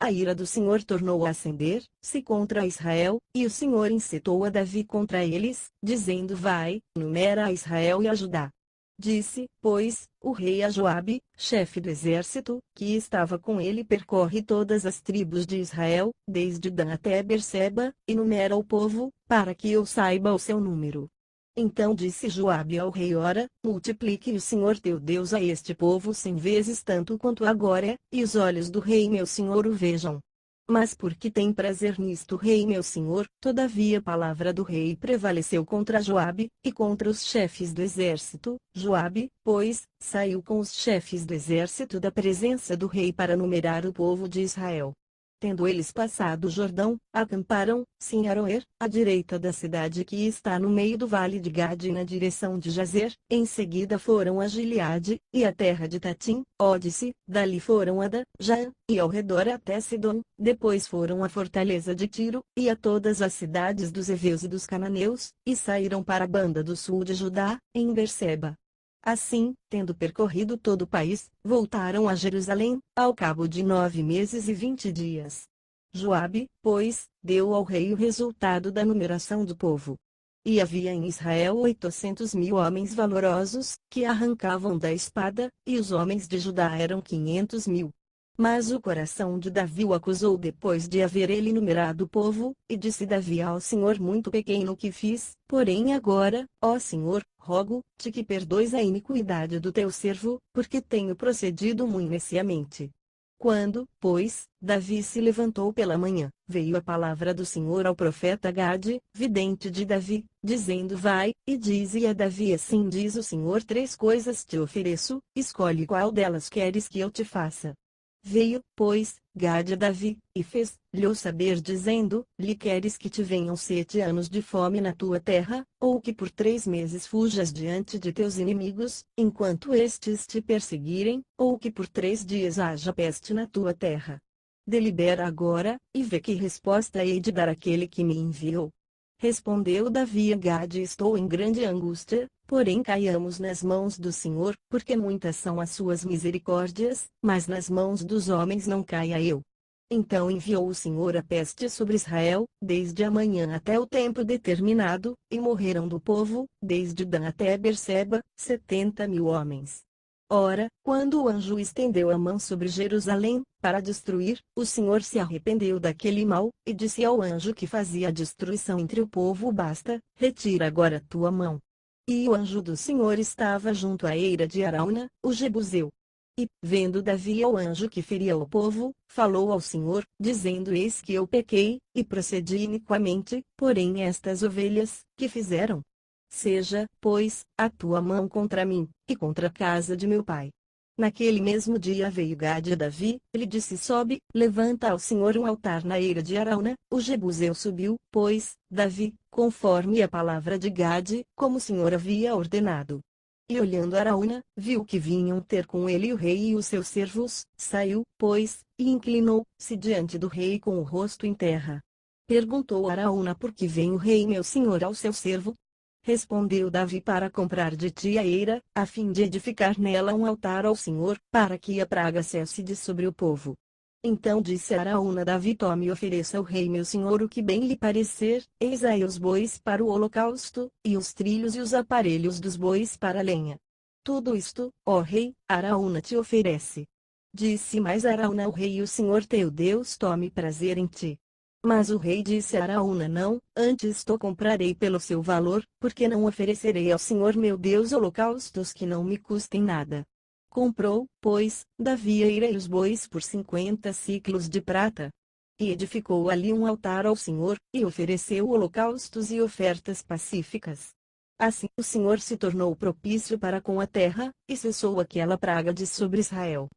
A ira do Senhor tornou a acender-se contra Israel, e o Senhor incitou a Davi contra eles, dizendo: vai, numera a Israel e a Judá. Disse, pois, o rei a Joabe, chefe do exército, que estava com ele: percorre todas as tribos de Israel, desde Dan até Berseba, e numera o povo, para que eu saiba o seu número. Então disse Joabe ao rei: ora, multiplique o Senhor teu Deus a este povo 100 vezes tanto quanto agora, e os olhos do rei meu senhor o vejam. Mas porque tem prazer nisto rei meu senhor, todavia a palavra do rei prevaleceu contra Joabe, e contra os chefes do exército. Joabe, pois, saiu com os chefes do exército da presença do rei para numerar o povo de Israel. Tendo eles passado o Jordão, acamparam-se em Aroer, à direita da cidade que está no meio do vale de Gade na direção de Jazer. Em seguida foram a Gileade, e a terra de Tatim, Ódice, dali foram a Da, Jaã, e ao redor até Sidom, depois foram à fortaleza de Tiro, e a todas as cidades dos heveus e dos cananeus, e saíram para a banda do sul de Judá, em Berseba. Assim, tendo percorrido todo o país, voltaram a Jerusalém, ao cabo de 9 meses e 20 dias. Joabe, pois, deu ao rei o resultado da numeração do povo. E havia em Israel 800.000 homens valorosos, que arrancavam da espada, e os homens de Judá eram 500.000. Mas o coração de Davi o acusou depois de haver ele numerado o povo, e disse Davi ao Senhor: muito pequei no que fiz, porém agora, ó Senhor, rogo-te que perdoes a iniquidade do teu servo, porque tenho procedido muito neciamente. Quando, pois, Davi se levantou pela manhã, veio a palavra do Senhor ao profeta Gade, vidente de Davi, dizendo: vai, e dize a Davi: assim diz o Senhor: 3 coisas te ofereço, escolhe qual delas queres que eu te faça. Veio, pois, Gade a Davi, e fez-lhe saber dizendo: lhe queres que te venham 7 anos de fome na tua terra, ou que por 3 meses fujas diante de teus inimigos, enquanto estes te perseguirem, ou que por 3 dias haja peste na tua terra? Delibera agora, e vê que resposta hei de dar àquele que me enviou. Respondeu Davi a Gade: estou em grande angústia, porém caiamos nas mãos do Senhor, porque muitas são as suas misericórdias, mas nas mãos dos homens não caia eu. Então enviou o Senhor a peste sobre Israel, desde a manhã até o tempo determinado, e morreram do povo, desde Dan até Berseba, 70.000 homens. Ora, quando o anjo estendeu a mão sobre Jerusalém, para destruir, o Senhor se arrependeu daquele mal, e disse ao anjo que fazia a destruição entre o povo: basta, retira agora tua mão. E o anjo do Senhor estava junto à eira de Araúna, o Jebuseu. E, vendo Davi ao anjo que feria o povo, falou ao Senhor, dizendo: eis que eu pequei, e procedi iniquamente, porém estas ovelhas, que fizeram? Seja, pois, a tua mão contra mim, e contra a casa de meu pai. Naquele mesmo dia veio Gade a Davi, lhe disse: sobe, levanta ao Senhor um altar na eira de Araúna. O Jebuseu subiu, pois, Davi, conforme a palavra de Gade, como o Senhor havia ordenado. E olhando Araúna, viu que vinham ter com ele o rei e os seus servos, saiu, pois, e inclinou-se diante do rei com o rosto em terra. Perguntou Araúna: por que vem o rei meu senhor ao seu servo? Respondeu Davi: para comprar de ti a eira, a fim de edificar nela um altar ao Senhor, para que a praga cesse de sobre o povo. Então disse Araúna a Davi: tome e ofereça ao rei meu senhor o que bem lhe parecer, eis aí os bois para o holocausto, e os trilhos e os aparelhos dos bois para a lenha. Tudo isto, ó rei, Araúna te oferece. Disse mais Araúna ao rei: o Senhor teu Deus tome prazer em ti. Mas o rei disse a Araúna: não, antes to comprarei pelo seu valor, porque não oferecerei ao Senhor meu Deus holocaustos que não me custem nada. Comprou, pois, Davi a eira e os bois por 50 siclos de prata. E edificou ali um altar ao Senhor, e ofereceu holocaustos e ofertas pacíficas. Assim o Senhor se tornou propício para com a terra, e cessou aquela praga de sobre Israel.